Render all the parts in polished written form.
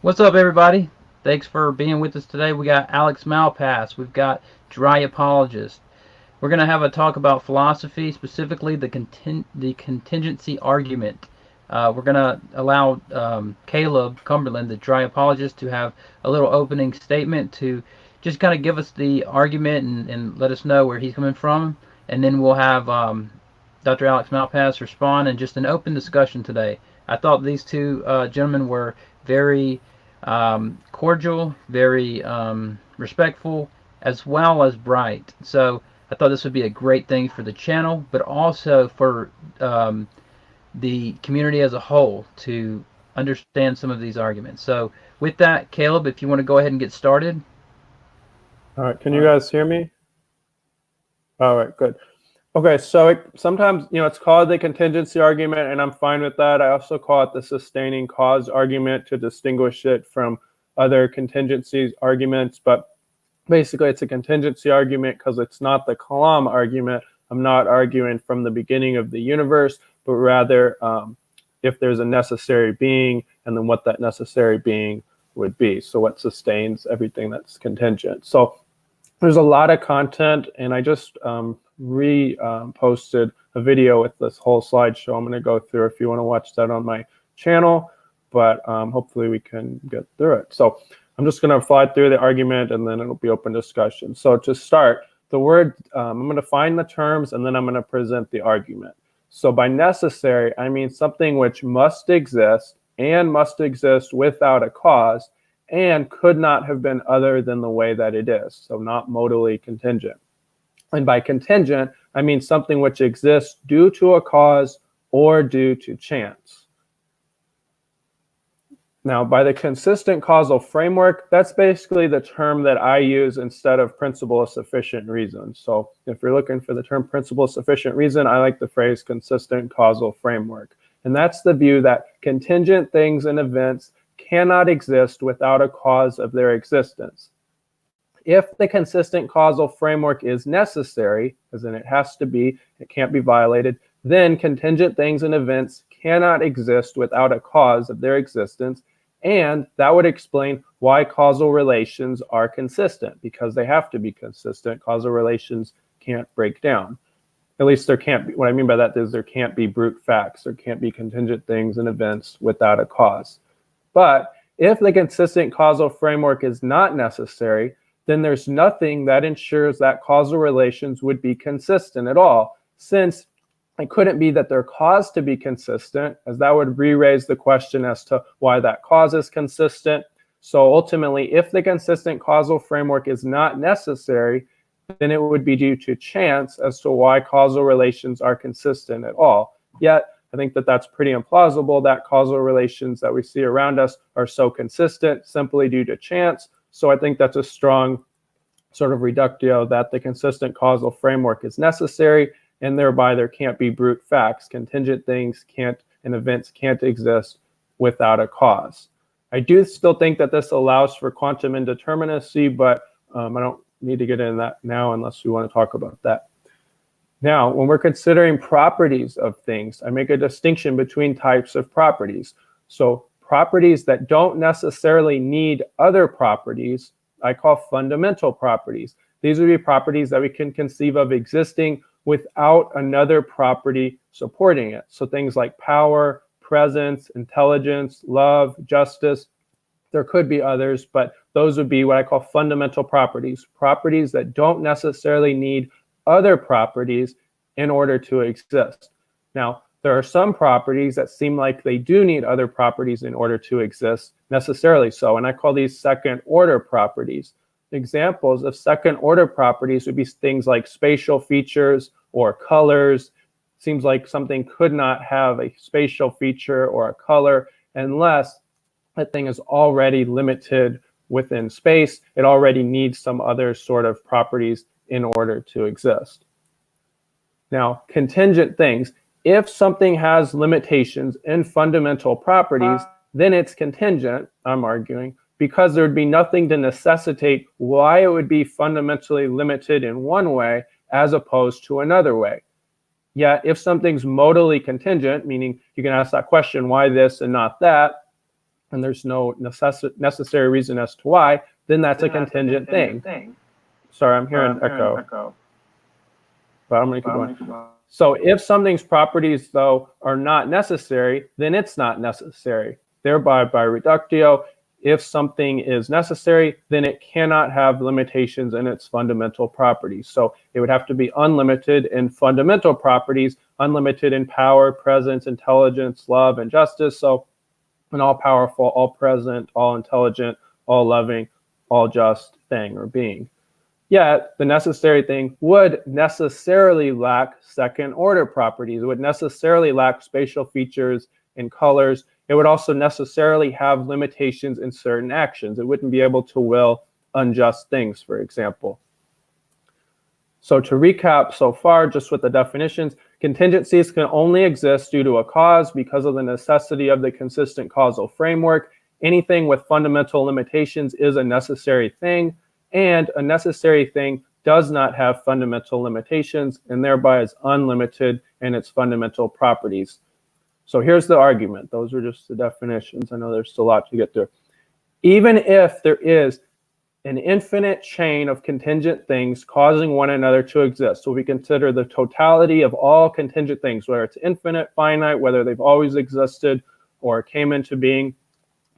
What's up, everybody? Thanks for being with us today. We got Alex Malpass. We've got Dry Apologist. We're going to have a talk about philosophy, specifically the contingency argument. We're going to allow Caleb Cumberland, the Dry Apologist, to have a little opening statement to just kind of give us the argument and let us know where he's coming from. And then we'll have Dr. Alex Malpass respond and just an open discussion today. I thought these two gentlemen were very cordial, very respectful, as well as bright. So I thought this would be a great thing for the channel, but also for the community as a whole to understand some of these arguments. So with that, Caleb, if you want to go ahead and get started. All right, can you guys hear me? All right, good. Okay, so sometimes, it's called the contingency argument, and I'm fine with that. I also call it the sustaining cause argument to distinguish it from other contingency arguments, but basically it's a contingency argument because it's not the Kalam argument. I'm not arguing from the beginning of the universe, but rather if there's a necessary being, and then what that necessary being would be. So what sustains everything that's contingent. So there's a lot of content, and I just posted a video with this whole slideshow. I'm going to go through if you want to watch that on my channel, but hopefully we can get through it. So I'm just going to fly through the argument, and then it'll be open discussion. So to start, the word, I'm going to find the terms, and then I'm going to present the argument. So by necessary, I mean something which must exist and must exist without a cause, and could not have been other than the way that it is, so not modally contingent. And by contingent, I mean something which exists due to a cause or due to chance. Now, by the consistent causal framework, that's basically the term that I use instead of principle of sufficient reason. So if you're looking for the term principle of sufficient reason, I like the phrase consistent causal framework. And that's the view that contingent things and events cannot exist without a cause of their existence. If the consistent causal framework is necessary, as in it has to be, it can't be violated, then contingent things and events cannot exist without a cause of their existence, and that would explain why causal relations are consistent, because they have to be consistent. Causal relations can't break down. At least there can't be, what I mean by that is there can't be brute facts, there can't be contingent things and events without a cause. But if the consistent causal framework is not necessary, then there's nothing that ensures that causal relations would be consistent at all, since it couldn't be that they're caused to be consistent, as that would re-raise the question as to why that cause is consistent. So ultimately, if the consistent causal framework is not necessary, then it would be due to chance as to why causal relations are consistent at all. Yet, I think that that's pretty implausible that causal relations that we see around us are so consistent simply due to chance. So I think that's a strong sort of reductio that the consistent causal framework is necessary, and thereby there can't be brute facts. Contingent things can't, and events can't exist without a cause. I do still think that this allows for quantum indeterminacy, but I don't need to get into that now unless we want to talk about that. Now, when we're considering properties of things, I make a distinction between types of properties. So properties that don't necessarily need other properties, I call fundamental properties. These would be properties that we can conceive of existing without another property supporting it. So things like power, presence, intelligence, love, justice. There could be others, but those would be what I call fundamental properties, properties that don't necessarily need other properties in order to exist. Now, there are some properties that seem like they do need other properties in order to exist, necessarily so, and I call these second order properties. Examples of second order properties would be things like spatial features or colors. Seems like something could not have a spatial feature or a color unless that thing is already limited within space. It already needs some other sort of properties in order to exist. Now, contingent things, if something has limitations in fundamental properties, then it's contingent, I'm arguing, because there would be nothing to necessitate why it would be fundamentally limited in one way as opposed to another way. Yet, if something's modally contingent, meaning you can ask that question, why this and not that, and there's no necessary reason as to why, then that's a contingent thing. Sorry, I'm hearing echo. But I'm going to keep going. So if something's properties, though, are not necessary, then it's not necessary. Thereby, by reductio, if something is necessary, then it cannot have limitations in its fundamental properties. So it would have to be unlimited in fundamental properties, unlimited in power, presence, intelligence, love, and justice. So an all-powerful, all-present, all-intelligent, all-loving, all-just thing or being. Yet the necessary thing would necessarily lack second-order properties. It would necessarily lack spatial features and colors. It would also necessarily have limitations in certain actions. It wouldn't be able to will unjust things, for example. So to recap so far, just with the definitions, contingencies can only exist due to a cause because of the necessity of the consistent causal framework. Anything with fundamental limitations is a necessary thing, and a necessary thing does not have fundamental limitations and thereby is unlimited in its fundamental properties. So here's the argument. Those are just the definitions. I know there's still a lot to get through. Even if there is an infinite chain of contingent things causing one another to exist, so we consider the totality of all contingent things, whether it's infinite, finite, whether they've always existed or came into being,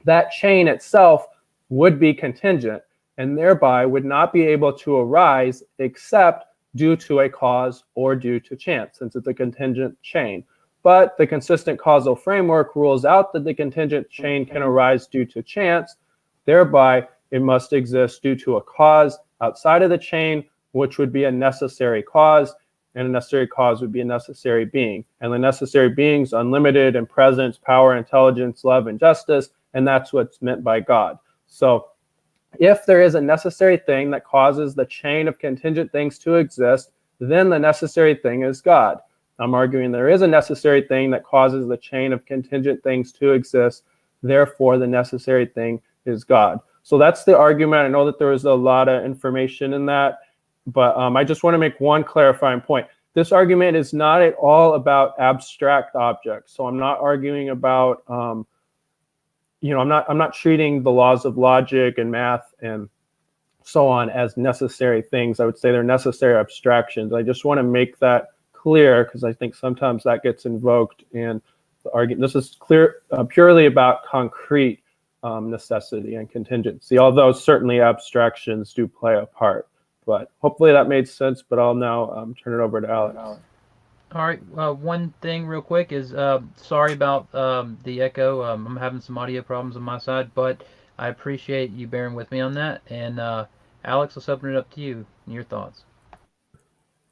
that chain itself would be contingent and thereby would not be able to arise except due to a cause or due to chance, since it's a contingent chain. But the consistent causal framework rules out that the contingent chain can arise due to chance. Thereby, it must exist due to a cause outside of the chain, which would be a necessary cause, and a necessary cause would be a necessary being. And the necessary being's unlimited in presence, power, intelligence, love, and justice, and that's what's meant by God. So if there is a necessary thing that causes the chain of contingent things to exist, then the necessary thing is God. I'm arguing there is a necessary thing that causes the chain of contingent things to exist. Therefore, the necessary thing is God. So that's the argument. I know that there is a lot of information in that, but I just want to make one clarifying point. This argument is not at all about abstract objects. So I'm not arguing about, I'm not treating the laws of logic and math and so on as necessary things. I would say they're necessary abstractions. I just want to make that clear because I think sometimes that gets invoked in the argument. This is clear, purely about concrete necessity and contingency, although certainly abstractions do play a part. But hopefully that made sense, but I'll now turn it over to Alex. All right, one thing real quick is, sorry about the echo. I'm having some audio problems on my side, but I appreciate you bearing with me on that. And Alex, let's open it up to you and your thoughts.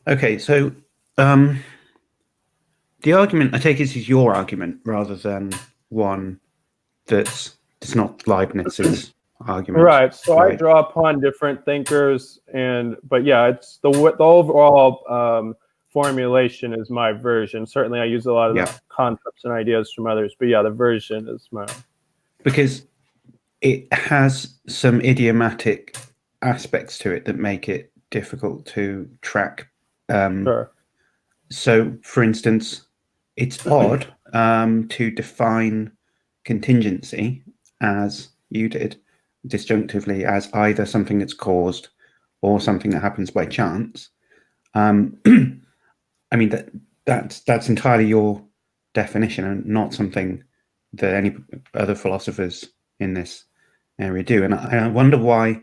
Okay, so the argument, I take it, is your argument rather than one that's not Leibniz's argument. Right. So right. I draw upon different thinkers, but yeah, it's the overall formulation is my version. Certainly, I use a lot of the concepts and ideas from others, but yeah, the version is mine. Because it has some idiomatic aspects to it that make it difficult to track. Sure. So, for instance, it's odd to define contingency, as you did, disjunctively, as either something that's caused or something that happens by chance. I mean, that's entirely your definition and not something that any other philosophers in this area do. And I wonder why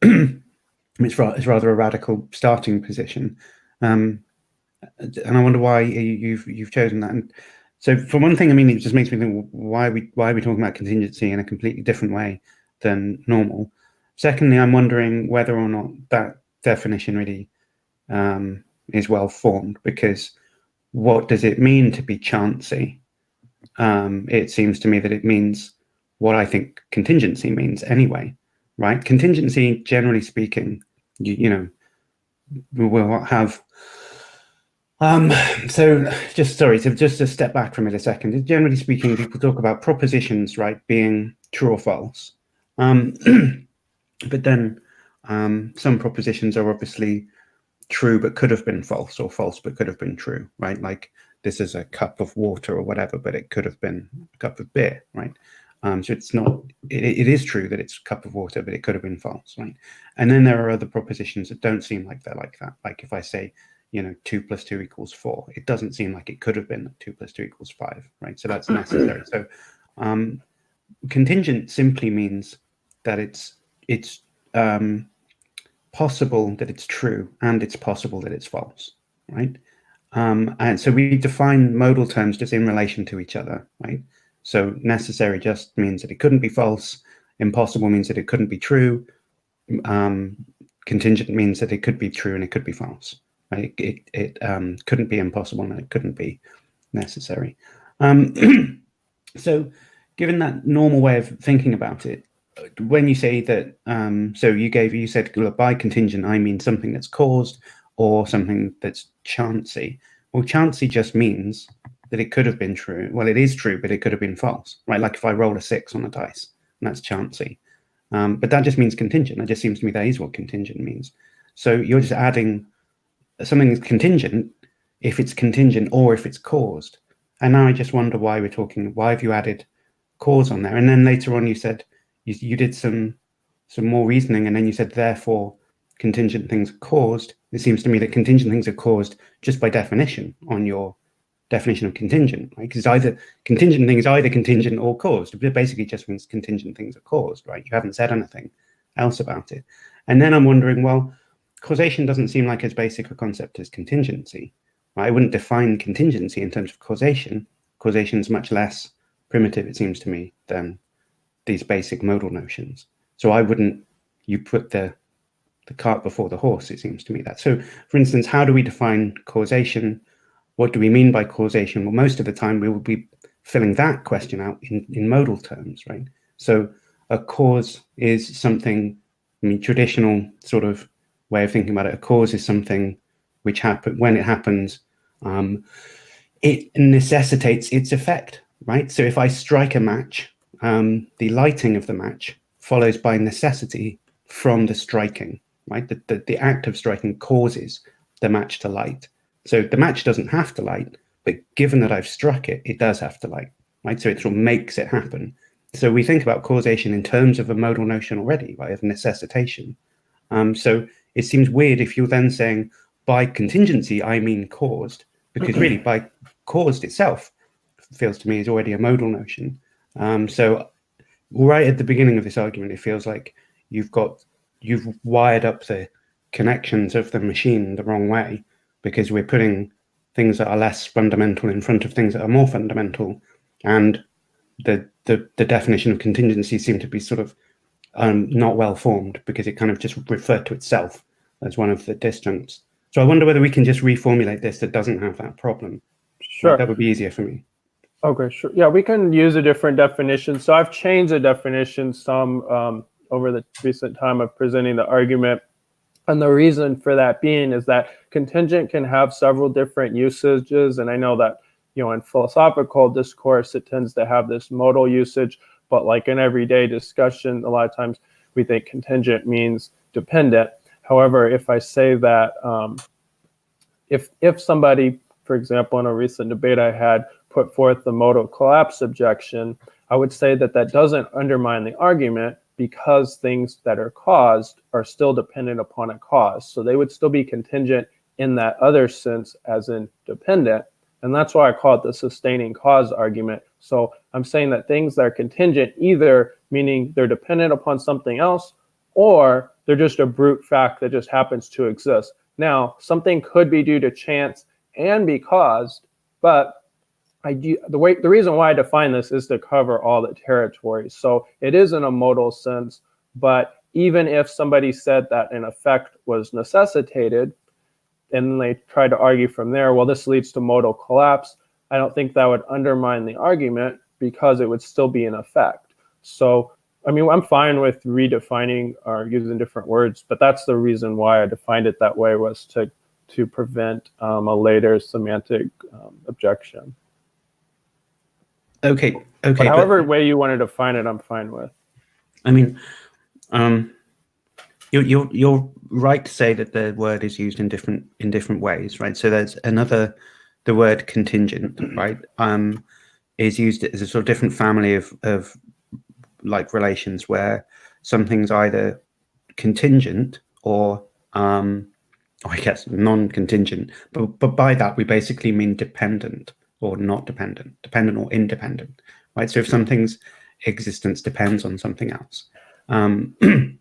it's rather a radical starting position. And I wonder why you've chosen that. And so, for one thing, I mean, it just makes me think, why are we talking about contingency in a completely different way than normal? Secondly, I'm wondering whether or not that definition really is well formed, because what does it mean to be chancy? It seems to me that it means what I think contingency means anyway, right? Contingency, generally speaking, you will have. So just to step back from it a second. Generally speaking, people talk about propositions, right, being true or false. But then some propositions are obviously true but could have been false, or false but could have been true, right? Like this is a cup of water or whatever, but it could have been a cup of beer, right? So it's not. It is true that it's a cup of water, but it could have been false, right? And then there are other propositions that don't seem like they're like that. Like if I say, 2 + 2 = 4, it doesn't seem like it could have been 2 + 2 = 5, right? So that's necessary. So contingent simply means that it's possible that it's true and it's possible that it's false, right? And so we define modal terms just in relation to each other, right? So necessary just means that it couldn't be false. Impossible means that it couldn't be true. Contingent means that it could be true and it could be false. Right? It couldn't be impossible and it couldn't be necessary. So given that normal way of thinking about it, when you say that, so you said, look, by contingent, I mean something that's caused or something that's chancy. Well, chancy just means that it could have been true. Well, it is true, but it could have been false, right? Like if I roll a 6 on a dice, and that's chancy. But that just means contingent. It just seems to me that is what contingent means. So you're just adding something that's contingent if it's contingent or if it's caused. And now I just wonder why have you added cause on there? And then later on you said you did some more reasoning, and then you said therefore contingent things are caused. It seems to me that contingent things are caused just by definition on your definition of contingent, right? Because either contingent thing is either contingent or caused. It basically just means contingent things are caused, right? You haven't said anything else about it. And then I'm wondering, well, causation doesn't seem like as basic a concept as contingency, right? I wouldn't define contingency in terms of causation. Causation is much less primitive, it seems to me, than these basic modal notions. So you put the cart before the horse, it seems to me that. So for instance, how do we define causation? What do we mean by causation? Well, most of the time we will be filling that question out in modal terms, right? So a cause is something, traditional sort of way of thinking about it, a cause is something which happens when it happens, it necessitates its effect, right? So if I strike a match, the lighting of the match follows by necessity from the striking, right? The act of striking causes the match to light. So the match doesn't have to light, but given that I've struck it, it does have to light, right? So it sort of makes it happen. So we think about causation in terms of a modal notion already, right, of necessitation. So it seems weird if you're then saying by contingency, I mean caused, because really by caused itself feels to me is already a modal notion. So right at the beginning of this argument, it feels like you've wired up the connections of the machine the wrong way, because we're putting things that are less fundamental in front of things that are more fundamental, and the definition of contingency seemed to be sort of not well formed, because it kind of just referred to itself as one of the disjuncts. So I wonder whether we can just reformulate this that doesn't have that problem. Sure. That would be easier for me. Okay, sure. Yeah, we can use a different definition. So I've changed the definition some over the recent time of presenting the argument. And the reason for that being is that contingent can have several different usages. And I know that, in philosophical discourse, it tends to have this modal usage. But like in everyday discussion, a lot of times we think contingent means dependent. However, if I say that if somebody, for example, in a recent debate I had, put forth the modal collapse objection, I would say that doesn't undermine the argument, because things that are caused are still dependent upon a cause. So they would still be contingent in that other sense as in dependent. And that's why I call it the sustaining cause argument. So I'm saying that things that are contingent, either meaning they're dependent upon something else, or they're just a brute fact that just happens to exist. Now, something could be due to chance and be caused, but the reason why I define this is to cover all the territories. So it is in a modal sense, but even if somebody said that an effect was necessitated, and they tried to argue from there, well, this leads to modal collapse, I don't think that would undermine the argument, because it would still be an effect. So, I'm fine with redefining or using different words, but that's the reason why I defined it that way, was to prevent a later semantic objection. Okay. But however way you want to define it, I'm fine with. You're right to say that the word is used in different ways, right? So there's the word contingent, right? Is used as a sort of different family of like relations where something's either contingent or I guess non-contingent, but by that we basically mean dependent or not dependent, dependent or independent, right? So if something's existence depends on something else, and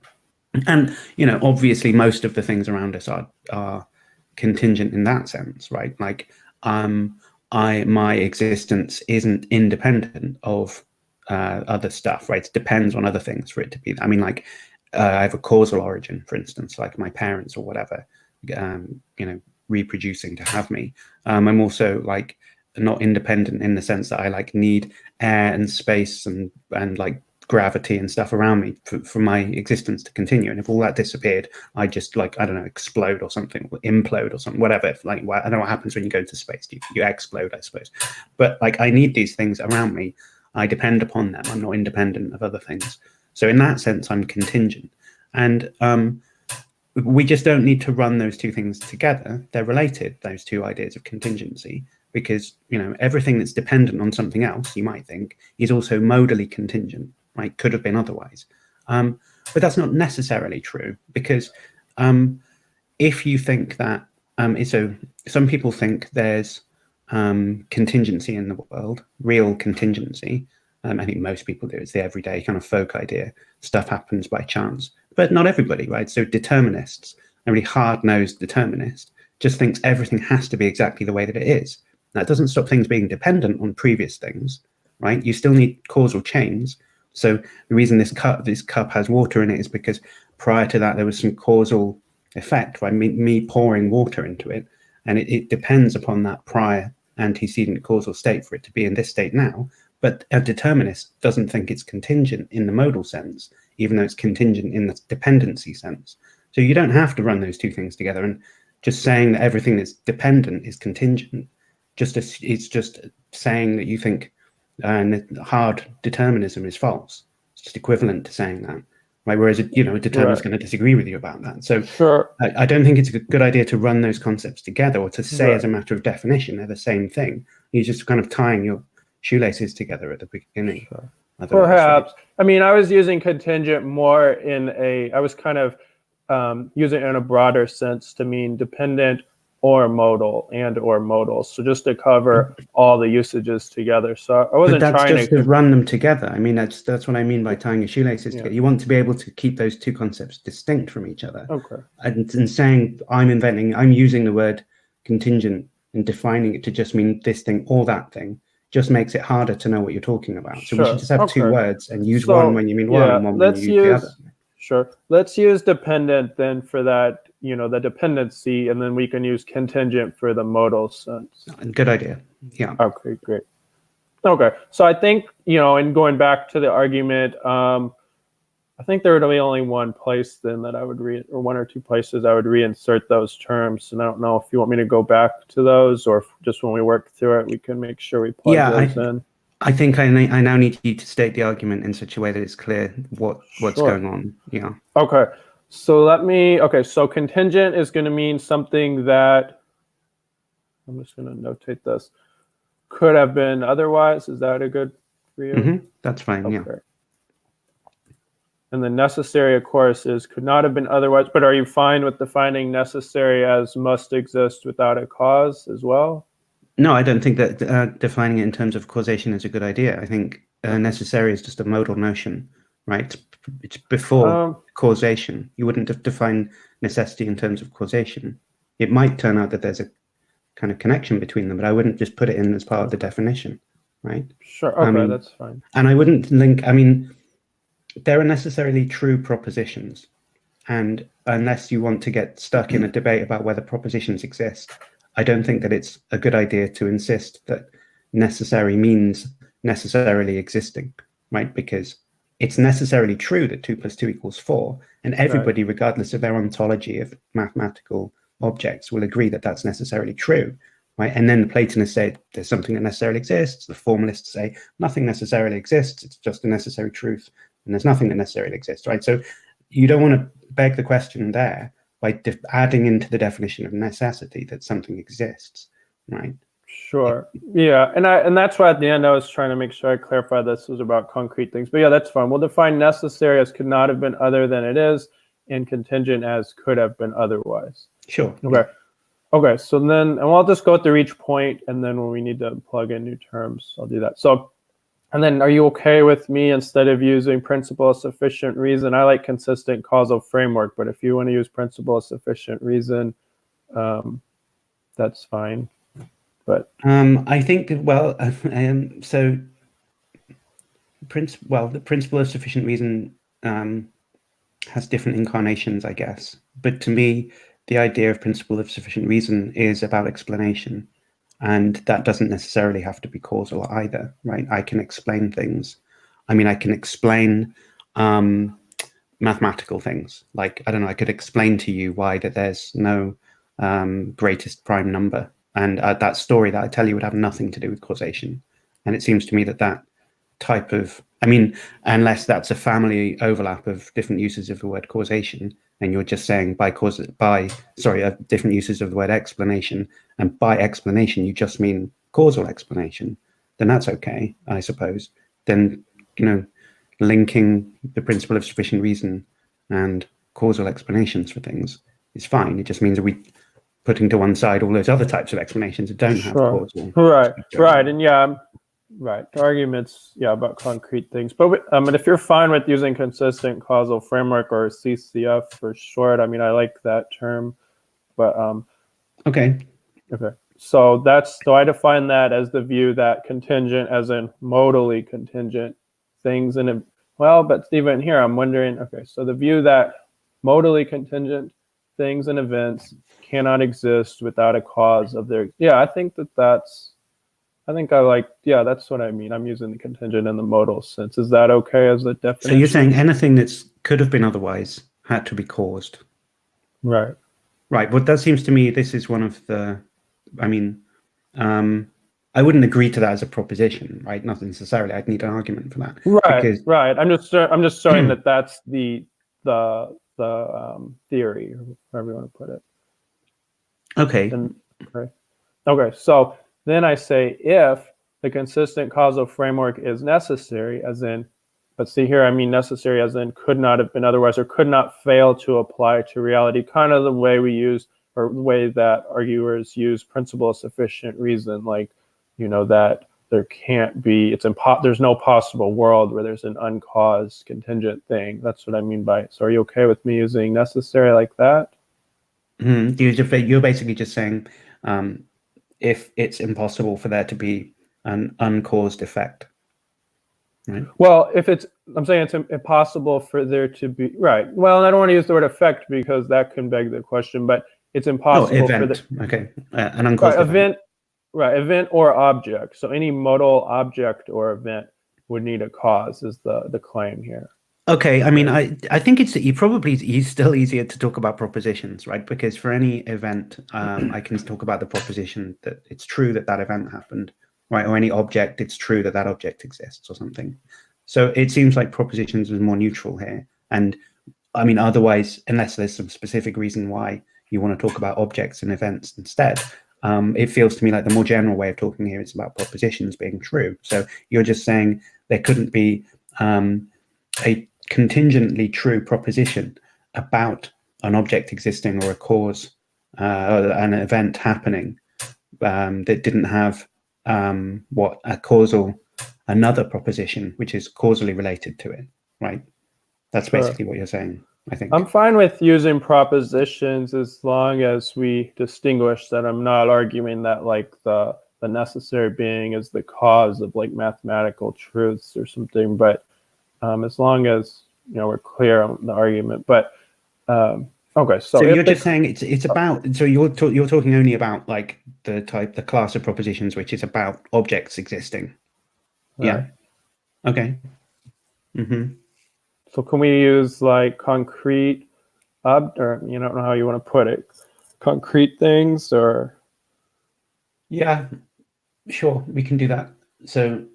obviously most of the things around us are contingent in that sense, right? Like my existence isn't independent of other stuff, right? It depends on other things for it to be. I mean, like I have a causal origin, for instance, like my parents or whatever, reproducing to have me. I'm also like not independent in the sense that I like need air and space and like gravity and stuff around me for my existence to continue. And if all that disappeared, I just like, I don't know, explode or something, or implode or something, whatever. Like, I don't know what happens when you go to space. You explode, I suppose. But like, I need these things around me. I depend upon them. I'm not independent of other things. So in that sense, I'm contingent. And we just don't need to run those two things together. They're related, those two ideas of contingency, because everything that's dependent on something else, you might think, is also modally contingent, right? Could have been otherwise. But that's not necessarily true, because if you think that, so some people think there's contingency in the world, real contingency. I think most people do. It's the everyday kind of folk idea. Stuff happens by chance, but not everybody, right? So determinists, a really hard-nosed determinist, just thinks everything has to be exactly the way that it is. That doesn't stop things being dependent on previous things, right? You still need causal chains. So the reason this cup has water in it is because prior to that there was some causal effect, right? Me pouring water into it, and it depends upon that prior antecedent causal state for it to be in this state now. But a determinist doesn't think it's contingent in the modal sense, even though it's contingent in the dependency sense. So you don't have to run those two things together. And just saying that everything that's dependent is contingent, it's just saying that you think hard determinism is false. It's just equivalent to saying that, right? Whereas a determinist is going to disagree with you about that. So Sure. I don't think it's a good idea to run those concepts together, or to say as a matter of definition they're the same thing. You're just kind of tying your shoelaces together at the beginning. Sure. Otherwise, Perhaps. Right? I mean, I was using contingent more I was kind of using it in a broader sense to mean dependent or modal or modal. So just to cover all the usages together. So I wasn't trying to run them together. I mean, that's what I mean by tying your shoelaces together. You want to be able to keep those two concepts distinct from each other. Okay. And saying I'm using the word contingent and defining it to just mean this thing or that thing just makes it harder to know what you're talking about. So we should just have two words and use one when you mean one and one when you use the other. Sure. Let's use dependent then for that, the dependency, and then we can use contingent for the modal sense. Good idea. Yeah. Okay, great. Okay. So I think, in going back to the argument, I think there would be only one place then that I would or one or two places I would reinsert those terms. And I don't know if you want me to go back to those, or if just when we work through it, we can make sure we plug those in. I think I now need you to state the argument in such a way that it's clear what's going on. Yeah. Okay. So so contingent is going to mean something that, I'm just going to notate this, could have been otherwise. Is that a good for you? Mm-hmm. That's fine. Okay. Yeah. And the necessary, of course, is could not have been otherwise. But are you fine with defining necessary as must exist without a cause as well? No, I don't think that defining it in terms of causation is a good idea. I think necessary is just a modal notion, right? It's before causation. You wouldn't define necessity in terms of causation. It might turn out that there's a kind of connection between them, but I wouldn't just put it in as part of the definition, right? Sure. Okay, that's fine. And I wouldn't link. I mean, there are necessarily true propositions, and unless you want to get stuck in a debate about whether propositions exist, I don't think that it's a good idea to insist that necessary means necessarily existing, right? Because it's necessarily true that 2 + 2 = 4, and everybody, regardless of their ontology of mathematical objects, will agree that that's necessarily true, right? And then the Platonists say there's something that necessarily exists. The formalists say nothing necessarily exists. It's just a necessary truth, and there's nothing that necessarily exists, right? So you don't want to beg the question there by adding into the definition of necessity that something exists, right? Sure. Yeah, and that's why at the end I was trying to make sure I clarify this was about concrete things. But yeah, that's fine. We'll define necessary as could not have been other than it is, and contingent as could have been otherwise. Sure. Okay. Okay. So then, and I'll just go through each point, and then when we need to plug in new terms, I'll do that. So, and then, are you okay with me instead of using principle of sufficient reason? I like consistent causal framework, but if you want to use principle of sufficient reason, that's fine. But I think so. The principle of sufficient reason has different incarnations, I guess. But to me, the idea of principle of sufficient reason is about explanation, and that doesn't necessarily have to be causal either, right? I can explain things. I mean, I can explain mathematical things. Like, I don't know, I could explain to you why that there's no greatest prime number. And that story that I tell you would have nothing to do with causation. And it seems to me that that type of, I mean, unless that's a family overlap of different uses of the word causation, and you're just saying different uses of the word explanation, and by explanation you just mean causal explanation, then that's okay, I suppose. Then, linking the principle of sufficient reason and causal explanations for things is fine. It just means that we putting to one side all those other types of explanations that don't have causal. Right, and yeah, right. Arguments, about concrete things. But if you're fine with using consistent causal framework, or CCF for short, I mean, I like that term. But okay. So I define that as the view that contingent, as in modally contingent things but even here I'm wondering. Okay, so the view that modally contingent things and events cannot exist without a cause of their. Yeah, I think that's what I mean. I'm using the contingent in the modal sense. Is that okay as a definition? So you're saying anything that could have been otherwise had to be caused. Right. Well, that seems to me this is one of the. I mean, I wouldn't agree to that as a proposition, right? Not necessarily. I'd need an argument for that. Right. I'm just showing that that's the theory, or however you want to put it. Okay. Okay. So then I say if the consistent causal framework is necessary, as in, but see here, I mean necessary as in could not have been otherwise, or could not fail to apply to reality, kind of the way we use, or the way that arguers use principle of sufficient reason, like, that there can't be, there's no possible world where there's an uncaused contingent thing. That's what I mean by it. So are you okay with me using necessary like that? You're basically just saying if it's impossible for there to be an uncaused effect, right? Well, I'm saying it's impossible for there to be, right. Well, I don't want to use the word effect because that can beg the question, but it's impossible event. An uncaused event. Right, event or object. So any modal object or event would need a cause is the claim here. Okay, I mean, I think it's still easier to talk about propositions, right? Because for any event, I can talk about the proposition that it's true that event happened, right? Or any object, it's true that object exists or something. So it seems like propositions is more neutral here. And I mean, otherwise, unless there's some specific reason why you want to talk about objects and events instead, it feels to me like the more general way of talking here is about propositions being true. So you're just saying there couldn't be a contingently true proposition about an object existing or a cause, or an event happening that didn't have another proposition which is causally related to it, right? That's basically what you're saying, I think. I'm fine with using propositions as long as we distinguish that I'm not arguing that like the necessary being is the cause of like mathematical truths or something, but as long as we're clear on the argument. But okay, so you're just saying it's about. So you're talking only about like the class of propositions which is about objects existing. Right. Yeah. Okay. Mm-hmm. So can we use like concrete, or you don't know how you want to put it, concrete things, or? Yeah, sure, we can do that. So,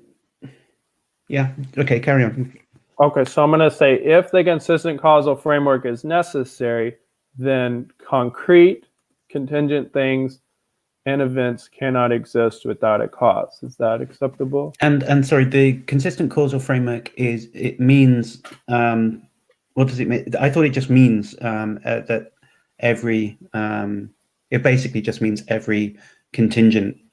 yeah, okay, carry on. Okay, so I'm going to say if the consistent causal framework is necessary, then concrete contingent things and events cannot exist without a cause. Is that acceptable? And sorry, the consistent causal framework means what does it mean? I thought it just means that every it basically just means every contingently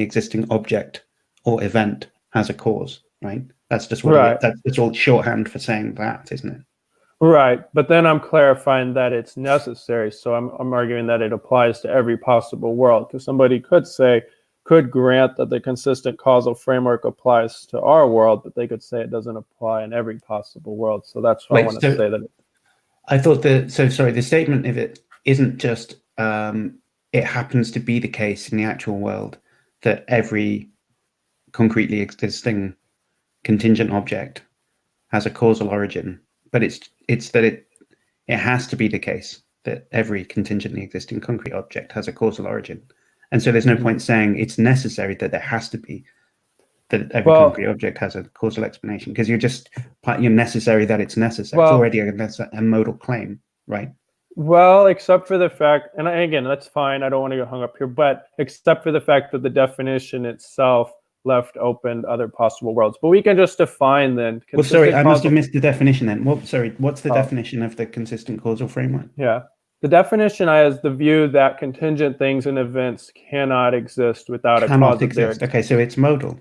existing object or event has a cause, right? That's just what Right. that's all shorthand for saying that, isn't it? Right, but then I'm clarifying that it's necessary. So I'm arguing that it applies to every possible world, because somebody could grant that the consistent causal framework applies to our world, but they could say it doesn't apply in every possible world. So that's why I want to say that. I thought the statement of it isn't just it happens to be the case in the actual world that every concretely existing contingent object has a causal origin, but it's that it has to be the case that every contingently existing concrete object has a causal origin. And so there's no point saying it's necessary that there has to be, that every concrete object has a causal explanation, because you're necessary that it's necessary. It's already a modal claim, right? Well, except for the fact, and again, that's fine, I don't want to get hung up here, but except for the fact that the definition itself left open other possible worlds. But we can just define then. Well, sorry, I must have missed the definition then. What's the definition of the consistent causal framework? Yeah. The definition is the view that contingent things and events cannot exist without a cause of their existence. Okay, so it's modal.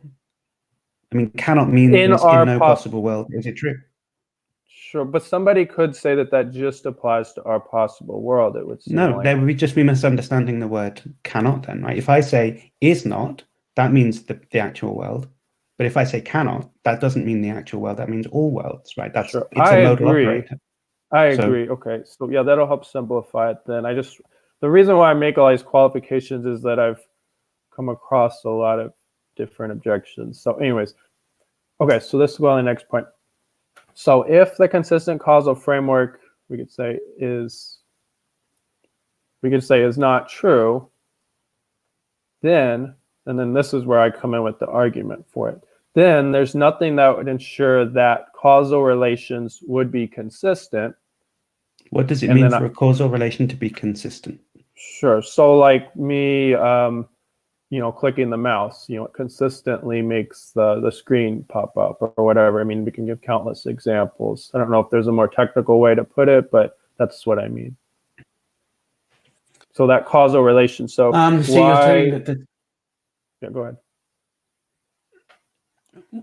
I mean, cannot mean in no possible world. Is it true? Sure, but somebody could say that just applies to our possible world. It would seem they would just be misunderstanding the word cannot then, right? If I say is not, that means the actual world. But if I say cannot, that doesn't mean the actual world. That means all worlds, right? It's a modal operator. I agree. Okay, so yeah, that'll help simplify it then. The reason why I make all these qualifications is that I've come across a lot of different objections. So anyways, okay, so this is going to the next point. So if the consistent causal framework, we could say is not true, then this is where I come in with the argument for it. Then there's nothing that would ensure that causal relations would be consistent. What does it mean for a causal relation to be consistent? Sure. So like me, clicking the mouse, it consistently makes the screen pop up or whatever. I mean, we can give countless examples. I don't know if there's a more technical way to put it, but that's what I mean. So that causal relation. So you're saying that yeah, go ahead.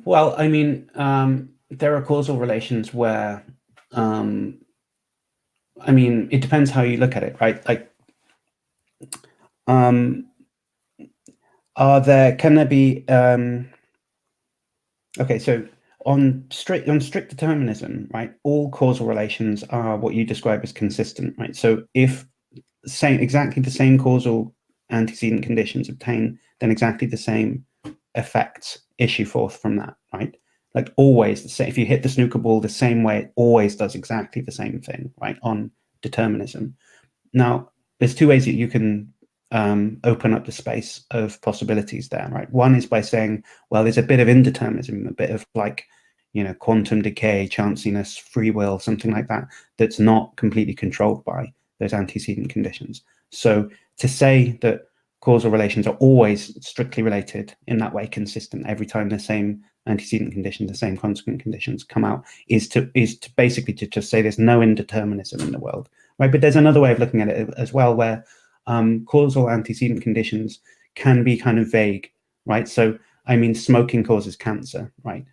Well, I mean, there are causal relations where, it depends how you look at it, right? Like, can there be, okay, so on strict determinism, right, all causal relations are what you describe as consistent, right? So if exactly the same causal antecedent conditions obtain, then exactly the same effects issue forth from that, right? Like always the same. If you hit the snooker ball the same way, it always does exactly the same thing, right? On determinism. Now, there's two ways that you can open up the space of possibilities there, right? One is by saying, well, there's a bit of indeterminism, a bit of like, quantum decay, chanciness, free will, something like that, that's not completely controlled by those antecedent conditions. So to say that causal relations are always strictly related in that way, consistent every time the same antecedent conditions, the same consequent conditions come out, is to basically to just say there's no indeterminism in the world, right? But there's another way of looking at it as well, where causal antecedent conditions can be kind of vague, right? So I mean, smoking causes cancer, right?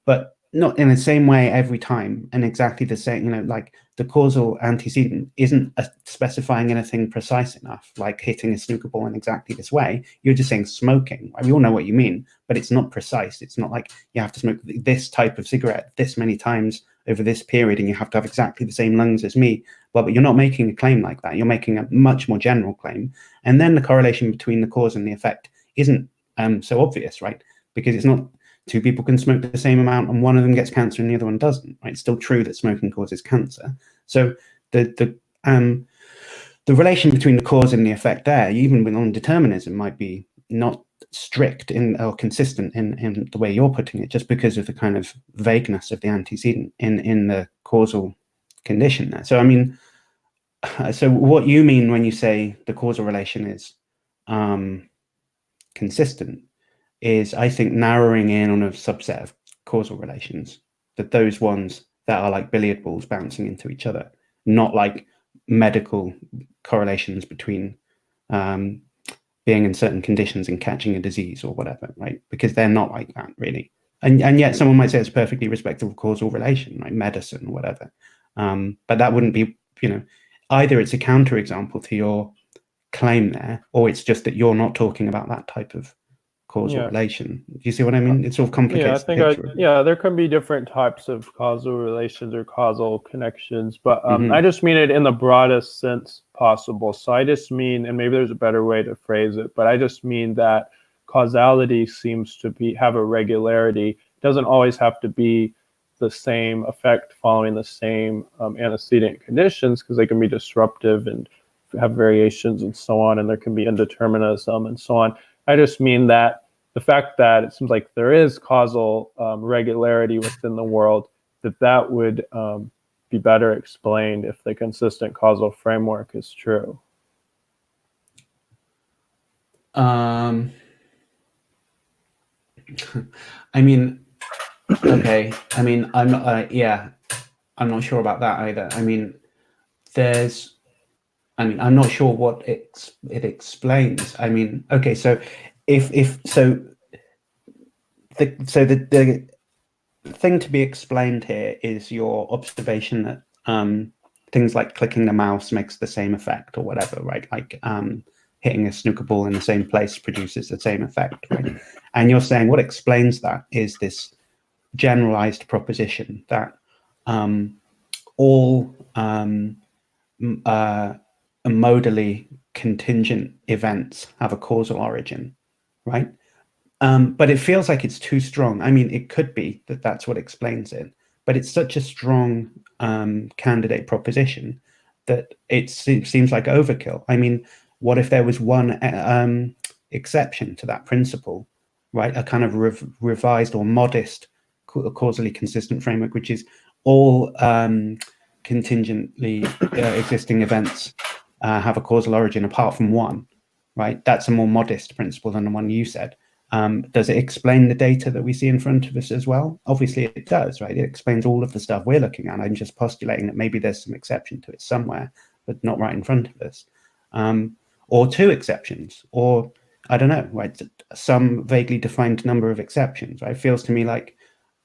But not in the same way every time and exactly the same, like the causal antecedent isn't specifying anything precise enough, like hitting a snooker ball in exactly this way. You're just saying smoking. We all know what you mean, but it's not precise. It's not like you have to smoke this type of cigarette this many times over this period and you have to have exactly the same lungs as me. Well, but you're not making a claim like that. You're making a much more general claim. And then the correlation between the cause and the effect isn't so obvious, right? Because it's not two people can smoke the same amount and one of them gets cancer and the other one doesn't, right? It's still true that smoking causes cancer. So the relation between the cause and the effect there, even with non-determinism, might be not strict or consistent in the way you're putting it, just because of the kind of vagueness of the antecedent in the causal condition there. So I mean, So what you mean when you say the causal relation is consistent is, I think, narrowing in on a subset of causal relations, that those ones that are like billiard balls bouncing into each other, not like medical correlations between being in certain conditions and catching a disease or whatever, right? Because they're not like that, really. And yet someone might say it's perfectly respectable causal relation, like medicine or whatever. But that wouldn't be, either it's a counterexample to your claim there, or it's just that you're not talking about that type of causal relation. Do you see what I mean? It sort of complicates the picture. There can be different types of causal relations or causal connections, but I just mean it in the broadest sense possible. So I just mean, and maybe there's a better way to phrase it, but I just mean that causality seems to have a regularity. It doesn't always have to be the same effect following the same antecedent conditions, because they can be disruptive and have variations and so on, and there can be indeterminism and so on. I just mean that the fact that it seems like there is causal regularity within the world, that would be better explained if the consistent causal framework is true. I mean, okay. I mean, I'm not sure about that either. I mean, I'm not sure what it explains. I mean, okay, so the thing to be explained here is your observation that things like clicking the mouse makes the same effect or whatever, right? Like hitting a snooker ball in the same place produces the same effect, right? And you're saying what explains that is this generalized proposition that all modally contingent events have a causal origin, right? But it feels like it's too strong. I mean, it could be that that's what explains it, but it's such a strong candidate proposition that it seems like overkill. I mean, what if there was one exception to that principle, right? A kind of revised or modest causally consistent framework, which is all contingently existing events have a causal origin apart from one, right? That's a more modest principle than the one you said. Does it explain the data that we see in front of us as well? Obviously it does, right? It explains all of the stuff we're looking at. I'm just postulating that maybe there's some exception to it somewhere, but not right in front of us. Or two exceptions, or I don't know, right? Some vaguely defined number of exceptions, right? It feels to me like,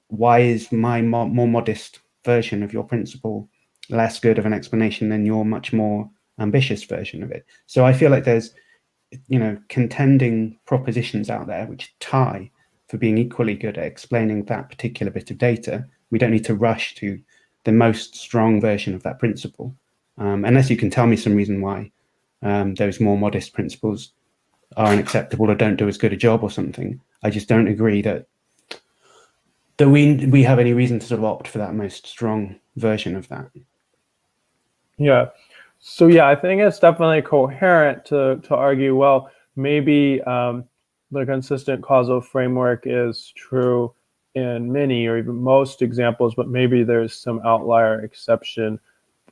why is my more modest version of your principle less good of an explanation than your much more ambitious version of it? So I feel like there's, contending propositions out there which tie for being equally good at explaining that particular bit of data. We don't need to rush to the most strong version of that principle, unless you can tell me some reason why those more modest principles are unacceptable or don't do as good a job or something. I just don't agree that we have any reason to sort of opt for that most strong version of that. Yeah. So yeah, I think it's definitely coherent to argue, well, maybe the consistent causal framework is true in many or even most examples, but maybe there's some outlier exception.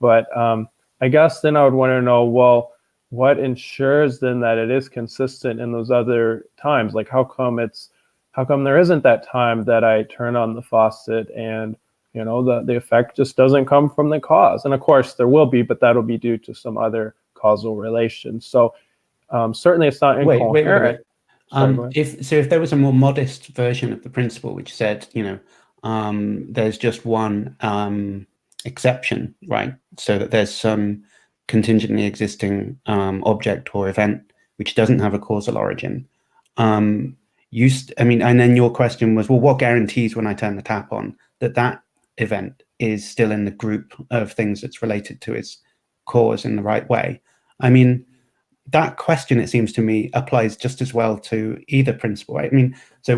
But I guess then I would want to know, well, what ensures then that it is consistent in those other times? Like, how come there isn't that time that I turn on the faucet and the effect just doesn't come from the cause? And of course there will be, but that'll be due to some other causal relation. So certainly it's not incoherent. If there was a more modest version of the principle which said, there's just one exception, right? So that there's some contingently existing object or event which doesn't have a causal origin. And then your question was, well, what guarantees when I turn the tap on that event is still in the group of things that's related to its cause in the right way? I mean, that question, it seems to me, applies just as well to either principle, right? I mean, so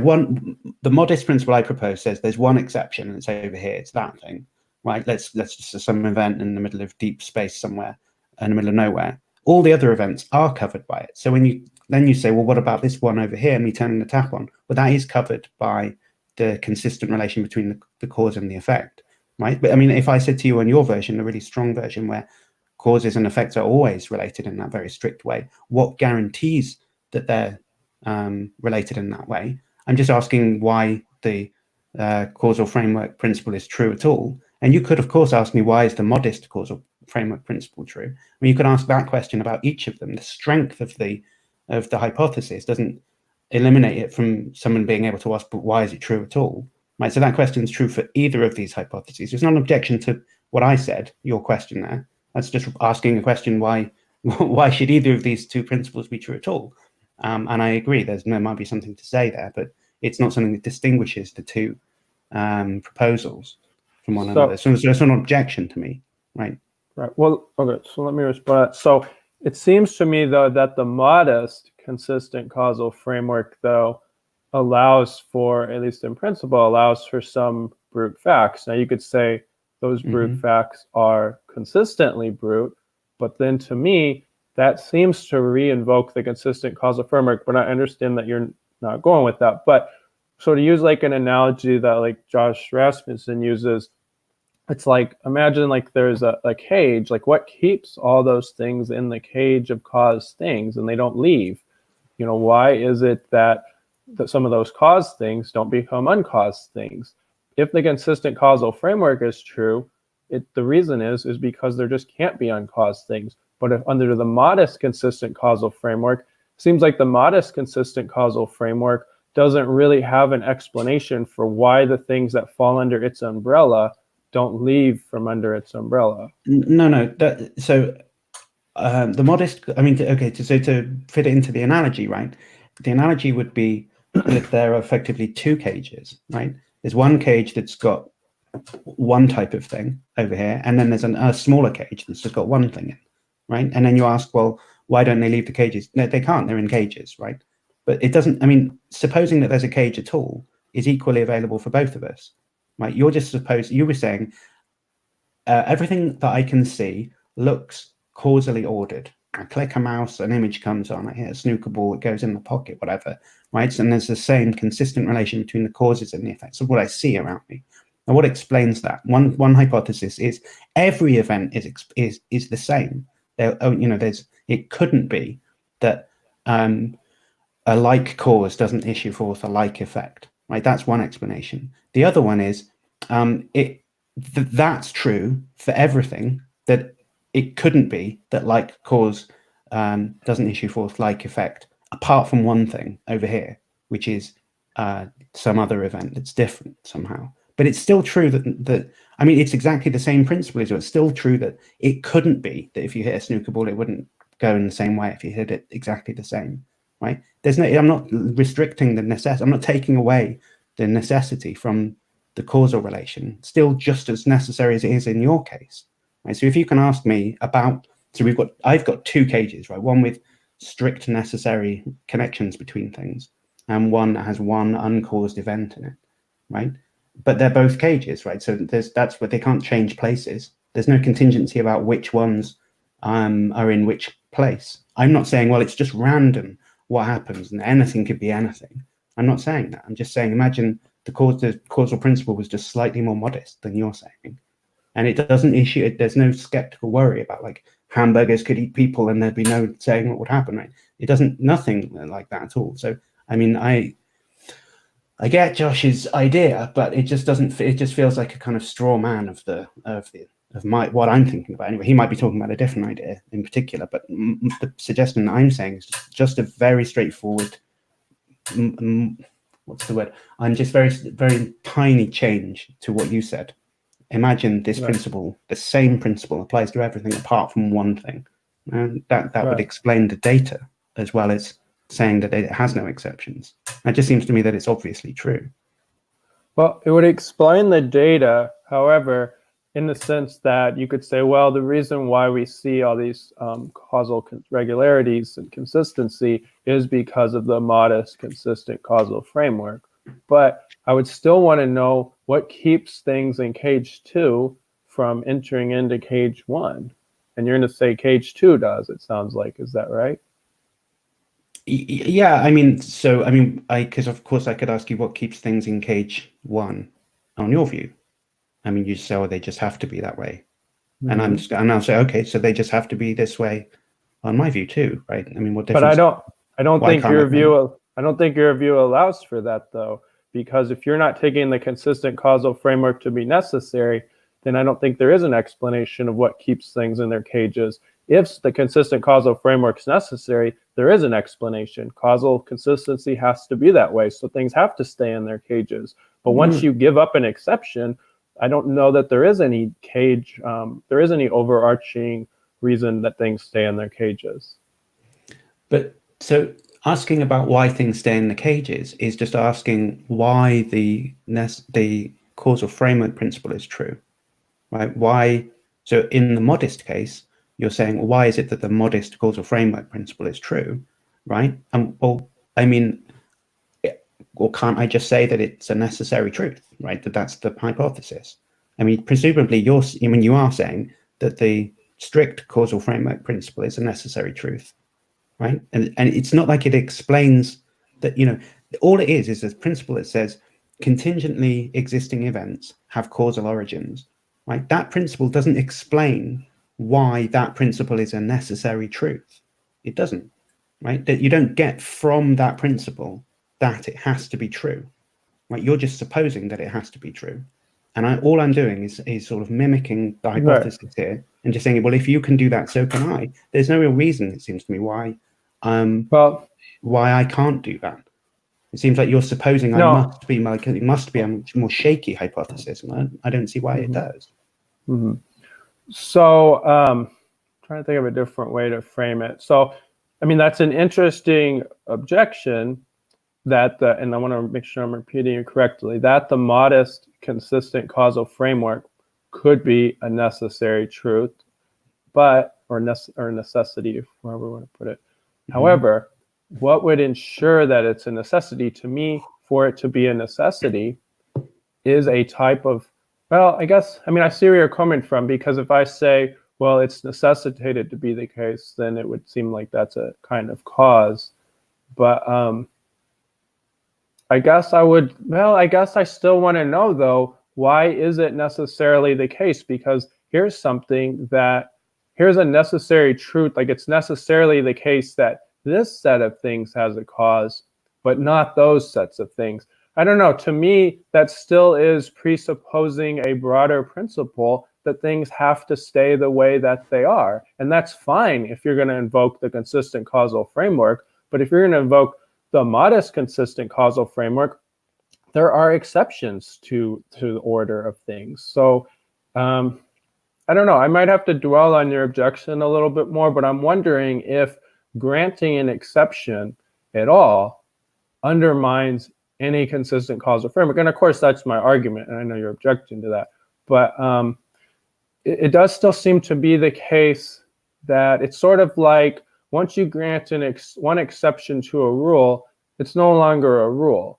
the modest principle I propose says there's one exception and it's over here, it's that thing, right? Let's just some event in the middle of deep space somewhere, in the middle of nowhere. All the other events are covered by it. So when you say, well, what about this one over here, me turning the tap on? Well, that is covered by the consistent relation between the cause and the effect, right? But I mean, if I said to you on your version, a really strong version where causes and effects are always related in that very strict way. What guarantees that they're related in that way? I'm just asking why the causal framework principle is true at all. And you could, of course, ask me, why is the modest causal framework principle true? I mean, you could ask that question about each of them. The strength of the hypothesis doesn't eliminate it from someone being able to ask, but why is it true at all? Right. So that question is true for either of these hypotheses. It's not an objection to what I said, your question there. That's just asking a question, why should either of these two principles be true at all? And I agree, there might be something to say there, but it's not something that distinguishes the two proposals from one another. So it's not an objection to me, right? Right. Well, okay, so let me respond. So it seems to me, though, that the modest consistent causal framework, though, allows for, at least in principle, allows for some brute facts. Now, you could say those brute facts are consistently brute, but then to me, that seems to re-invoke the consistent causal framework, but I understand that you're not going with that. But so to use like an analogy that like Josh Rasmussen uses, it's like, imagine like there's a cage, like what keeps all those things in the cage of caused things and they don't leave? You know, why is it that some of those caused things don't become uncaused things? If the consistent causal framework is true, the reason is because there just can't be uncaused things. But if under the modest consistent causal framework, seems like the modest consistent causal framework doesn't really have an explanation for why the things that fall under its umbrella don't leave from under its umbrella. No. The modest, I mean, okay, so to fit it into the analogy, right? The analogy would be that there are effectively two cages, right? There's one cage that's got one type of thing over here, and then there's a smaller cage that's just got one thing in, right? And then you ask, well, why don't they leave the cages? No, they can't, they're in cages, right? But it doesn't, I mean, supposing that there's a cage at all is equally available for both of us, right? You were saying everything that I can see looks causally ordered. I click a mouse, an image comes on, I hit a snooker ball, it goes in the pocket, whatever, right? And there's the same consistent relation between the causes and the effects of what I see around me. Now, what explains that? One hypothesis is every event is the same. It couldn't be that a like cause doesn't issue forth a like effect, right? That's one explanation. The other one is that's true for everything, that it couldn't be that like cause doesn't issue forth like effect, apart from one thing over here, which is some other event that's different somehow. But it's still true that I mean, it's exactly the same principle. So it's still true that it couldn't be that if you hit a snooker ball, it wouldn't go in the same way if you hit it exactly the same, right? I'm not restricting the necessity. I'm not taking away the necessity from the causal relation. Still just as necessary as it is in your case, right? So if you can ask me about, I've got two cages, right? One with strict necessary connections between things, and one that has one uncaused event in it, right? But they're both cages, right? So that's where they can't change places. There's no contingency about which ones are in which place. I'm not saying, well, it's just random what happens and anything could be anything. I'm not saying that. I'm just saying, imagine the causal principle was just slightly more modest than you're saying. And it doesn't there's no skeptical worry about like hamburgers could eat people and there'd be no saying what would happen, right? It doesn't, nothing like that at all. So, I mean, I get Josh's idea, but it just doesn't. It just feels like a kind of straw man of what I'm thinking about. Anyway, he might be talking about a different idea in particular, but the suggestion that I'm saying is just a very straightforward. What's the word? I'm just very, very tiny change to what you said. Imagine this principle, the same principle applies to everything apart from one thing, and that would explain the data as well as saying that it has no exceptions. It just seems to me that it's obviously true. Well, it would explain the data, however, in the sense that you could say, well, the reason why we see all these causal regularities and consistency is because of the modest, consistent causal framework. But I would still want to know what keeps things in cage 2 from entering into cage 1. And you're going to say cage 2 does, it sounds like. Is that right? Yeah, because of course I could ask you what keeps things in cage 1 on your view. I mean, you say, oh, they just have to be that way. and I'll say, okay, so they just have to be this way on my view too, right? I mean, what difference? But I don't Why think can't your I- view I don't think your view allows for that though, because if you're not taking the consistent causal framework to be necessary, then I don't think there is an explanation of what keeps things in their cages. If the consistent causal framework is necessary, there is an explanation. Causal consistency has to be that way, so things have to stay in their cages. But once you give up an exception, I don't know that there is any cage, there is any overarching reason that things stay in their cages. But so asking about why things stay in the cages is just asking why the causal framework principle is true, right? Why? So in the modest case, you're saying, well, why is it that the modest causal framework principle is true, right? And well, I mean, or can't I just say that it's a necessary truth, right? That's the hypothesis. I mean, presumably you are saying that the strict causal framework principle is a necessary truth, right? And it's not like it explains that, all it is a principle that says contingently existing events have causal origins, right? That principle doesn't explain why that principle is a necessary truth. It doesn't, right? That you don't get from that principle that it has to be true, right? You're just supposing that it has to be true. And all I'm doing is sort of mimicking the hypothesis here and just saying, well, if you can do that, so can I. There's no real reason, it seems to me, why I can't do that. It seems like you're supposing it must be a more shaky hypothesis, and I don't see why it does. So trying to think of a different way to frame it. So, I mean, that's an interesting objection that and I want to make sure I'm repeating it correctly, that the modest consistent causal framework could be a necessary truth, or necessity, however we want to put it. However, what would ensure that it's a necessity? To me, for it to be a necessity is a type of, I see where you're coming from, because if I say, well, it's necessitated to be the case, then it would seem like that's a kind of cause. But I guess I still want to know, though, why is it necessarily the case? Because here's a necessary truth, like it's necessarily the case that this set of things has a cause, but not those sets of things. I don't know, to me, that still is presupposing a broader principle that things have to stay the way that they are. And that's fine if you're going to invoke the consistent causal framework, but if you're going to invoke the modest consistent causal framework, there are exceptions to the order of things. So I don't know, I might have to dwell on your objection a little bit more, but I'm wondering if granting an exception at all undermines any consistent causal framework. And of course, that's my argument, and I know you're objecting to that. But it does still seem to be the case that it's sort of like once you grant one exception to a rule, it's no longer a rule.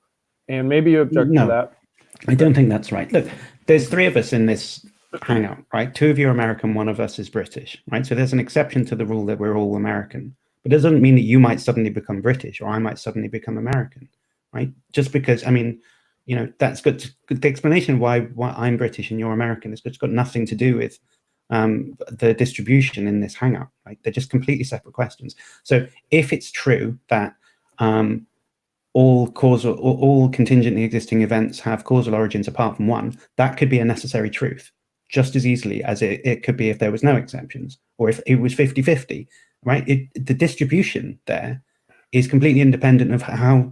And maybe you object to that. I don't think that's right. Look, there's three of us in this hangout, right? Two of you are American, one of us is British, right? So there's an exception to the rule that we're all American. But it doesn't mean that you might suddenly become British or I might suddenly become American, right? Just because, that's good. The explanation why I'm British and you're American is it's got nothing to do with the distribution in this hangout, right? They're just completely separate questions. So if it's true that all contingently existing events have causal origins apart from one, that could be a necessary truth just as easily as it could be if there was no exceptions, or if it was 50-50, right? The distribution there is completely independent of how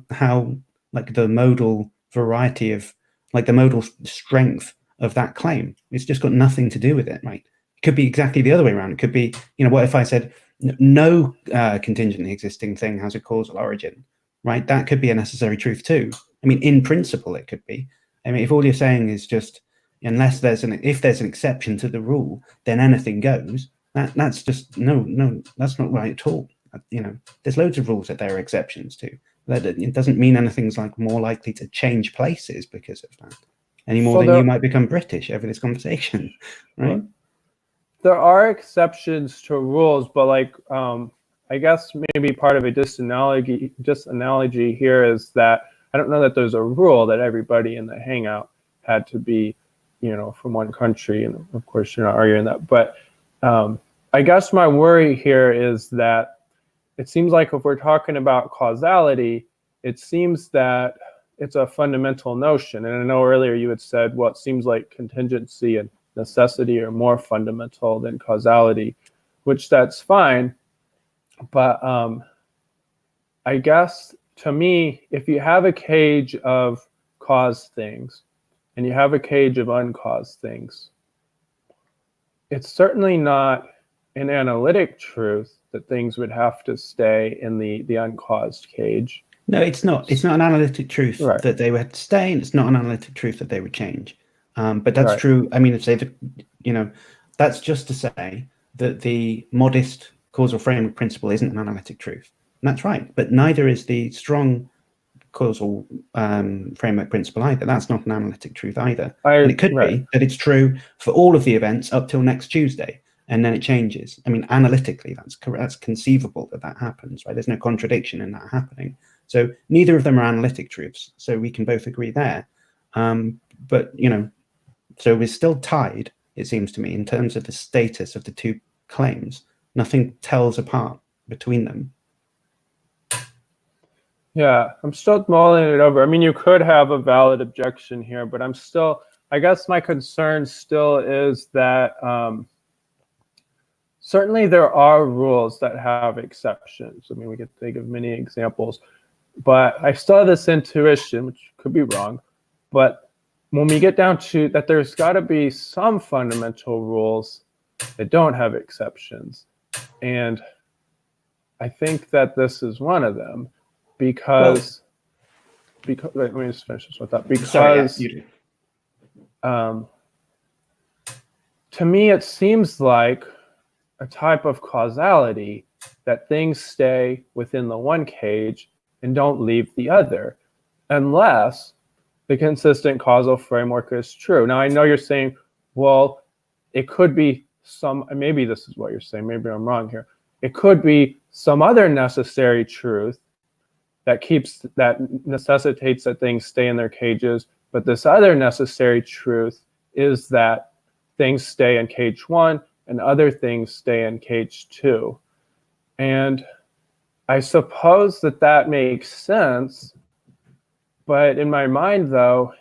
like the modal variety of, like the modal strength of that claim. It's just got nothing to do with it, right? It could be exactly the other way around. It could be, what if I said no contingently existing thing has a causal origin, right? That could be a necessary truth too. I mean, in principle, it could be. I mean, if all you're saying is just, if there's an exception to the rule, then anything goes. That's just no, that's not right at all. There's loads of rules that there are exceptions to. It doesn't mean anything's like more likely to change places because of that, any more than you might become British over this conversation, right? There are exceptions to rules, but I guess maybe part of a disanalogy here is that I don't know that there's a rule that everybody in the hangout had to be, from one country, and of course you're not arguing that. But I guess my worry here is that it seems like if we're talking about causality, it seems that it's a fundamental notion. And I know earlier you had said, well, it seems like contingency and necessity are more fundamental than causality, which that's fine. But I guess to me, if you have a cage of caused things and you have a cage of uncaused things, it's certainly not an analytic truth that things would have to stay in the uncaused cage. No, it's not. It's not an analytic truth Right. that they would stay, and it's not an analytic truth that they would change. But that's Right. true. I mean, that's just to say that the modest causal framework principle isn't an analytic truth. And that's right. But neither is the strong causal framework principle either. That's not an analytic truth either. And it could be that it's true for all of the events up till next Tuesday, and then it changes. I mean, analytically, that's correct. That's conceivable that happens, right? There's no contradiction in that happening. So neither of them are analytic truths. So we can both agree there. But, so we're still tied, it seems to me, in terms of the status of the two claims. Nothing tells apart between them. Yeah, I'm still mulling it over. I mean, you could have a valid objection here, but I guess my concern still is that certainly there are rules that have exceptions. I mean, we could think of many examples, but I still have this intuition, which could be wrong, but when we get down to that, there's got to be some fundamental rules that don't have exceptions. And I think that this is one of them because let me just finish this with that. Because to me, it seems like a type of causality that things stay within the one cage and don't leave the other, unless the consistent causal framework is true. Now, I know you're saying, well, it could be maybe this is what you're saying, maybe I'm wrong here. It could be some other necessary truth that necessitates that things stay in their cages, but this other necessary truth is that things stay in cage 1 and other things stay in cage 2. And I suppose that makes sense, but in my mind, though,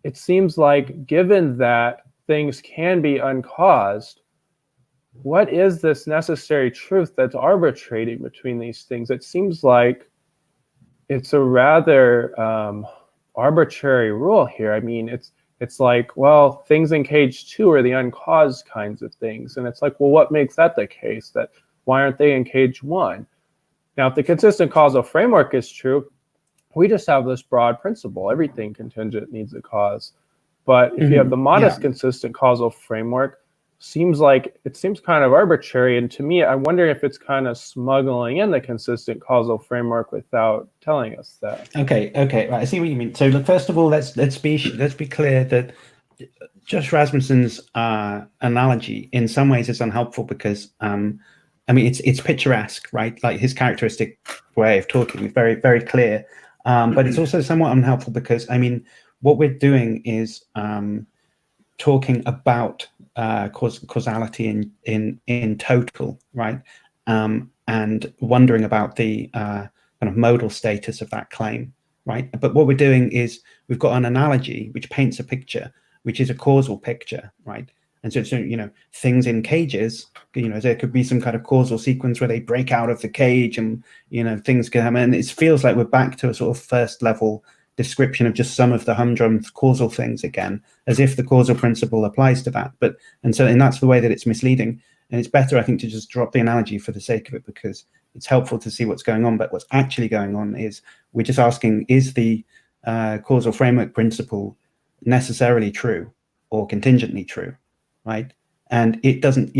it seems like given that things can be uncaused, what is this necessary truth that's arbitrating between these things? It seems like it's a rather arbitrary rule here. I mean, it's like, well, things in cage 2 are the uncaused kinds of things. And it's like, well, what makes that the case? That why aren't they in cage 1? Now, if the consistent causal framework is true, we just have this broad principle. Everything contingent needs a cause. But if you have the modest consistent causal framework, it seems kind of arbitrary. And to me, I wonder if it's kind of smuggling in the consistent causal framework without telling us that. Okay, right. I see what you mean. So look, first of all, let's be clear that Josh Rasmussen's analogy in some ways is unhelpful because it's picturesque, right? Like his characteristic way of talking is very, very clear. But it's also somewhat unhelpful because, what we're doing is talking about causality in total, right? And wondering about the kind of modal status of that claim, right? But what we're doing is we've got an analogy which paints a picture, which is a causal picture, right? And so things in cages, there could be some kind of causal sequence where they break out of the cage and, things can happen. And it feels like we're back to a sort of first level description of just some of the humdrum causal things again, as if the causal principle applies to that. And that's the way that it's misleading. And it's better, I think, to just drop the analogy for the sake of it, because it's helpful to see what's going on. But what's actually going on is we're just asking, is the causal framework principle necessarily true or contingently true, right? And it doesn't,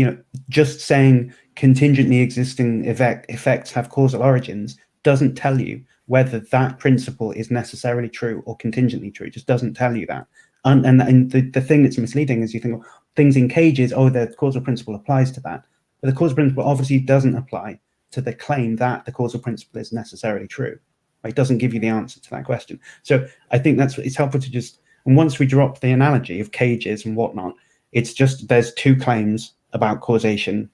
just saying contingently existing effects have causal origins doesn't tell you whether that principle is necessarily true or contingently true. It just doesn't tell you that. And the thing that's misleading is you think, well, things in cages, the causal principle applies to that. But the causal principle obviously doesn't apply to the claim that the causal principle is necessarily true. Right? It doesn't give you the answer to that question. So I think it's helpful to just And once we drop the analogy of cages and whatnot, it's just there's two claims about causation.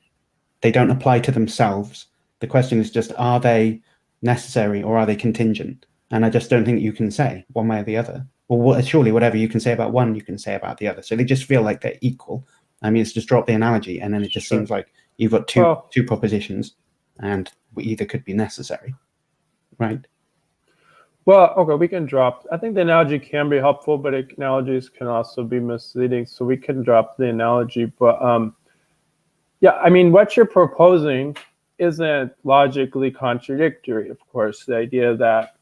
They don't apply to themselves. The question is just, are they necessary or are they contingent? And I just don't think you can say one way or the other. Well, surely whatever you can say about one, you can say about the other. So they just feel like they're equal. I mean, it's just drop the analogy, and then it just seems like you've got two propositions, and either could be necessary, right? Well, okay, we can drop. I think the analogy can be helpful, but analogies can also be misleading. So we can drop the analogy. But yeah, I mean, what you're proposing isn't logically contradictory, of course. The idea that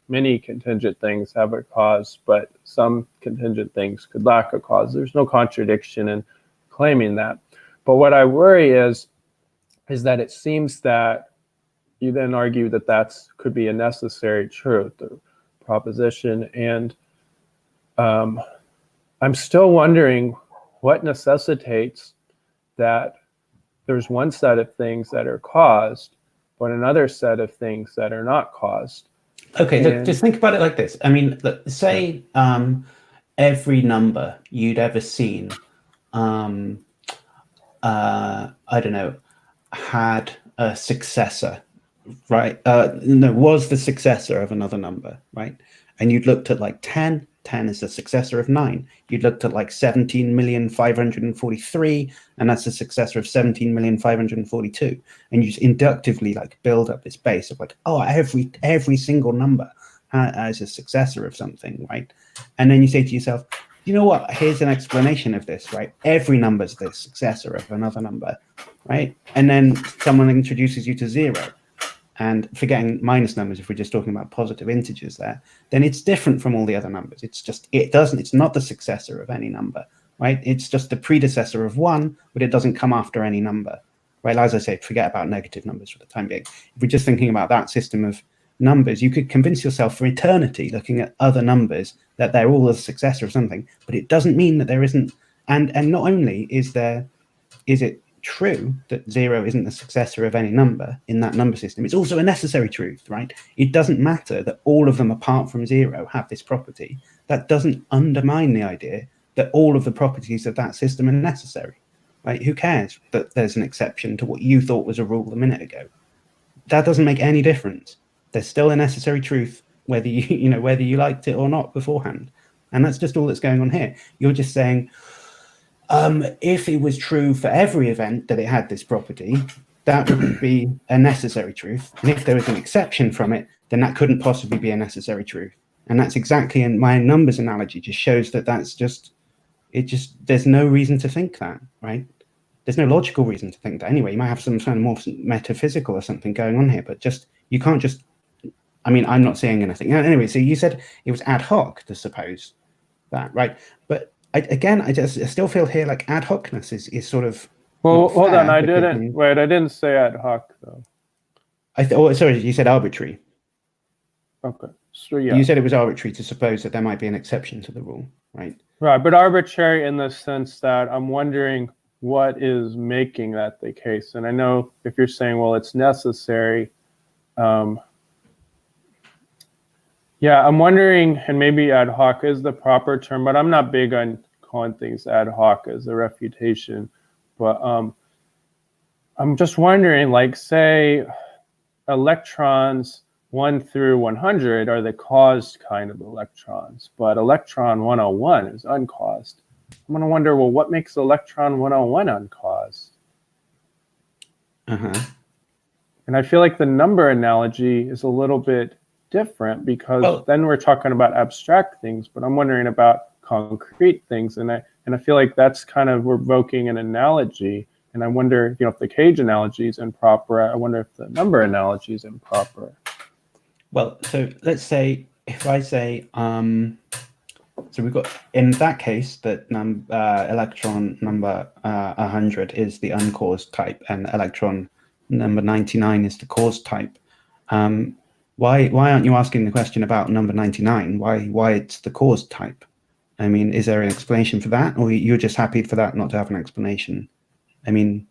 many contingent things have a cause, but some contingent things could lack a cause. There's no contradiction in claiming that. But what I worry is that it seems that you then argue that could be a necessary truth or proposition. And I'm still wondering what necessitates that there's one set of things that are caused, but another set of things that are not caused. Okay, look, just think about it like this. I mean, look, say every number you'd ever seen, I don't know, had a successor, right? No, was the successor of another number, right? And you'd looked at like 10 is the successor of 9. You'd looked at like 17,543,000, and that's the successor of 17,542,000. And you just inductively like build up this base of like, oh, every single number has a successor of something, right? And then you say to yourself, you know what? Here's an explanation of this, right? Every number is the successor of another number, right? And then someone introduces you to 0. And forgetting minus numbers, if we're just talking about positive integers there, then it's different from all the other numbers. It's not the successor of any number, right? It's just the predecessor of 1, but it doesn't come after any number, right? As I say, forget about negative numbers for the time being. If we're just thinking about that system of numbers, you could convince yourself for eternity, looking at other numbers, that they're all a successor of something, but it doesn't mean that there isn't. And not only is it true that 0 isn't the successor of any number in that number system, it's also a necessary truth, right? It doesn't matter that all of them apart from 0 have this property. That doesn't undermine the idea that all of the properties of that system are necessary, right? Who cares that there's an exception to what you thought was a rule a minute ago? That doesn't make any difference. There's still a necessary truth, whether you liked it or not beforehand. And that's just all that's going on here. You're just saying, if it was true for every event that it had this property, that would be a necessary truth. And if there was an exception from it, then that couldn't possibly be a necessary truth. And that's exactly, in my numbers analogy just shows that there's no reason to think that, right? There's no logical reason to think that. Anyway, you might have some kind of more metaphysical or something going on here, but you can't just, I mean, I'm not saying anything. Anyway, so you said it was ad hoc to suppose that, right? But I still feel here like ad hocness is sort of. Well, hold on. I didn't say ad hoc though. Sorry, you said arbitrary. Okay. So yeah. You said it was arbitrary to suppose that there might be an exception to the rule, right? Right, but arbitrary in the sense that I'm wondering what is making that the case. And I know if you're saying, well, it's necessary. Yeah, I'm wondering, and maybe ad hoc is the proper term, but I'm not big on calling things ad hoc as a refutation. But I'm just wondering, like, say, electrons 1 through 100 are the caused kind of electrons, but electron 101 is uncaused. I'm going to wonder, well, what makes electron 101 uncaused? Uh-huh. And I feel like the number analogy is a little bit different because then we're talking about abstract things, but I'm wondering about concrete things. And I feel like that's kind of revoking an analogy. And I wonder, if the cage analogy is improper, I wonder if the number analogy is improper. Well, so let's say, if I say, so we've got, in that case, that electron number 100 is the uncaused type and electron number 99 is the caused type. Why aren't you asking the question about number 99? Why it's the caused type? I mean, is there an explanation for that? Or you're just happy for that not to have an explanation? I mean,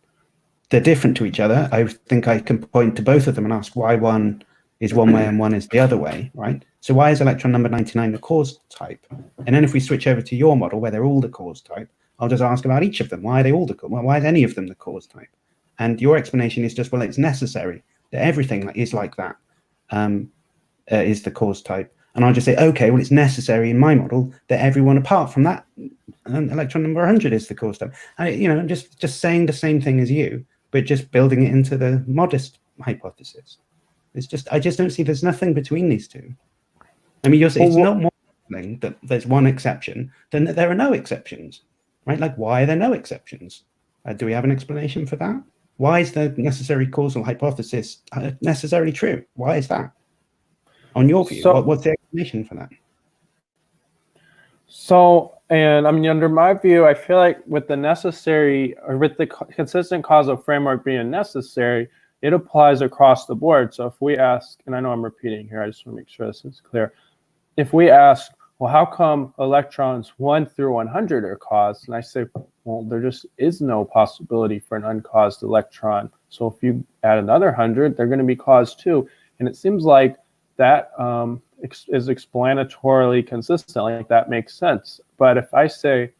they're different to each other. I think I can point to both of them and ask why one is one way and one is the other way, right? So why is electron number 99 the cause type? And then if we switch over to your model where they're all the cause type, I'll just ask about each of them. Why are they all the cause? Well, why is any of them the cause type? And your explanation is just, well, it's necessary that everything that is like that is the cause type. And I'll just say, okay, well, it's necessary in my model that everyone apart from that electron number 100 is the cause type. I'm just saying the same thing as you, but just building it into the modest hypothesis. I just don't see there's nothing between these two. I mean, it's not more thing that there's one exception than that there are no exceptions, right? Like, why are there no exceptions? Do we have an explanation for that? Why is the necessary causal hypothesis necessarily true? Why is that? On your view, what's the explanation for that? So, and I mean, under my view, I feel like with the necessary, or with the consistent causal framework being necessary, it applies across the board. So if we ask, and I know I'm repeating here, I just want to make sure this is clear. If we ask, well, how come electrons 1 through 100 are caused? And I say, well, there just is no possibility for an uncaused electron. So if you add another 100, they're going to be caused too. And it seems like that is explanatorily consistent, like that makes sense. But if I say,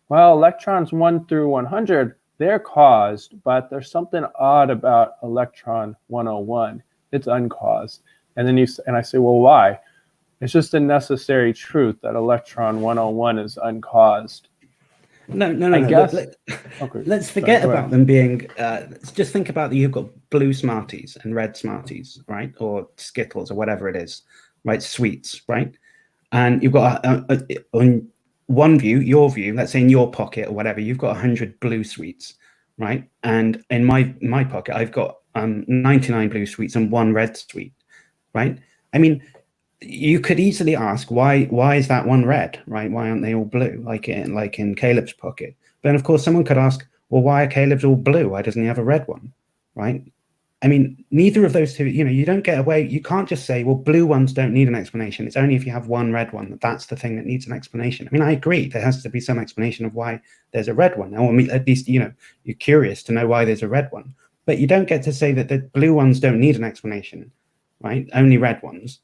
well, electrons 1 through 100, they're caused, but there's something odd about electron 101. It's uncaused. And then I say, well, why? It's just a necessary truth that electron 101 is uncaused. No. Let's forget about them being. Let's just think about that. You've got blue Smarties and red Smarties, right? Or Skittles or whatever it is, right? Sweets, right? And you've got on one view, your view. Let's say in your pocket or whatever, you've got 100 blue sweets, right? And in my pocket, I've got 99 blue sweets and 1 red sweet, right? I mean, you could easily ask why is that one red, right? Why aren't they all blue, like in Caleb's pocket? But then of course someone could ask, well, why are Caleb's all blue? Why doesn't he have a red one, right? I mean, neither of those two, you don't get away. You can't just say, well, blue ones don't need an explanation. It's only if you have one red one that's the thing that needs an explanation. I mean, I agree. There has to be some explanation of why there's a red one. Or at least, you're curious to know why there's a red one. But you don't get to say that the blue ones don't need an explanation, right? Only red ones.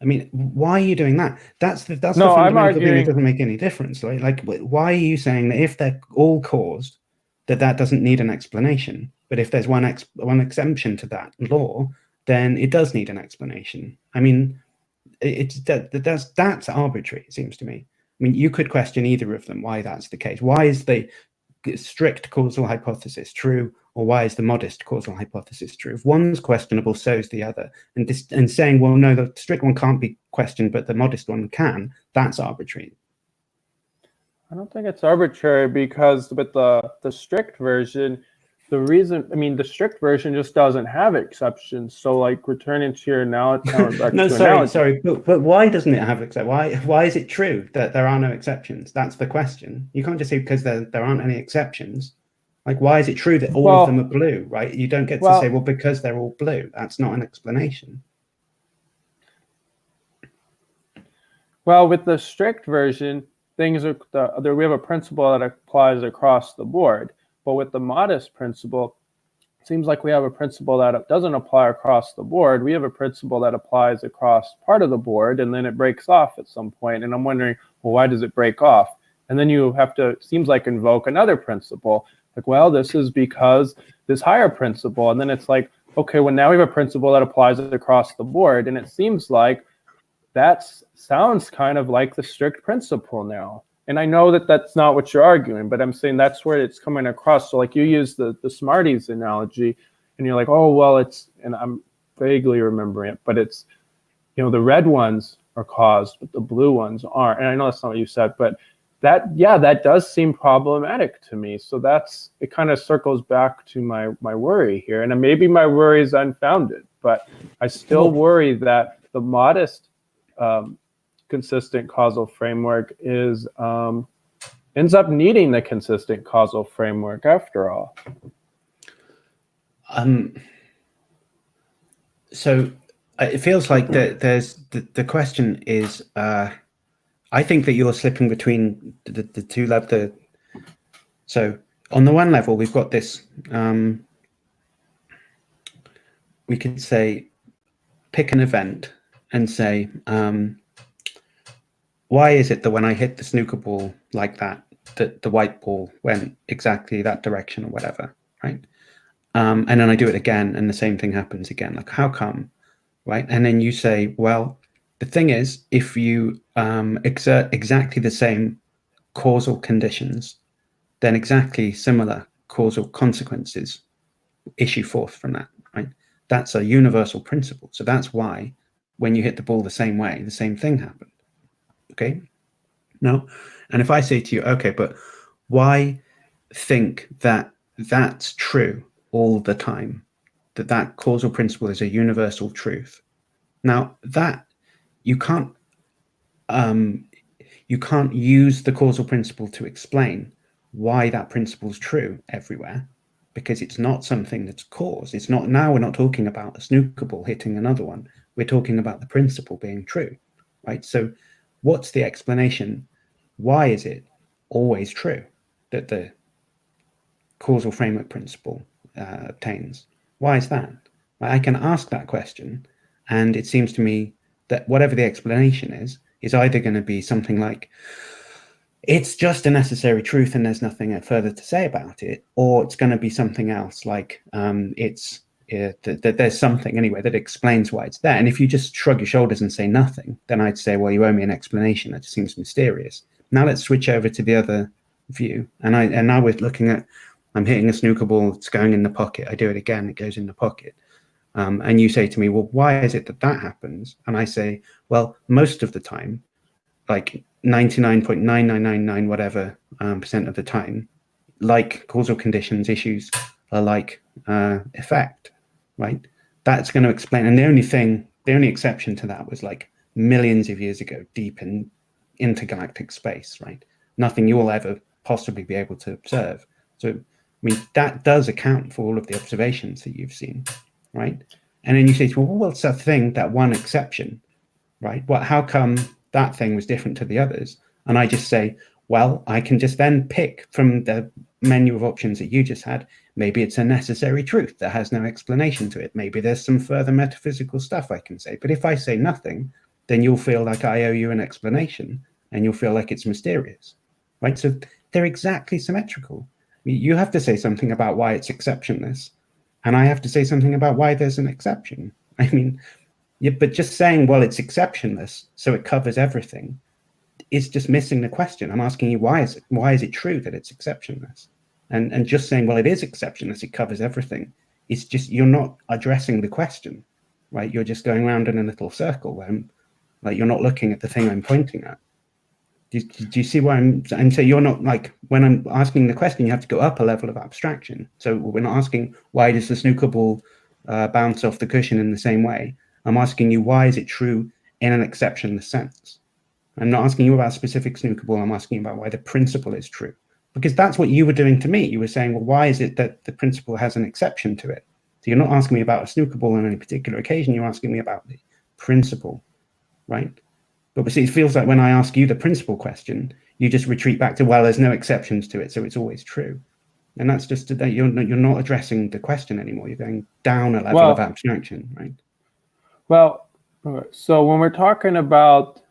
I mean, why are you doing that? That's the fundamental thing that doesn't make any difference. Like, why are you saying that if they're all caused, that doesn't need an explanation? But if there's one exemption to that law, then it does need an explanation. I mean, that's arbitrary, it seems to me. I mean, you could question either of them, why that's the case. Why is the strict causal hypothesis true, or why is the modest causal hypothesis true? If one's questionable, so is the other. And saying, well, no, the strict one can't be questioned, but the modest one can, that's arbitrary. I don't think it's arbitrary, because with the strict version, the strict version just doesn't have exceptions. So, like, returning to your analogy. Sorry, but why doesn't it have exceptions? Why is it true that there are no exceptions? That's the question. You can't just say because there aren't any exceptions. Like, why is it true that all of them are blue, right? You don't get to say, well, because they're all blue. That's not an explanation. Well, with the strict version, we have a principle that applies across the board. But with the modest principle, it seems like we have a principle that doesn't apply across the board. We have a principle that applies across part of the board, and then it breaks off at some point. And I'm wondering, well, why does it break off? And then you have to, it seems like, invoke another principle. Like, well, this is because this higher principle. And then it's like, okay, well, now we have a principle that applies across the board. And it seems like that sounds kind of like the strict principle now. And I know that that's not what you're arguing, but I'm saying that's where it's coming across. So, like, you use the Smarties analogy, and you're like, oh, well, and I'm vaguely remembering it, but it's, the red ones are caused, but the blue ones aren't. And I know that's not what you said, but that does seem problematic to me. So it kind of circles back to my worry here. And maybe my worry is unfounded, but I still worry that the modest consistent causal framework ends up needing the consistent causal framework after all. So it feels like there's the question is, I think that you're slipping between the two levels. So on the one level, we've got this, we could say, pick an event and say, why is it that when I hit the snooker ball like that, that the white ball went exactly that direction or whatever, right? And then I do it again and the same thing happens again. Like, how come, right? And then you say, well, the thing is, if you exert exactly the same causal conditions, then exactly similar causal consequences issue forth from that, right? That's a universal principle. So that's why when you hit the ball the same way, the same thing happened. Okay. No. And if I say to you, okay, but why think that that's true all the time, that causal principle is a universal truth? Now that you can't use the causal principle to explain why that principle is true everywhere, because it's not something that's caused. It's not, now we're not talking about a snooker ball hitting another one. We're talking about the principle being true, right? So what's the explanation? Why is it always true that the causal framework principle obtains? Why is that? I can ask that question, and it seems to me that whatever the explanation is either going to be something like, it's just a necessary truth and there's nothing further to say about it, or it's going to be something else like that there's something anyway that explains why it's there. And if you just shrug your shoulders and say nothing, then I'd say, well, you owe me an explanation. That just seems mysterious. Now let's switch over to the other view. And now we're looking at, I'm hitting a snooker ball, it's going in the pocket. I do it again, it goes in the pocket. And you say to me, well, why is it that happens? And I say, well, most of the time, like 99.9999 whatever percent of the time, like causal conditions, issues are like effect, right? That's going to explain. And the only exception to that was like millions of years ago, deep in intergalactic space, right? Nothing you will ever possibly be able to observe. So, I mean, that does account for all of the observations that you've seen, right? And then you say, well, what's that thing, that one exception, right? Well, how come that thing was different to the others? And I just say, well, I can just then pick from the menu of options that you just had. Maybe it's a necessary truth that has no explanation to it. Maybe there's some further metaphysical stuff I can say. But if I say nothing, then you'll feel like I owe you an explanation and you'll feel like it's mysterious, right? So they're exactly symmetrical. You have to say something about why it's exceptionless, and I have to say something about why there's an exception. I mean, yeah, but just saying, well, it's exceptionless, so it covers everything, is just missing the question. I'm asking you, why is it true that it's exceptionless? And just saying, well, it is exceptionless, it covers everything, it's just, you're not addressing the question, right? You're just going around in a little circle, like you're not looking at the thing I'm pointing at. Do you see why I'm saying you're not, like, when I'm asking the question, you have to go up a level of abstraction. So we're not asking, why does the snooker ball bounce off the cushion in the same way? I'm asking you, why is it true in an exceptionless sense? I'm not asking you about a specific snooker ball. I'm asking about why the principle is true. Because that's what you were doing to me. You were saying, well, why is it that the principle has an exception to it? So you're not asking me about a snooker ball on any particular occasion. You're asking me about the principle, right? But see, it feels like when I ask you the principal question, you just retreat back to, well, there's no exceptions to it, so it's always true. And that's just that you're not addressing the question anymore. You're going down a level of abstraction, right? Well, so when we're talking about,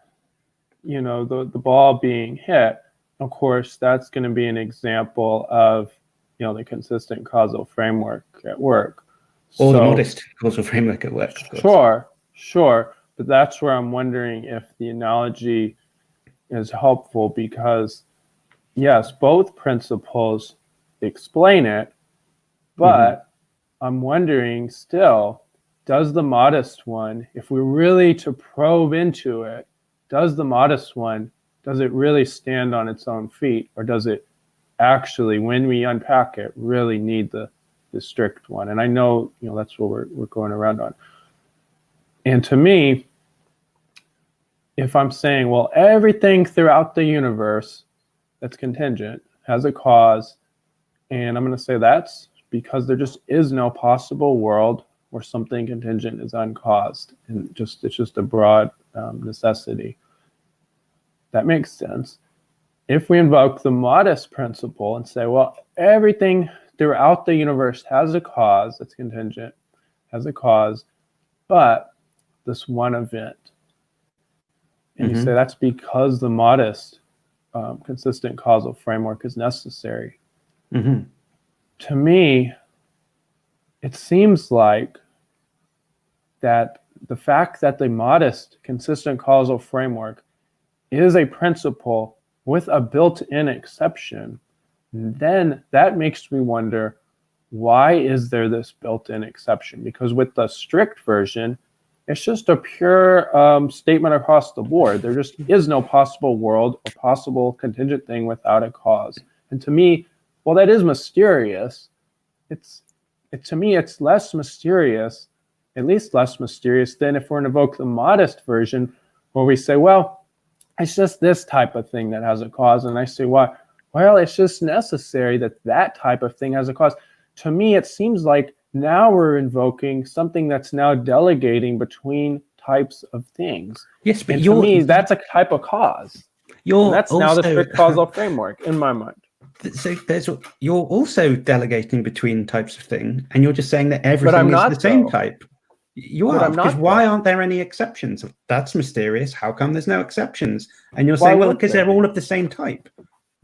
the ball being hit, of course, that's going to be an example of, the consistent causal framework at work. Or the modest causal framework at work, of course. Sure. But that's where I'm wondering if the analogy is helpful, because, yes, both principles explain it, but I'm wondering still, does the modest one, if we're really to probe into it, does the modest one, does it really stand on its own feet, or does it actually, when we unpack it, really need the strict one? And I know, that's what we're going around on. And to me, if I'm saying, well, everything throughout the universe that's contingent has a cause, and I'm going to say that's because there just is no possible world where something contingent is uncaused, and it's just a broad necessity. That makes sense. If we invoke the modest principle and say, well, everything throughout the universe has a cause that's contingent, has a cause, but this one event. And you say that's because the modest, consistent causal framework is necessary. To me, it seems like that the fact that the modest, consistent causal framework is a principle with a built-in exception, then that makes me wonder, why is there this built-in exception? Because with the strict version, it's just a pure statement across the board. There just is no possible world or possible contingent thing without a cause. And to me, well, that is mysterious. To me, it's less mysterious, at least less mysterious than if we're to invoke the modest version, where we say, well, it's just this type of thing that has a cause. And I say, why? Well, it's just necessary that that type of thing has a cause. To me, it seems like now we're invoking something that's now delegating between types of things. Yes, but to me, that's a type of cause. That's also, now the strict causal framework in my mind. So you're also delegating between types of thing, and you're just saying that everything is the same type. You are, because why aren't there any exceptions? That's mysterious. How come there's no exceptions? And you're saying, well, because they're all of the same type,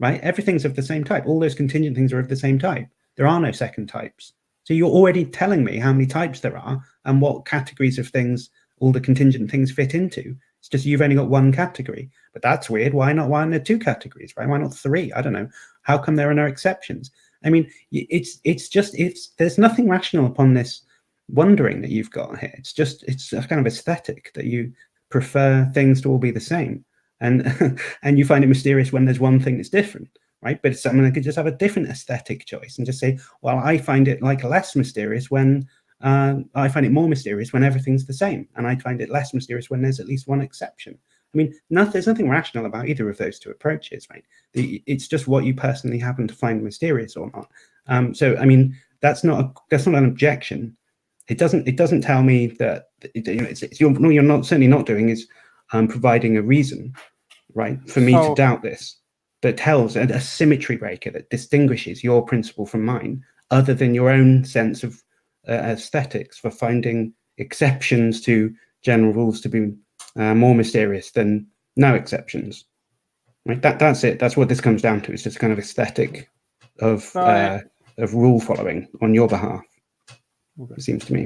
right? Everything's of the same type. All those contingent things are of the same type. There are no second types. So you're already telling me how many types there are and what categories of things all the contingent things fit into. It's just you've only got one category. But that's weird. Why not? Why are there two categories, right? Why not three? I don't know. How come there are no exceptions? I mean, there's nothing rational upon this wondering that you've got here. It's a kind of aesthetic that you prefer things to all be the same. And and you find it mysterious when there's one thing that's different. Right, but it's someone that could just have a different aesthetic choice and just say, well, I find it like less mysterious when I find it more mysterious when everything's the same, and I find it less mysterious when there's at least one exception. I mean, there's nothing rational about either of those two approaches, right? It's just what you personally happen to find mysterious or not. So, I mean, that's not an objection. It doesn't tell me that you're not certainly not doing is providing a reason, right, for me to doubt this. That tells a symmetry breaker that distinguishes your principle from mine, other than your own sense of aesthetics for finding exceptions to general rules to be more mysterious than no exceptions. Right? That's it. That's what this comes down to. It's just kind of aesthetic of rule following on your behalf. Okay. It seems to me.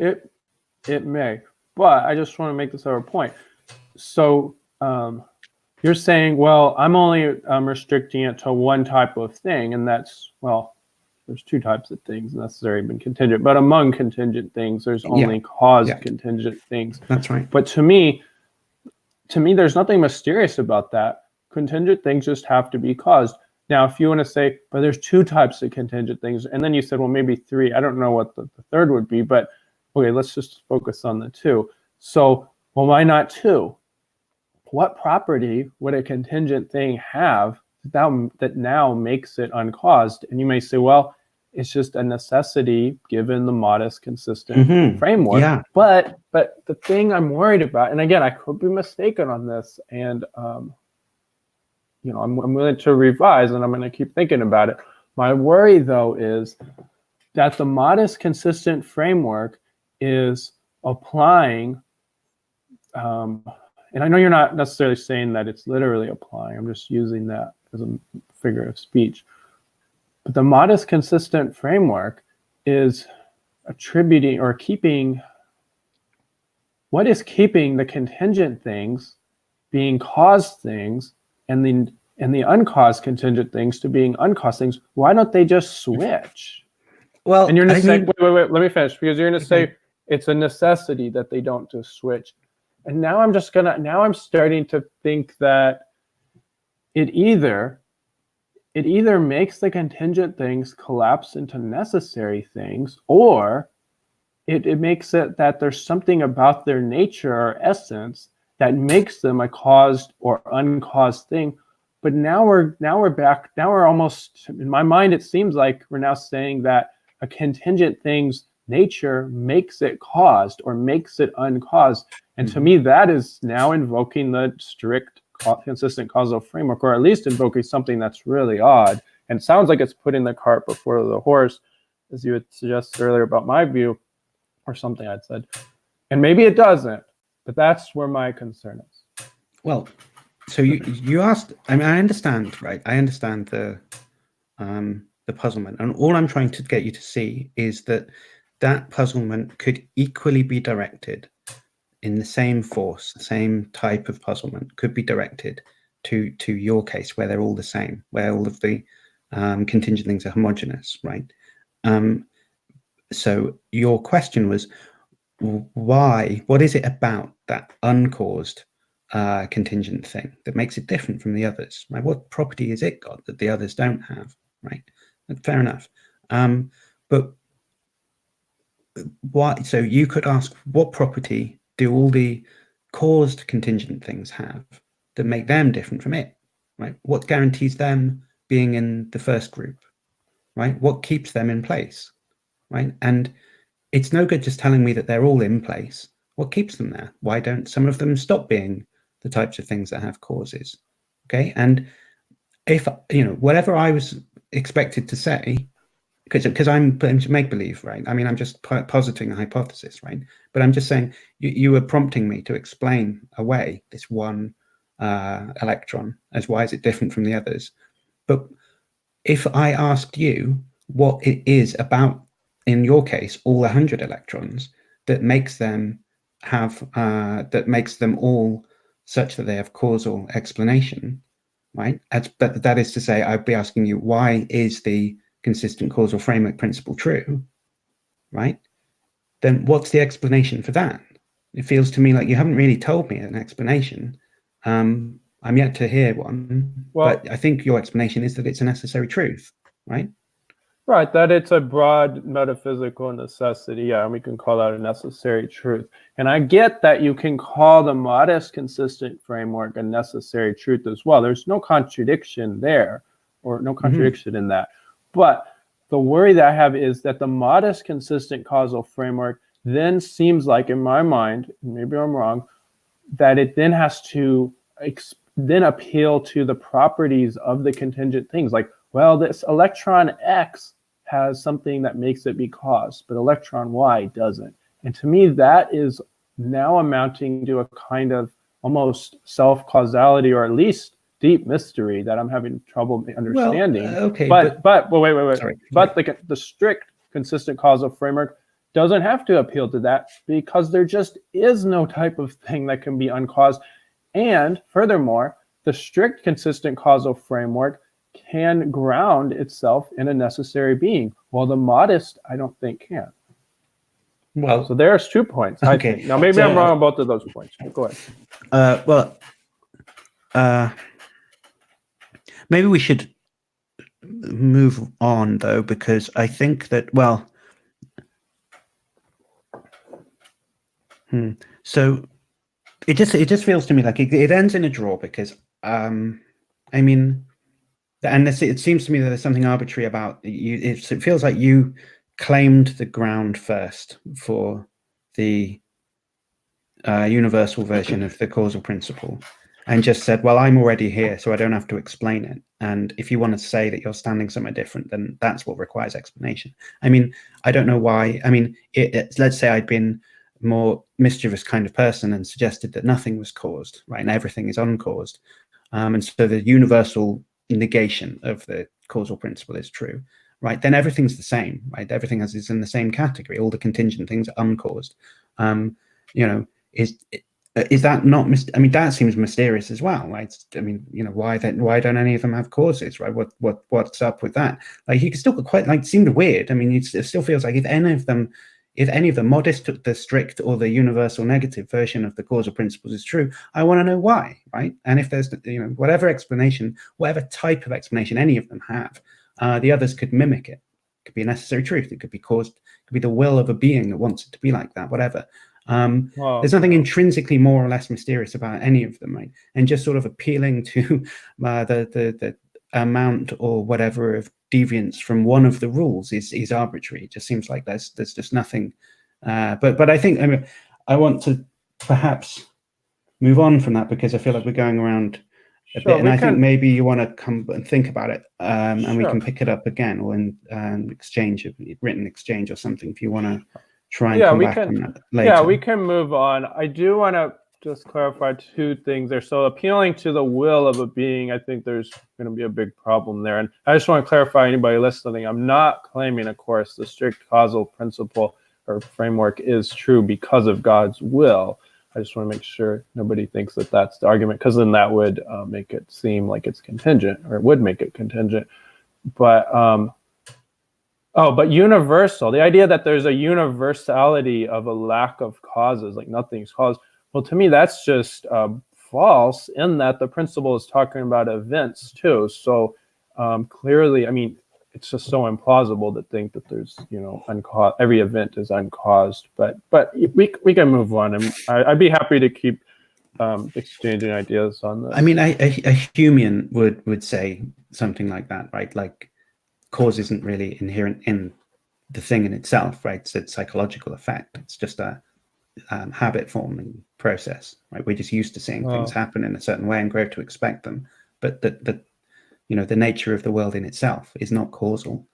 It may, but I just want to make this other point. So. You're saying, well, I'm only restricting it to one type of thing, and that's, well, there's two types of things, necessary and contingent, but among contingent things, there's only caused contingent things. That's right. But to me, there's nothing mysterious about that. Contingent things just have to be caused. Now, if you want to say, but there's two types of contingent things, and then you said, well, maybe three. I don't know what the third would be, but okay, let's just focus on the two. So, well, why not two? What property would a contingent thing have that now makes it uncaused? And you may say, well, it's just a necessity given the modest, consistent framework. Yeah. But the thing I'm worried about, and again, I could be mistaken on this, and I'm willing to revise, and I'm going to keep thinking about it. My worry, though, is that the modest, consistent framework is applying. And I know you're not necessarily saying that it's literally applying. I'm just using that as a figure of speech. But the modest, consistent framework is attributing or keeping, what is keeping the contingent things being caused things and the uncaused contingent things to being uncaused things? Why don't they just switch? Well, and you're going to say, wait, let me finish, because you're going to say it's a necessity that they don't just switch. And now I'm starting to think that it either makes the contingent things collapse into necessary things, or it makes it that there's something about their nature or essence that makes them a caused or uncaused thing. But now we're back. Now we're almost, in my mind, it seems like we're now saying that a contingent thing's nature makes it caused or makes it uncaused. And to me, that is now invoking the strict, consistent causal framework, or at least invoking something that's really odd. And sounds like it's putting the cart before the horse, as you had suggested earlier about my view, or something I'd said. And maybe it doesn't. But that's where my concern is. Well, so you asked. I mean, I understand, right? I understand the puzzlement, and all I'm trying to get you to see is that that puzzlement could equally be directed in the same force, the same type of puzzlement could be directed to your case, where they're all the same, where all of the contingent things are homogeneous, right? So your question was, why? What is it about that uncaused contingent thing that makes it different from the others? Right? What property has it got that the others don't have? Right? Fair enough. But why? So you could ask, what property do all the caused contingent things have that make them different from it? Right? What guarantees them being in the first group? Right? What keeps them in place? Right? And it's no good just telling me that they're all in place. What keeps them there? Why don't some of them stop being the types of things that have causes? Okay. And if, whatever I was expected to say, because I'm to make believe, right? I mean, I'm just positing a hypothesis, right? But I'm just saying you were prompting me to explain away this one electron as why is it different from the others. But if I asked you what it is about, in your case, all 100 electrons that makes them have that makes them all such that they have causal explanation, right? But that is to say, I'd be asking you, why is the consistent causal framework principle true, right? Then what's the explanation for that? It feels to me like you haven't really told me an explanation. I'm yet to hear one, but I think your explanation is that it's a necessary truth, right? Right, that it's a broad metaphysical necessity, and we can call that a necessary truth. And I get that you can call the modest consistent framework a necessary truth as well. There's no contradiction there, or no contradiction in that. But the worry that I have is that the modest consistent causal framework then seems like, in my mind, maybe I'm wrong, that it then has to then appeal to the properties of the contingent things. Like, well, this electron X has something that makes it be caused, but electron Y doesn't. And to me, that is now amounting to a kind of almost self-causality, or at least deep mystery that I'm having trouble understanding. Well, okay, but wait. Sorry. But the strict consistent causal framework doesn't have to appeal to that, because there just is no type of thing that can be uncaused. And furthermore, the strict consistent causal framework can ground itself in a necessary being, while the modest, I don't think, can. Well, so there's 2 points. Okay. I think. Now, maybe I'm wrong on both of those points. Go ahead. Maybe we should move on, though, because I think that, so it just feels to me like it ends in a draw, because I mean, and it seems to me that there's something arbitrary about you. It feels like you claimed the ground first for the universal version of the causal principle, and just said, well, I'm already here, so I don't have to explain it. And if you want to say that you're standing somewhere different, then that's what requires explanation. I mean, I don't know why. I mean, let's say I'd been more mischievous kind of person and suggested that nothing was caused, right, and everything is uncaused. And so the universal negation of the causal principle is true, right? Then everything's the same, right? Everything is in the same category. All the contingent things are uncaused. Is that not? I mean, that seems mysterious as well, right? I mean, why don't any of them have causes, right? What's up with that? Like, you can still quite like seemed weird. I mean, it still feels like if any of the modest, the strict, or the universal negative version of the causal principles is true, I want to know why, right? And if there's whatever explanation, whatever type of explanation any of them have, the others could mimic it. It could be a necessary truth. It could be caused. It could be the will of a being that wants it to be like that. Whatever. There's nothing intrinsically more or less mysterious about any of them, right? And just sort of appealing to the amount or whatever of deviance from one of the rules is arbitrary. It just seems like there's just nothing. But I think I want to perhaps move on from that, because I feel like we're going around a bit, and I think maybe you want to come and think about it, and we can pick it up again, or in exchange, written exchange or something, if you want to try and Yeah, come we back can. on that later. Yeah, we can move on. I do want to just clarify two things there. So appealing to the will of a being, I think there's going to be a big problem there. And I just want to clarify, anybody listening, I'm not claiming, of course, the strict causal principle or framework is true because of God's will. I just want to make sure nobody thinks that that's the argument, because then that would make it seem like it's contingent, or it would make it contingent. But but universal, the idea that there's a universality of a lack of causes, like nothing's caused. Well, to me, that's just false, in that the principle is talking about events too. So clearly, I mean, it's just so implausible to think that there's, every event is uncaused. But we can move on, and I'd be happy to keep exchanging ideas on this. I mean, a Humean would say something like that, right? Like, cause isn't really inherent in the thing in itself, right? It's a psychological effect. It's just a habit forming process, right? We're just used to seeing things happen in a certain way and grow to expect them. But the nature of the world in itself is not causal.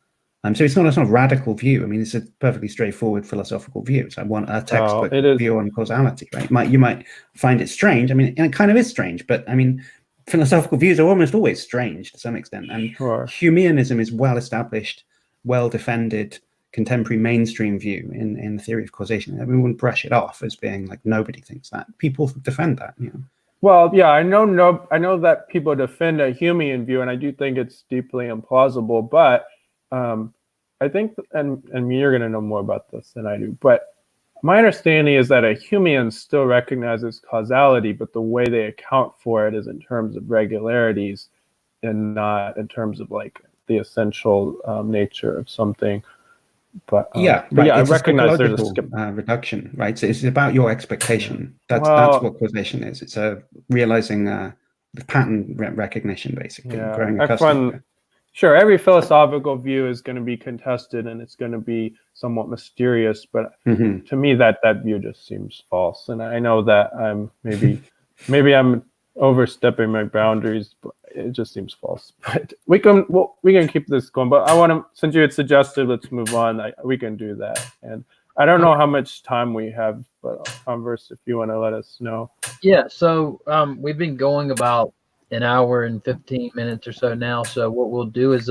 So it's not a radical view. I mean, it's a perfectly straightforward philosophical view. It's a textbook view on causality, right? You might find it strange. I mean, and it kind of is strange, but I mean, philosophical views are almost always strange to some extent. And Humeanism is well-established, well-defended, contemporary mainstream view in the theory of causation. We wouldn't brush it off as being like nobody thinks that. People defend that, Well, yeah, I know that people defend a Humean view, and I do think it's deeply implausible. But I think, and you're going to know more about this than I do, but my understanding is that a Humean still recognizes causality, but the way they account for it is in terms of regularities and not in terms of like the essential nature of something. But right. I recognize there's a reduction, right? So it's about your expectation. That's what causation is. It's realizing the pattern recognition, basically. Growing accustomed to it. Sure, every philosophical view is going to be contested, and it's going to be somewhat mysterious. But to me, that view just seems false. And I know that I'm maybe I'm overstepping my boundaries, but it just seems false. But we can keep this going. But I want to, since you had suggested, let's move on. We can do that. And I don't know how much time we have, but Converse, if you want to let us know. Yeah. So we've been going about an hour and 15 minutes or so now. So what we'll do is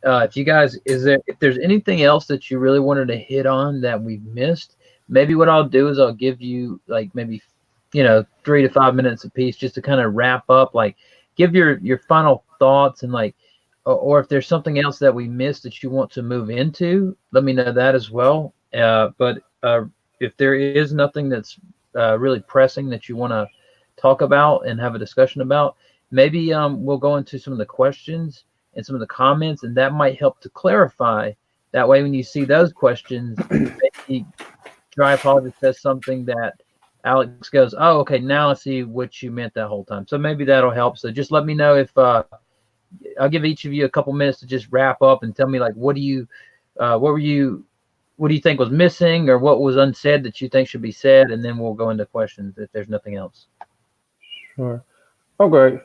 if you guys, if there's anything else that you really wanted to hit on that we've missed, maybe what I'll do is I'll give you like maybe 3 to 5 minutes a piece just to kind of wrap up, like give your final thoughts, and like or if there's something else that we missed that you want to move into, let me know that as well. But if there is nothing that's really pressing that you want to talk about and have a discussion about, maybe we'll go into some of the questions and some of the comments, and that might help to clarify. That way, when you see those questions, maybe Dry Apologist says something that Alex goes, oh, okay, now I see what you meant that whole time. So maybe that'll help. So just let me know if I'll give each of you a couple minutes to just wrap up and tell me, like, what do you think was missing, or what was unsaid that you think should be said, and then we'll go into questions if there's nothing else. Sure. Okay.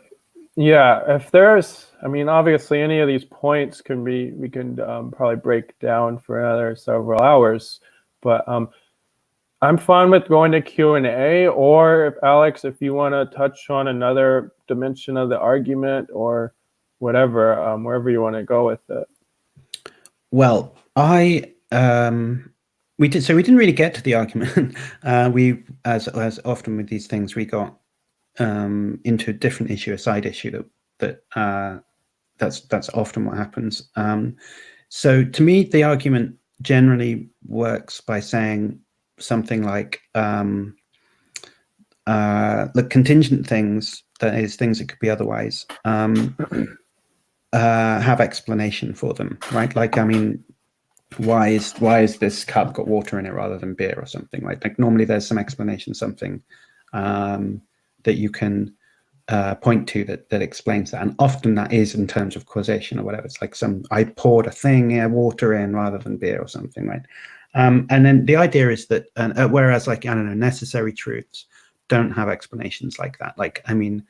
Yeah. If there's, I mean, obviously any of these points we can probably break down for another several hours, but I'm fine with going to Q&A, or if Alex, if you want to touch on another dimension of the argument or whatever, wherever you want to go with it. Well, we didn't really get to the argument. We, as often with these things, we got into a different issue, a side issue that's often what happens. So to me, the argument generally works by saying something like, the contingent things, that is, things that could be otherwise, have explanation for them, right? Like, I mean, why is this cup got water in it rather than beer or something, right? Like normally there's some explanation, something that you can point to that explains that, and often that is in terms of causation or whatever. It's like I poured water in rather than beer or something, right? And then the idea is that whereas, like, I don't know, necessary truths don't have explanations like that. Like, I mean,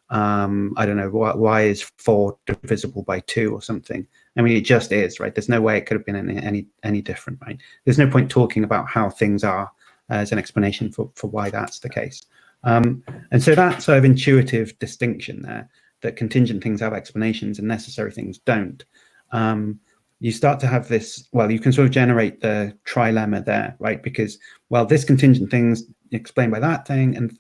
I don't know, why is 4 divisible by 2 or something? I mean, it just is, right? There's no way it could have been any different, right? There's no point talking about how things are as an explanation for why that's the case. And so that sort of intuitive distinction there, that contingent things have explanations and necessary things don't, you start to have this, well, you can sort of generate the trilemma there, right? Because, well, this contingent thing's explained by that thing, and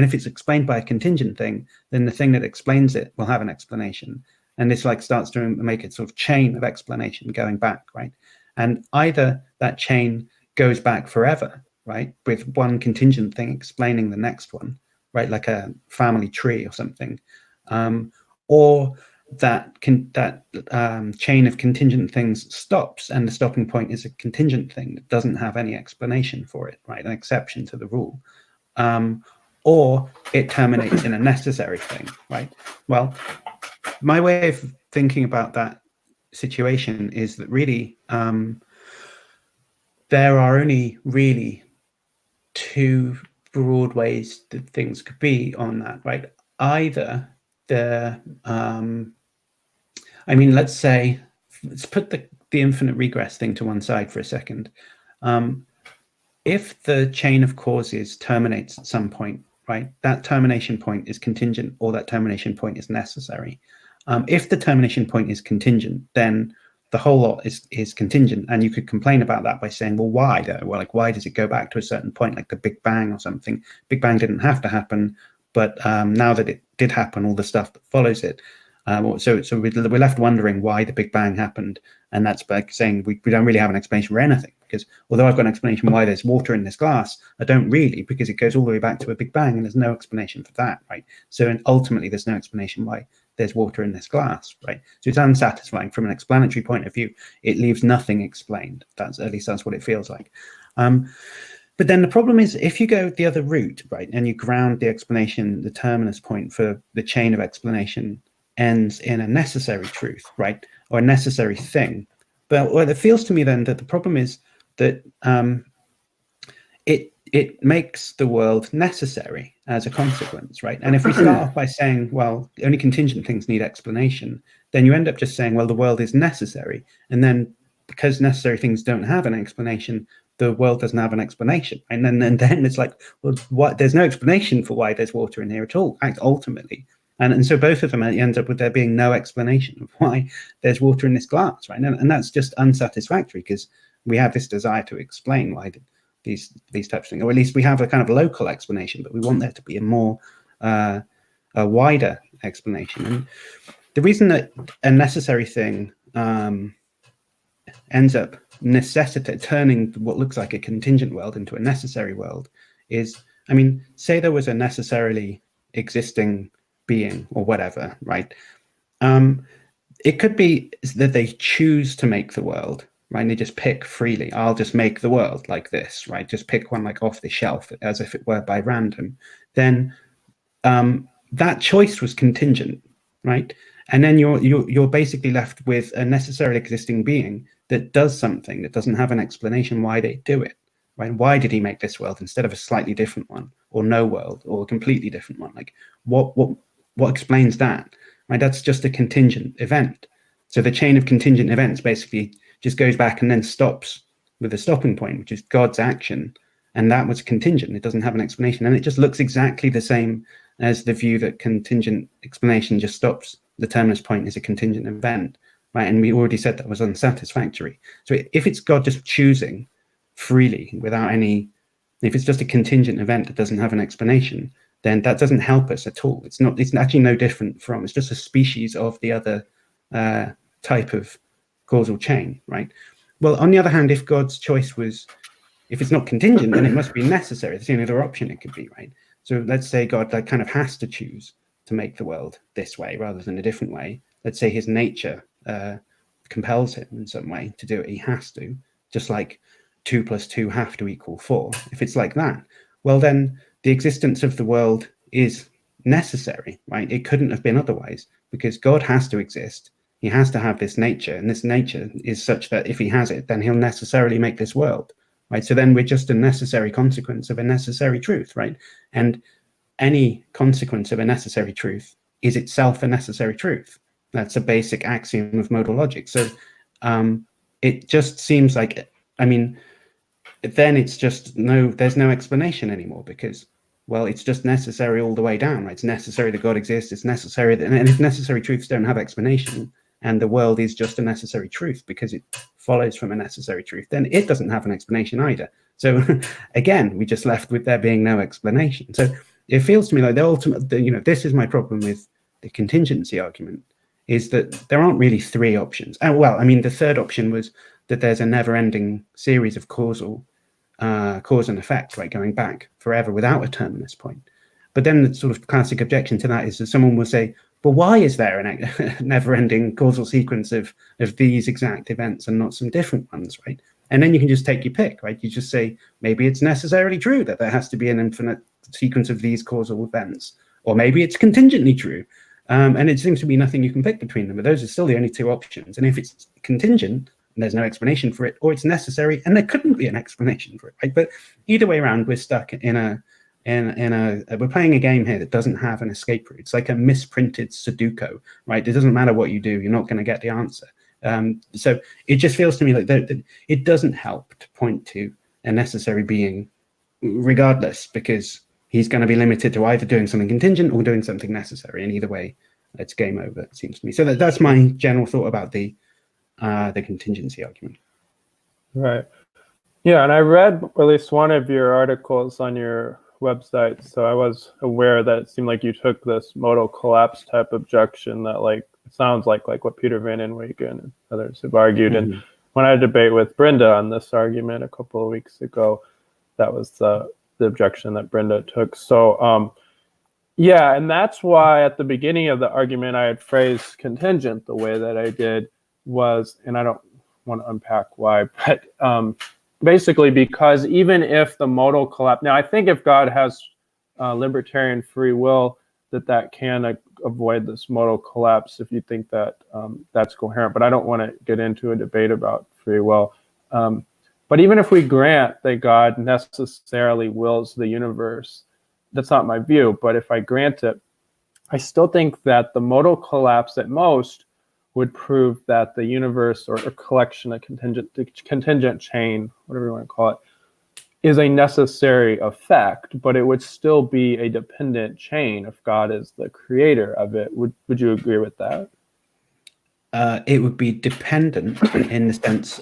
if it's explained by a contingent thing, then the thing that explains it will have an explanation. And this like starts to make it sort of chain of explanation going back, right? And either that chain goes back forever, right, with one contingent thing explaining the next one, right, like a family tree or something, or that chain of contingent things stops, and the stopping point is a contingent thing that doesn't have any explanation for it, right, an exception to the rule, or it terminates in a necessary thing, right? Well, my way of thinking about that situation is that really there are only really 2 broad ways that things could be on that, right? Either the I mean, let's put the infinite regress thing to one side for a second. If the chain of causes terminates at some point, right, that termination point is contingent, or that termination point is necessary. If the termination point is contingent, then the whole lot is contingent, and you could complain about that by saying, well, why though? Well, like, why does it go back to a certain point, like the Big Bang or something? Big Bang didn't have to happen, but now that it did happen, all the stuff that follows it. So we're left wondering why the Big Bang happened, and that's by saying we don't really have an explanation for anything, because although I've got an explanation why there's water in this glass, I don't really, because it goes all the way back to a Big Bang, and there's no explanation for that, right? So ultimately, there's no explanation why there's water in this glass, right? So it's unsatisfying from an explanatory point of view. It leaves nothing explained. At least that's what it feels like. But then the problem is, if you go the other route, right, and you ground the explanation, the terminus point for the chain of explanation ends in a necessary truth, right, or a necessary thing. But what it feels to me then that the problem is that it makes the world necessary as a consequence, right? And if we start off by saying, well, only contingent things need explanation, then you end up just saying, well, the world is necessary. And then because necessary things don't have an explanation, the world doesn't have an explanation. And then it's like, well, what? There's no explanation for why there's water in here at all, ultimately. And so both of them ends up with there being no explanation of why there's water in this glass, right? And that's just unsatisfactory, because we have this desire to explain why these types of things, or at least we have a kind of local explanation, but we want there to be a more a wider explanation. And the reason that a necessary thing ends up turning what looks like a contingent world into a necessary world is, I mean, say there was a necessarily existing being or whatever, right? It could be that they choose to make the world, right? And they just pick freely. I'll just make the world like this, right? Just pick one like off the shelf as if it were by random. Then that choice was contingent, right? And then you're basically left with a necessarily existing being that does something that doesn't have an explanation why they do it, right? Why did he make this world instead of a slightly different one, or no world, or a completely different one? Like what explains that, right? That's just a contingent event. So the chain of contingent events basically just goes back and then stops with a stopping point, which is God's action. And that was contingent. It doesn't have an explanation. And it just looks exactly the same as the view that contingent explanation just stops. The terminus point is a contingent event, right? And we already said that was unsatisfactory. So if it's God just choosing freely without if it's just a contingent event that doesn't have an explanation, then that doesn't help us at all. It's actually no different from, it's just a species of the other type of causal chain, right? Well, on the other hand, if God's choice was, if it's not contingent, then it must be necessary. That's the only other option it could be, right? So let's say God kind of has to choose to make the world this way rather than a different way. Let's say his nature compels him in some way to do it. He has to, just like 2 + 2 have to equal 4. If it's like that, well, then the existence of the world is necessary, right? It couldn't have been otherwise, because God has to exist. He has to have this nature, and this nature is such that if he has it, then he'll necessarily make this world, right? So then we're just a necessary consequence of a necessary truth, right? And any consequence of a necessary truth is itself a necessary truth. That's a basic axiom of modal logic. So it just seems like, I mean, then it's just there's no explanation anymore, because, well, it's just necessary all the way down, right? It's necessary that God exists. It's necessary that, and if necessary truths don't have explanation, and the world is just a necessary truth because it follows from a necessary truth, then it doesn't have an explanation either. So again, we just left with there being no explanation. So it feels to me like the ultimate, this is my problem with the contingency argument, is that there aren't really three options. Well, I mean, the third option was that there's a never-ending series of cause and effect, right, going back forever without a terminus point. But then the sort of classic objection to that is that someone will say, but why is there a never-ending causal sequence of these exact events and not some different ones, right? And then you can just take your pick, right? You just say, maybe it's necessarily true that there has to be an infinite sequence of these causal events, or maybe it's contingently true. And it seems to be nothing you can pick between them, but those are still the only two options. And if it's contingent and there's no explanation for it, or it's necessary and there couldn't be an explanation for it, right? But either way around, we're stuck in we're playing a game here that doesn't have an escape route. It's like a misprinted Sudoku, right? It doesn't matter what you do, you're not going to get the answer. So it just feels to me like it doesn't help to point to a necessary being regardless, because he's going to be limited to either doing something contingent or doing something necessary, and either way, it's game over, it seems to me. So that's my general thought about the contingency argument. Right. Yeah, and I read at least one of your articles on your website, so I was aware that it seemed like you took this modal collapse type objection that, like, it sounds like what Peter Van Inwagen and others have argued. Mm-hmm. And when I had a debate with Brenda on this argument a couple of weeks ago, that was the objection that Brenda took. So yeah, and that's why at the beginning of the argument I had phrased contingent the way that I did was, and I don't want to unpack why, but basically because even if the modal collapse, now I think if God has libertarian free will, that can avoid this modal collapse if you think that that's coherent, but I don't want to get into a debate about free will. But even if we grant that God necessarily wills the universe, that's not my view, but if I grant it, I still think that the modal collapse at most would prove that the universe, or a collection of contingent chain, whatever you want to call it, is a necessary effect, but it would still be a dependent chain if God is the creator of it. Would you agree with that? It would be dependent in the sense,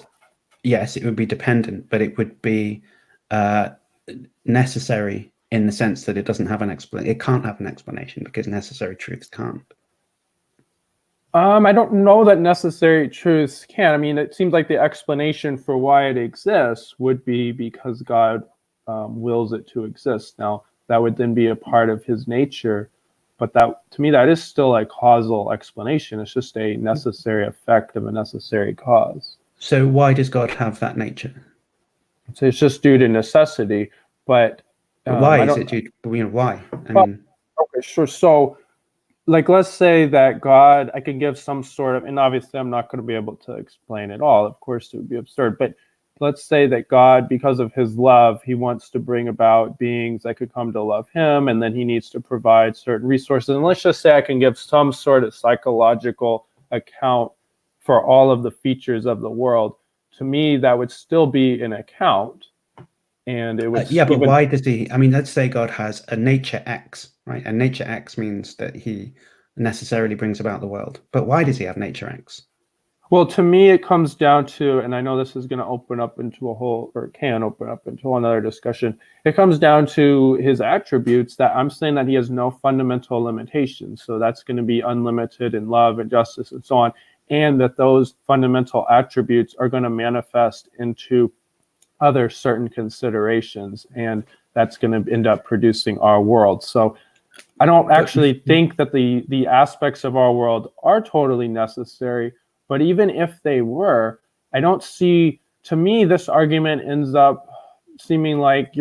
yes, it would be dependent, but it would be necessary in the sense that it doesn't have an explanation. It can't have an explanation because necessary truths can't. I don't know that necessary truths can. I mean, it seems like the explanation for why it exists would be because God wills it to exist. Now, that would then be a part of his nature, but that, to me, that is still a causal explanation. It's just a necessary effect of a necessary cause. So why does God have that nature? So it's just due to necessity, but why is it due? Why? Okay, sure. So, like, let's say that God, I can give some sort of, and obviously I'm not going to be able to explain it all. Of course, it would be absurd. But let's say that God, because of his love, he wants to bring about beings that could come to love him, and then he needs to provide certain resources. And let's just say I can give some sort of psychological account for all of the features of the world. To me, that would still be an account. And it would but why does he? I mean, let's say God has a nature X, right? And nature X means that he necessarily brings about the world. But why does he have nature X? Well, to me, it comes down to, and I know this is going to open up into a whole, or can open up into another discussion. It comes down to his attributes that I'm saying that he has no fundamental limitations. So that's going to be unlimited in love and justice and so on. And that those fundamental attributes are going to manifest into other certain considerations, and that's going to end up producing our world. So I don't actually think that the aspects of our world are totally necessary, but even if they were, I don't see, to me, this argument ends up seeming like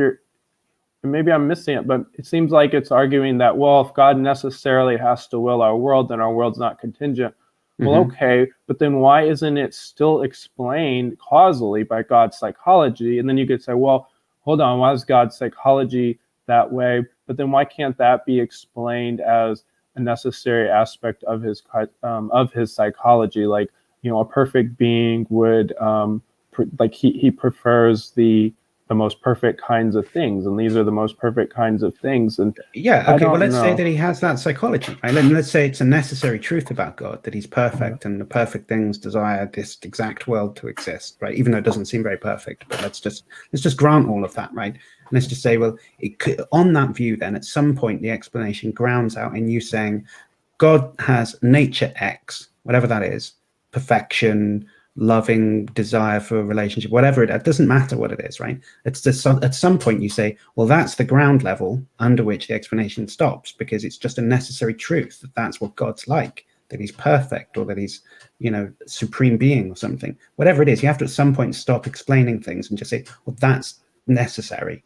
maybe I'm missing it, but it seems like it's arguing that, well, if God necessarily has to will our world, then our world's not contingent. Well, okay, but then why isn't it still explained causally by God's psychology? And then you could say, well, hold on, why is God's psychology that way? But then why can't that be explained as a necessary aspect of his psychology. Like, a perfect being would he prefers the most perfect kinds of things, and these are the most perfect kinds of things. And yeah, okay, well, let's say that he has that psychology, right? Let's say it's a necessary truth about God that he's perfect, and the perfect things desire this exact world to exist, right? Even though it doesn't seem very perfect, but let's just grant all of that, right? And let's just say, well, it could, on that view, then at some point the explanation grounds out in you saying God has nature X, whatever that is, perfection, loving desire for a relationship, whatever it doesn't matter what it is, right? It's just at some point you say, well, that's the ground level under which the explanation stops, because it's just a necessary truth that that's what God's like, that he's perfect, or that he's, supreme being or something. Whatever it is, you have to at some point stop explaining things and just say, well, that's necessary,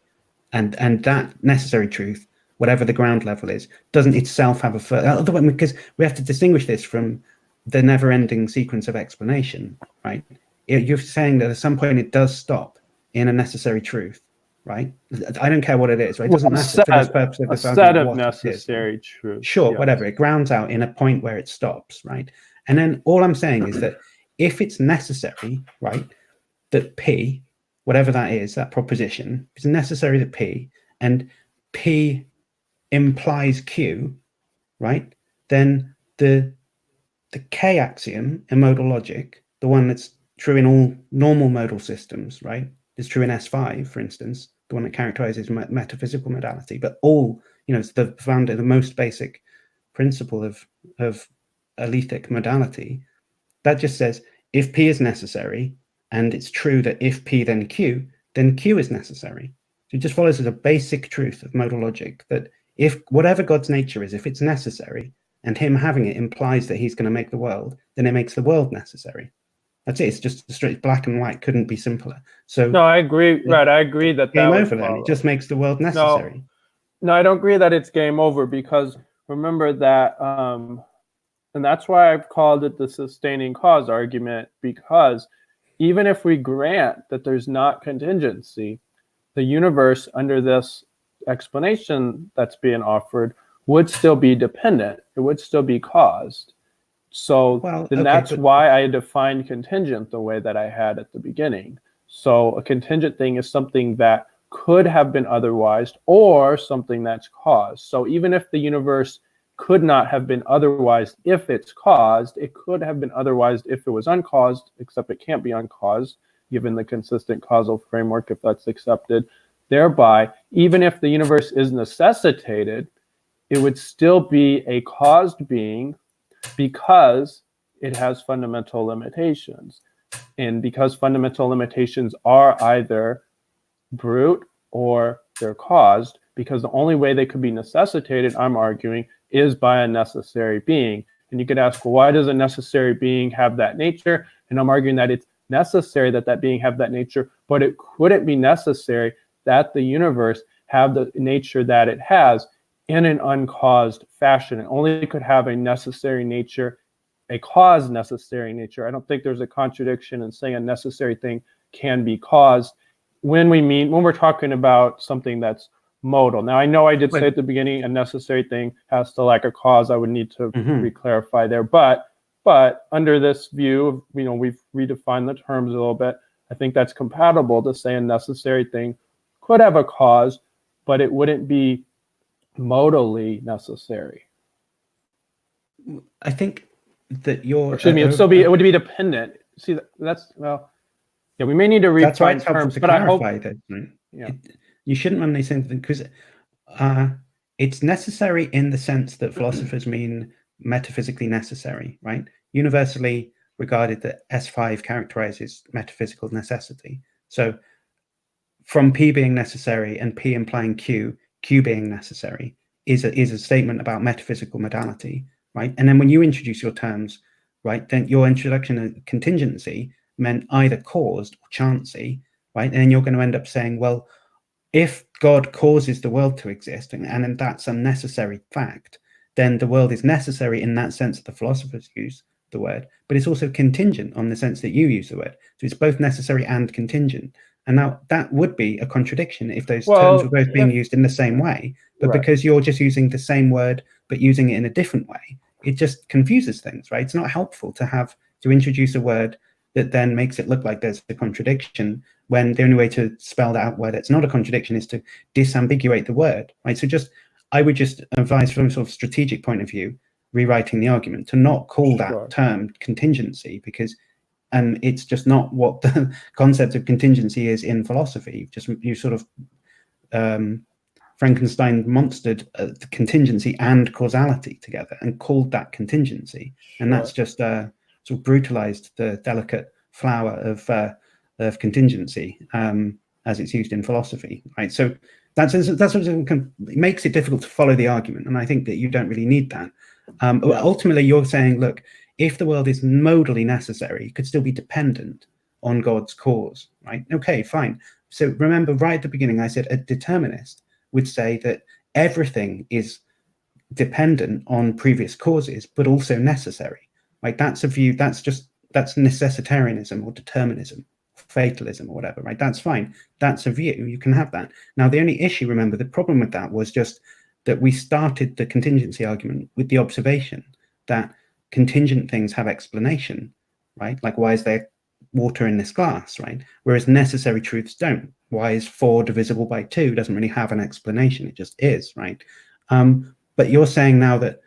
and that necessary truth, whatever the ground level is, doesn't itself have a further, because we have to distinguish this from the never-ending sequence of explanation, right? You're saying that at some point it does stop in a necessary truth, right? I don't care what it is, right? It doesn't matter for this purpose of this argument. A set of what necessary truths. Sure, yes. Whatever. It grounds out in a point where it stops, right? And then all I'm saying is that if it's necessary, right, that P, whatever that is, that proposition, it's necessary that P, and P implies Q, right? Then the K axiom in modal logic, the one that's true in all normal modal systems, right? It's true in S5, for instance, the one that characterizes metaphysical modality, but all, it's the most basic principle of alethic modality. That just says, if P is necessary, and it's true that if P then Q is necessary. So it just follows as a basic truth of modal logic that if whatever God's nature is, if it's necessary, and him having it implies that he's going to make the world, then it makes the world necessary. That's it. It's just straight black and white. Couldn't be simpler. So no, I agree. Right, I agree that game over. Then it just makes the world necessary. No, I don't agree that it's game over, because remember that, and that's why I've called it the sustaining cause argument, because even if we grant that there's not contingency, the universe under this explanation that's being offered would still be dependent. It would still be caused. So that's why I defined contingent the way that I had at the beginning. So a contingent thing is something that could have been otherwise, or something that's caused. So even if the universe could not have been otherwise if it's caused, it could have been otherwise if it was uncaused, except it can't be uncaused, given the consistent causal framework, if that's accepted. Thereby, even if the universe is necessitated, it would still be a caused being, because it has fundamental limitations. And because fundamental limitations are either brute or they're caused, because the only way they could be necessitated, I'm arguing, is by a necessary being. And you could ask, well, why does a necessary being have that nature? And I'm arguing that it's necessary that that being have that nature, but it couldn't be necessary that the universe have the nature that it has in an uncaused fashion. It only could have a necessary nature, a cause necessary nature. I don't think there's a contradiction in saying a necessary thing can be caused when we're talking about something that's modal. Now, I know I did say at the beginning a necessary thing has to lack a cause. I would need to re-clarify there. But under this view, we've redefined the terms a little bit. I think that's compatible to say a necessary thing could have a cause, but it wouldn't be modally necessary. I think that you're... it would be dependent. See, we may need to redefine terms, but I hope... That, right? You shouldn't run these things, because it's necessary in the sense that philosophers mean metaphysically necessary, right? Universally regarded that S5 characterizes metaphysical necessity. So from P being necessary and P implying Q being necessary is a statement about metaphysical modality, right? And then when you introduce your terms, right, then your introduction of contingency meant either caused or chancy, right? And then you're going to end up saying, well, if God causes the world to exist, and that's a necessary fact, then the world is necessary in that sense that the philosophers use the word, but it's also contingent on the sense that you use the word. So it's both necessary and contingent. And now that would be a contradiction if those terms were both being used in the same way. But because you're just using the same word but using it in a different way, it just confuses things, right? It's not helpful to introduce a word that then makes it look like there's a contradiction, when the only way to spell that out where it's not a contradiction is to disambiguate the word, right? So I would just advise, from a sort of strategic point of view, rewriting the argument, to not call that term contingency, because it's just not what the concept of contingency is in philosophy. You sort of Frankenstein monstered contingency and causality together and called that contingency, and that's just sort of brutalized the delicate flower of contingency as it's used in philosophy, right? So that's what makes it difficult to follow the argument, and I think that you don't really need that. Ultimately, you're saying, look, if the world is modally necessary, it could still be dependent on God's cause, right? Okay, fine. So remember, right at the beginning, I said a determinist would say that everything is dependent on previous causes, but also necessary. Like, that's a view, that's necessitarianism or determinism, fatalism or whatever, right? That's fine. That's a view. You can have that. Now, the only issue, remember, the problem with that was just that we started the contingency argument with the observation that contingent things have explanation, right? Like, why is there water in this glass, right? Whereas necessary truths don't. Why is 4 divisible by 2 doesn't really have an explanation. It just is, right? But you're saying now that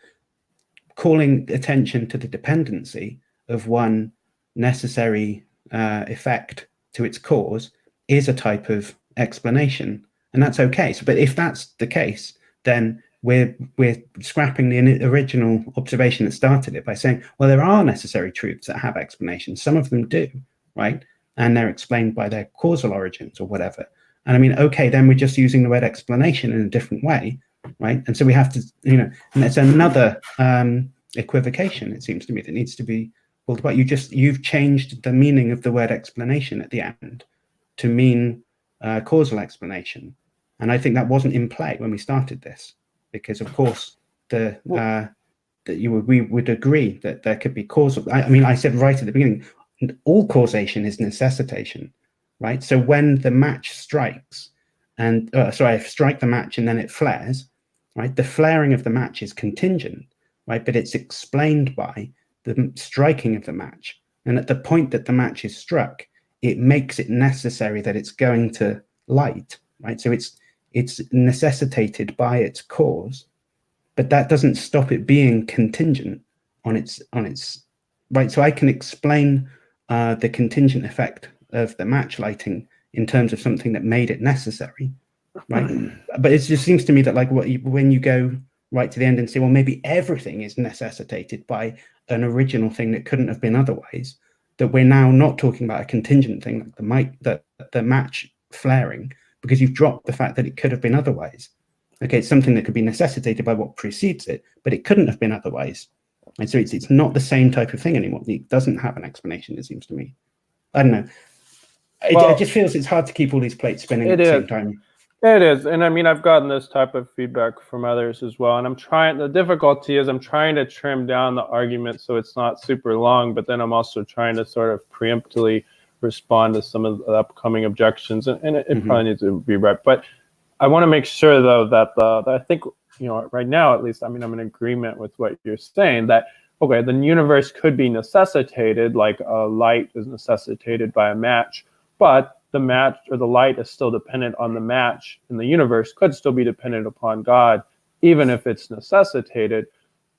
calling attention to the dependency of one necessary effect to its cause is a type of explanation, and that's okay. So, but if that's the case, then we're scrapping the original observation that started it by saying, well, there are necessary truths that have explanations. Some of them do, right? And they're explained by their causal origins or whatever. And I mean, okay, then we're just using the word explanation in a different way, right? And so we have to, and it's another equivocation, it seems to me, that needs to be pulled apart. You've changed the meaning of the word explanation at the end to mean causal explanation. And I think that wasn't in play when we started this, because of course we would agree that there could be causal. I mean, I said right at the beginning, all causation is necessitation, right? So when the match strikes, and I strike the match and then it flares, right? The flaring of the match is contingent, right? But it's explained by the striking of the match. And at the point that the match is struck, it makes it necessary that it's going to light, right? So it's necessitated by its cause, but that doesn't stop it being contingent on its right. So I can explain the contingent effect of the match lighting in terms of something that made it necessary, right? But it just seems to me that, like, when you go right to the end and say, well, maybe everything is necessitated by an original thing that couldn't have been otherwise, that we're now not talking about a contingent thing like the match flaring, because you've dropped the fact that it could have been otherwise. Okay, it's something that could be necessitated by what precedes it, but it couldn't have been otherwise. And so it's not the same type of thing anymore. It doesn't have an explanation, it seems to me. I don't know. It just feels it's hard to keep all these plates spinning at the same time. It is. And I mean, I've gotten this type of feedback from others as well. And the difficulty is I'm trying to trim down the argument so it's not super long, but then I'm also trying to sort of preemptively respond to some of the upcoming objections. And it probably needs to be right. But I want to make sure, though, that I think, right now, at least, I mean, I'm in agreement with what you're saying, that, okay, the universe could be necessitated, like a light is necessitated by a match, but the match or the light is still dependent on the match, and the universe could still be dependent upon God, even if it's necessitated.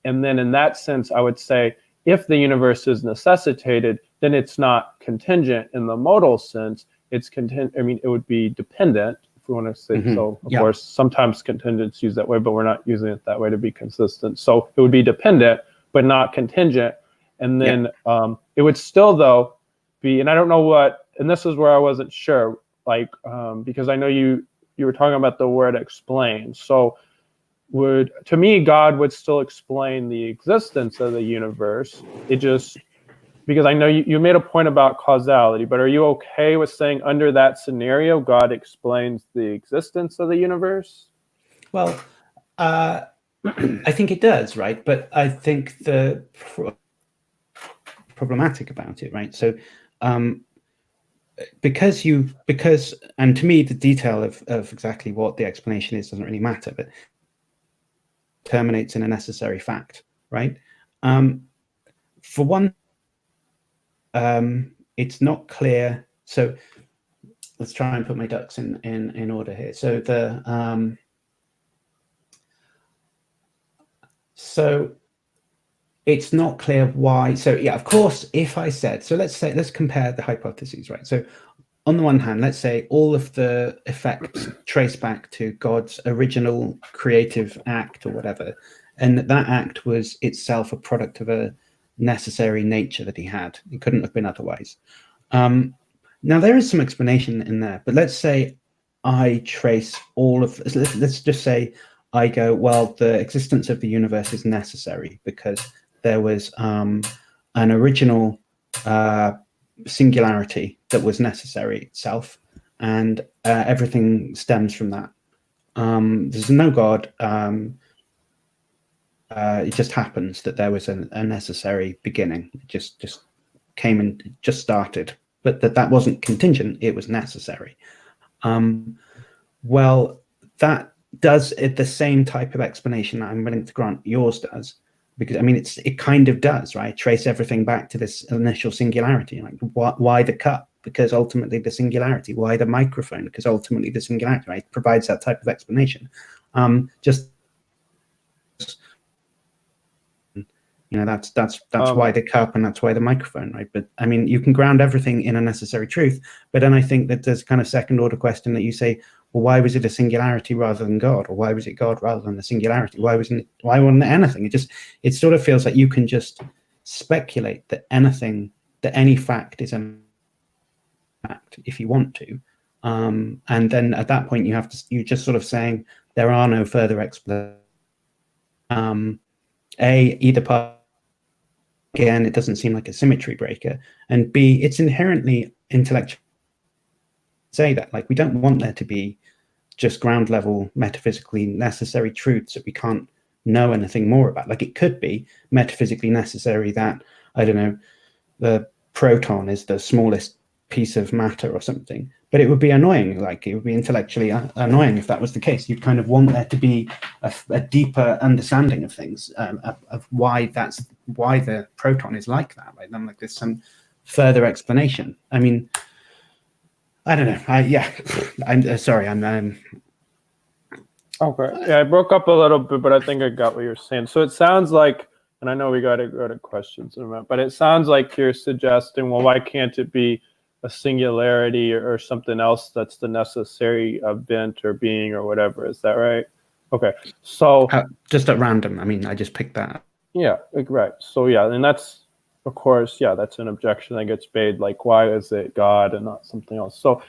And then in that sense, I would say, if the universe is necessitated, then it's not contingent in the modal sense. It's it would be dependent, if we want to say so. Of course, sometimes contingent's used that way, but we're not using it that way to be consistent. So it would be dependent, but not contingent. And then it would still, though, be, and I don't know what, and this is where I wasn't sure, like, because I know you were talking about the word explain. So to me, God would still explain the existence of the universe. It just, because I know you made a point about causality, but are you okay with saying under that scenario, God explains the existence of the universe? Well, I think it does, right? But I think the problematic about it, right? So because and to me the detail of exactly what the explanation is doesn't really matter, but terminates in a necessary fact, right? For one, it's not clear. So let's try and put my ducks in order here. So so it's not clear why. So yeah, of course, if I said, so let's compare the hypotheses, right? So on the one hand, let's say all of the effects trace back to God's original creative act or whatever, and that act was itself a product of a necessary nature that he had. It couldn't have been otherwise. Now there is some explanation in there, but let's say I trace all of, let's just say I go, well, the existence of the universe is necessary because there was an original singularity that was necessary itself, and everything stems from that. There's no God. It just happens that there was a necessary beginning. It just came and just started, but that wasn't contingent. It was necessary. Well, that does the same type of explanation I'm willing to grant yours does, because I mean it kind of does, right? Trace everything back to this initial singularity. Like why the cup? Because ultimately the singularity. Why the microphone? Because ultimately the singularity, right? Provides that type of explanation. Just that's why the cup and that's why the microphone, right? But I mean, you can ground everything in a necessary truth, but then I think that there's kind of second order question that you say, well, why was it a singularity rather than God? Or why was it God rather than the singularity? Why wasn't it anything? It sort of feels like you can just speculate that any fact is a fact if you want to. And then at that point you're just sort of saying there are no further explanations. Either part, again, it doesn't seem like a symmetry breaker, and B, it's inherently intellectual to say that, like, we don't want there to be just ground level metaphysically necessary truths that we can't know anything more about. Like, it could be metaphysically necessary that, I don't know, the proton is the smallest piece of matter or something, but it would be annoying. Like, it would be intellectually annoying if that was the case. You'd kind of want there to be a deeper understanding of things, of why the proton is like that. Right? Then, like, there's some further explanation. I mean, I don't know. I'm sorry. I'm okay. Yeah, I broke up a little bit, but I think I got what you're saying. So it sounds like, and I know we got to go to questions in a minute, but it sounds like you're suggesting, well, why can't it be a singularity or something else that's the necessary event or being or whatever? Is that right? Okay. So just at random. I mean, I just picked that up. Yeah, right. So yeah, and that's, of course, yeah, that's an objection that gets made. Like, why is it God and not something else? So,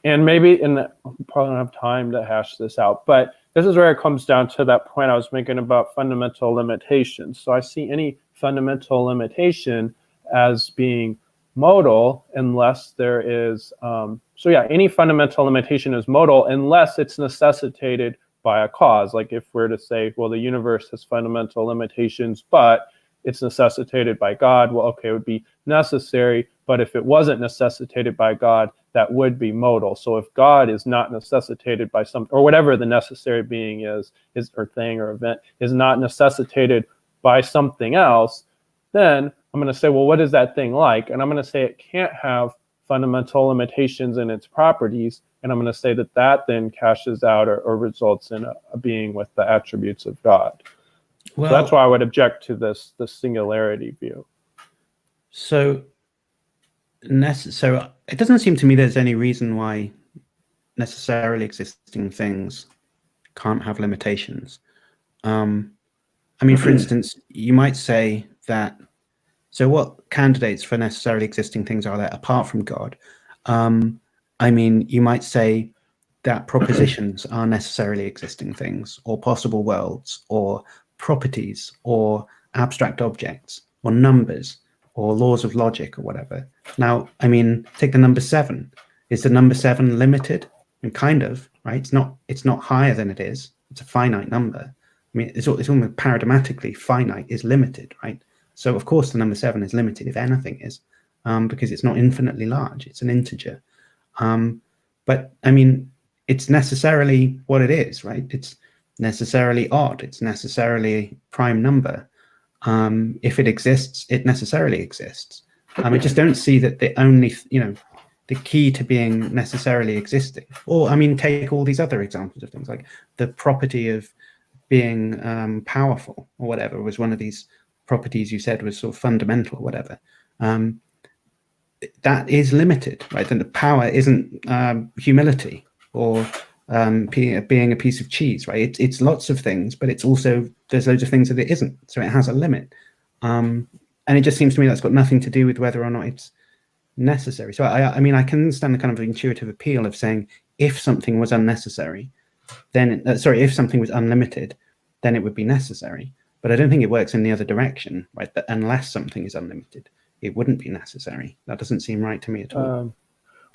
and maybe probably don't have time to hash this out, but this is where it comes down to that point I was making about fundamental limitations. So I see any fundamental limitation as being modal unless there is, so yeah, any fundamental limitation is modal unless it's necessitated by a cause. Like if we're to say, well, the universe has fundamental limitations, but it's necessitated by God, well, okay, it would be necessary, but if it wasn't necessitated by God, that would be modal. So if God is not necessitated by or whatever the necessary being is or thing or event is not necessitated by something else, then I'm going to say, well, what is that thing like? And I'm going to say it can't have fundamental limitations in its properties. And I'm going to say that then cashes out or results in a being with the attributes of God. Well, so that's why I would object to this singularity view. So it doesn't seem to me there's any reason why necessarily existing things can't have limitations. I mean, for instance, you might say that, so what candidates for necessarily existing things are there apart from God? I mean, you might say that propositions are necessarily existing things, or possible worlds, or properties, or abstract objects, or numbers, or laws of logic, or whatever. Now, I mean, take the number 7. Is the number 7 limited? And kind of, right? It's not higher than it is. It's a finite number. I mean, it's almost paradigmatically finite is limited, right? So of course the number 7 is limited, if anything is. because it's not infinitely large. It's an integer. But I mean, it's necessarily what it is, right? It's necessarily odd. It's necessarily a prime number. If it exists, it necessarily exists. I just don't see that the only, the key to being necessarily existing. Or, I mean, take all these other examples of things, like the property of being powerful or whatever was one of these properties you said was sort of fundamental or whatever. That is limited, right? And the power isn't humility or being a piece of cheese, right? It's lots of things, but it's also, there's loads of things that it isn't. So it has a limit. And it just seems to me that's got nothing to do with whether or not it's necessary. So I mean, I can understand the kind of intuitive appeal of saying if something was unnecessary, then, if something was unlimited, then it would be necessary. But I don't think it works in the other direction, right? That unless something is unlimited, it wouldn't be necessary. That doesn't seem right to me at all.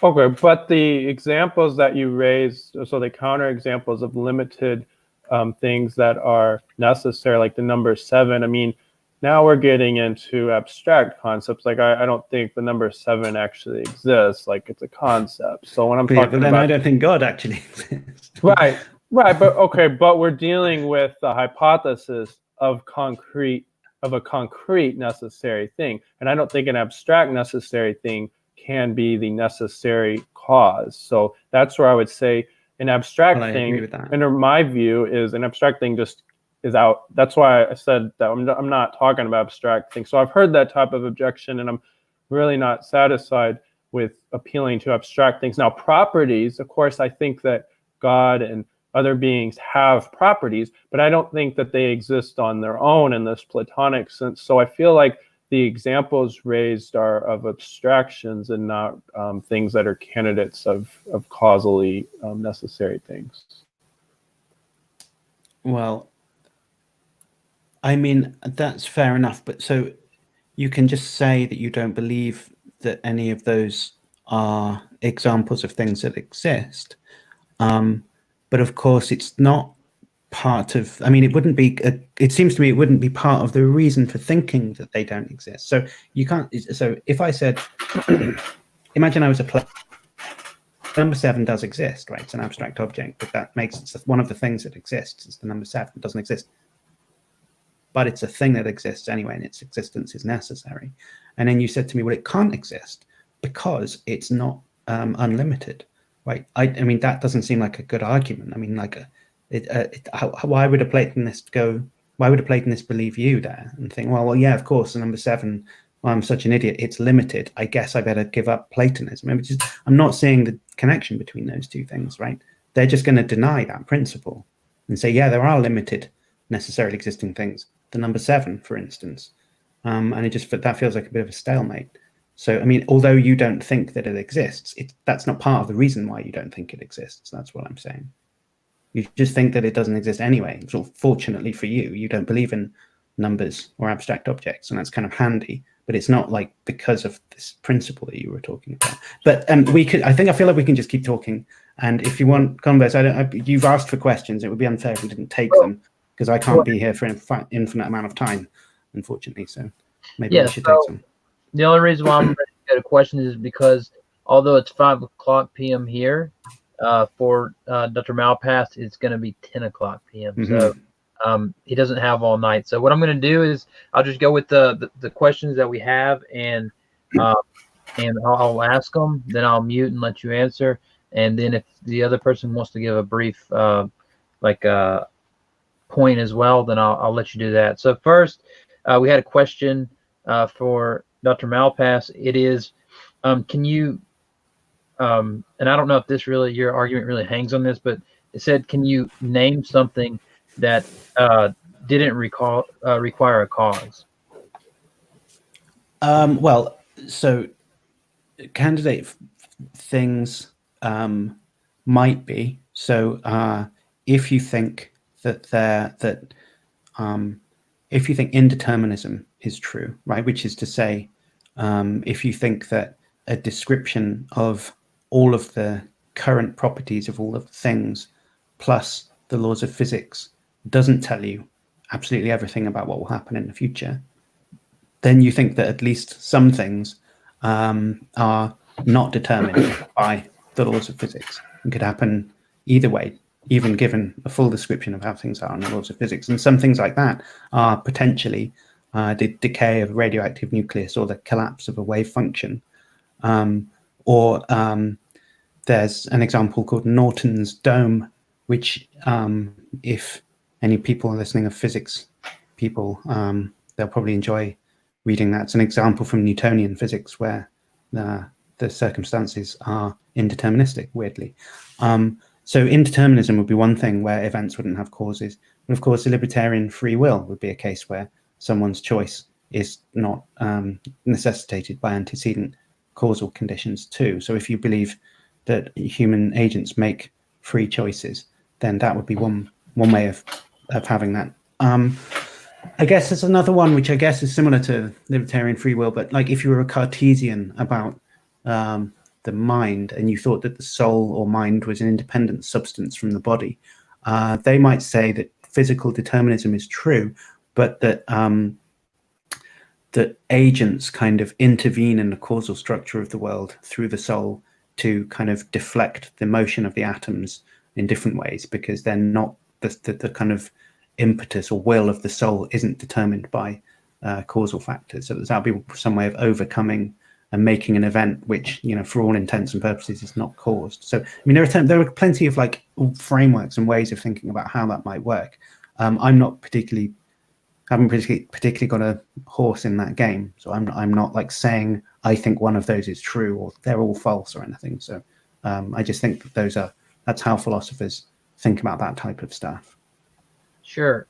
Okay, but the examples that you raised, so the counter examples of limited things that are necessary, like the number 7, I mean, now we're getting into abstract concepts. Like I don't think the number 7 actually exists. Like it's a concept. So when I'm talking then about, I don't think God actually exists. right, but okay, but we're dealing with the hypothesis of a concrete necessary thing, and I don't think an abstract necessary thing can be the necessary cause. So that's where I would say an abstract thing, and in my view, is an abstract thing just is out. That's why I said that I'm not talking about abstract things. So I've heard that type of objection, and I'm really not satisfied with appealing to abstract things. Now, properties, of course, I think that God and other beings have properties, but I don't think that they exist on their own in this Platonic sense. So I feel like the examples raised are of abstractions and not things that are candidates of causally necessary things. Well, I mean, that's fair enough. But so you can just say that you don't believe that any of those are examples of things that exist. But of course, it's not part of, I mean, it wouldn't be, it seems to me it wouldn't be part of the reason for thinking that they don't exist. So you can't, so if I said, imagine I was a player, number 7 does exist, right? It's an abstract object, but that makes it one of the things that exists is the number 7. It doesn't exist. But it's a thing that exists anyway, and its existence is necessary. And then you said to me, well, it can't exist because it's not unlimited, right? I mean, that doesn't seem like a good argument. I mean, like, why would a Platonist go? Why would a Platonist believe you there and think, well, yeah, of course, the number 7. Well, I'm such an idiot. It's limited. I guess I better give up Platonism. I mean, I'm not seeing the connection between those two things, right? They're just going to deny that principle and say, yeah, there are limited, necessarily existing things. The number 7, for instance, and that feels like a bit of a stalemate. So, I mean, although you don't think that it exists, that's not part of the reason why you don't think it exists. That's what I'm saying. You just think that it doesn't exist anyway. So fortunately for you, you don't believe in numbers or abstract objects, and that's kind of handy. But it's not like because of this principle that you were talking about. But I feel like we can just keep talking. And if you want converse, you've asked for questions. It would be unfair if we didn't take them, because I can't be here for an infinite amount of time, unfortunately. So maybe we should take some. The only reason why I'm ready to get a question is because although it's 5:00 p.m. here, for Dr. Malpass, it's going to be 10:00 p.m. Mm-hmm. So he doesn't have all night. So what I'm going to do is I'll just go with the questions that we have, and I'll ask them. Then I'll mute and let you answer. And then if the other person wants to give a brief point as well, then I'll let you do that. So first, we had a question for Dr. Malpass. It is, can you, and I don't know if this really, your argument really hangs on this, but it said, can you name something that didn't require a cause? Well, so candidate things might be. So if you think if you think indeterminism is true, right, which is to say, if you think that a description of all of the current properties of all of the things plus the laws of physics doesn't tell you absolutely everything about what will happen in the future, then you think that at least some things are not determined by the laws of physics. It could happen either way, even given a full description of how things are in the laws of physics. And some things like that are potentially the decay of a radioactive nucleus or the collapse of a wave function. Or there's an example called Norton's dome, which if any people listening are physics people, they'll probably enjoy reading that. It's an example from Newtonian physics where the circumstances are indeterministic, weirdly. So indeterminism would be one thing where events wouldn't have causes. But of course, libertarian free will would be a case where someone's choice is not necessitated by antecedent causal conditions too. So if you believe that human agents make free choices, then that would be one way of having that. I guess there's another one which I guess is similar to libertarian free will, but like if you were a Cartesian about the mind and you thought that the soul or mind was an independent substance from the body, they might say that physical determinism is true, but that that agents kind of intervene in the causal structure of the world through the soul to kind of deflect the motion of the atoms in different ways, because they're not the kind of impetus or will of the soul isn't determined by causal factors. So that would be some way of overcoming and making an event which, you know, for all intents and purposes is not caused. So I mean, there are plenty of like frameworks and ways of thinking about how that might work. I'm not haven't particularly got a horse in that game, so I'm not like saying I think one of those is true or they're all false or anything. So I just think that that's how philosophers think about that type of stuff. Sure.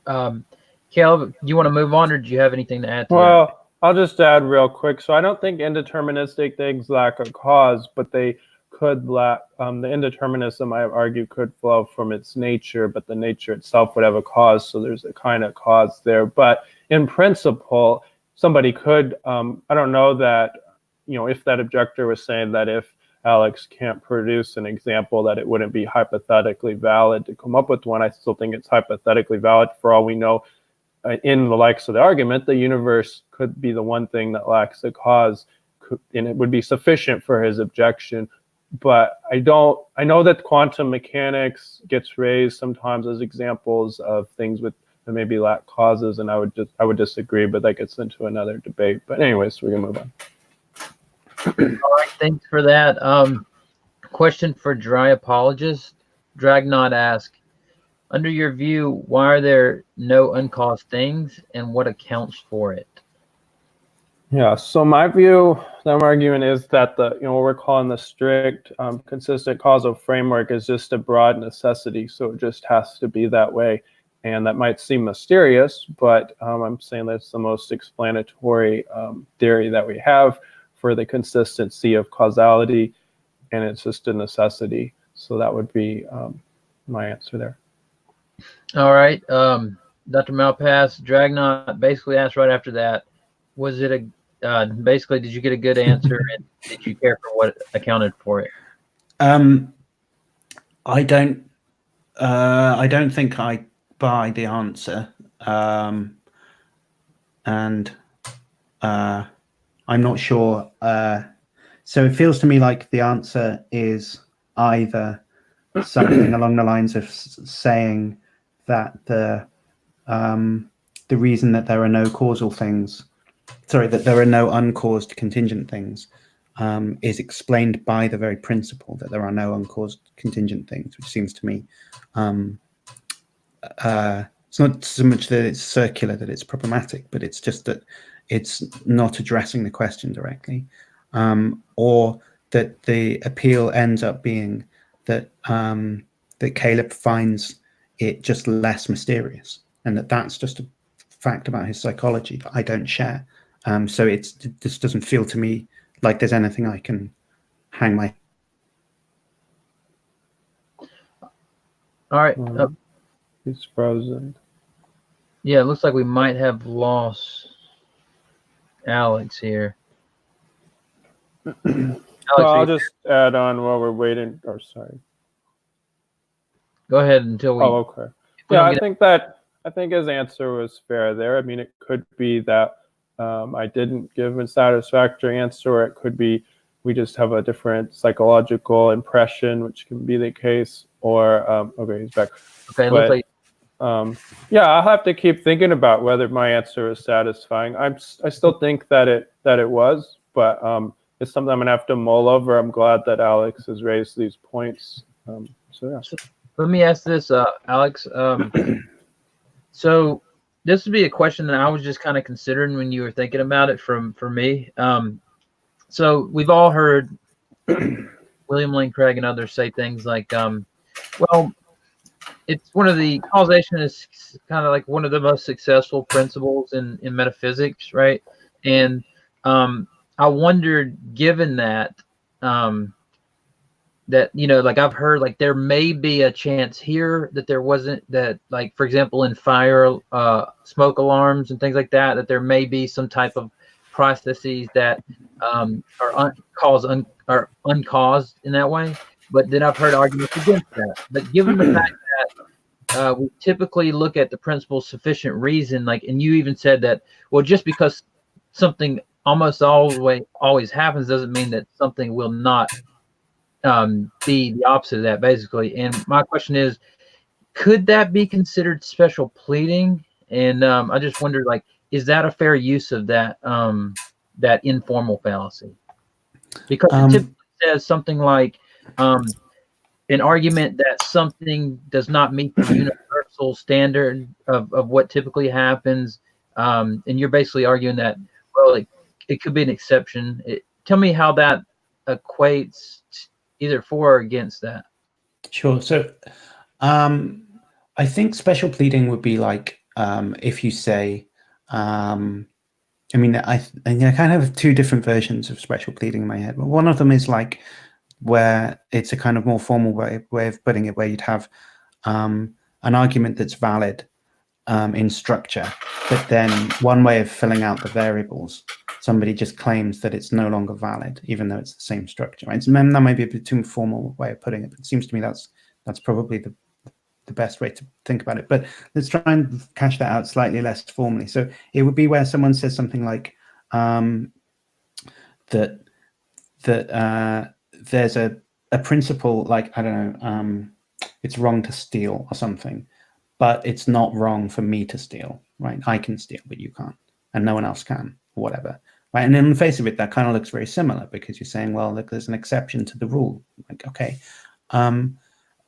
Caleb, do you want to move on, or do you have anything to add to that? Well, I'll just add real quick. So I don't think indeterministic things lack a cause, but they could lack, the indeterminism, I argue, could flow from its nature, but the nature itself would have a cause. So there's a kind of cause there. But in principle, somebody could, I don't know that, you know, if that objector was saying that if Alex can't produce an example, that it wouldn't be hypothetically valid to come up with one. I still think it's hypothetically valid. For all we know, in the likes of the argument, the universe could be the one thing that lacks a cause, and it would be sufficient for his objection. But I know that quantum mechanics gets raised sometimes as examples of things that maybe lack causes, and I would disagree, but that gets into another debate. But anyways, we can move on. All right, thanks for that. Question for Dry Apologist. Dragnot asks, under your view, why are there no uncaused things, and what accounts for it? Yeah, so my view, that argument is that what we're calling the strict, consistent causal framework is just a broad necessity. So it just has to be that way. And that might seem mysterious, but I'm saying that's the most explanatory theory that we have for the consistency of causality, and it's just a necessity. So that would be my answer there. All right. Dr. Malpass, Dragnot basically asked right after that, was it basically, did you get a good answer, and did you care for what accounted for it? I don't think I buy the answer, and I'm not sure. So it feels to me like the answer is either something along the lines of saying that the reason that there are no causal things, that there are no uncaused contingent things, is explained by the very principle that there are no uncaused contingent things, which seems to me it's not so much that it's circular that it's problematic, but it's just that it's not addressing the question directly, or that the appeal ends up being that that Caleb finds it just less mysterious, and that's just a fact about his psychology that I don't share. So it just doesn't feel to me like there's anything I can hang my. All right. He's frozen. Yeah, it looks like we might have lost Alex here. Alex, well, I'll just add on while we're waiting. Or sorry. Go ahead until we. Oh, okay. Yeah, I think his answer was fair there. I mean, it could be that I didn't give a satisfactory answer, or it could be we just have a different psychological impression, which can be the case. Or okay, he's back. Okay, it looks like yeah, I'll have to keep thinking about whether my answer is satisfying. I still think that it was, but it's something I'm gonna have to mull over. I'm glad that Alex has raised these points. So yeah. Let me ask this, Alex. So this would be a question that I was just kind of considering when you were thinking about it for me. So we've all heard William Lane Craig and others say things like, well, it's one of the causation is kind of like one of the most successful principles in metaphysics, right? And I wondered, given that, that, you know, like I've heard, like there may be a chance here that there wasn't, that, like, for example, in fire, smoke alarms and things like that, that there may be some type of processes that are uncaused in that way. But then I've heard arguments against that. But given the fact that we typically look at the principle sufficient reason, like, and you even said that, well, just because something almost always happens doesn't mean that something will not be the opposite of that, basically. And my question is, could that be considered special pleading? And I just wondered, like, is that a fair use of that that informal fallacy? Because it typically says something like an argument that something does not meet the universal standard of what typically happens, and you're basically arguing that, well, it could be an exception. Tell me how that equates either for or against that. Sure. So I think special pleading would be like if you say, I mean, I kind of have two different versions of special pleading in my head. But one of them is like where it's a kind of more formal way of putting it, where you'd have an argument that's valid in structure, but then one way of filling out the variables, somebody just claims that it's no longer valid, even though it's the same structure. Right? So that might be a bit too formal way of putting it, but it seems to me that's probably the best way to think about it. But let's try and cash that out slightly less formally. So it would be where someone says something like that there's a principle, like, I don't know, it's wrong to steal or something, but it's not wrong for me to steal, right? I can steal, but you can't, and no one else can, or whatever, right? And in the face of it, that kind of looks very similar, because you're saying, well, look, there's an exception to the rule. Like, okay.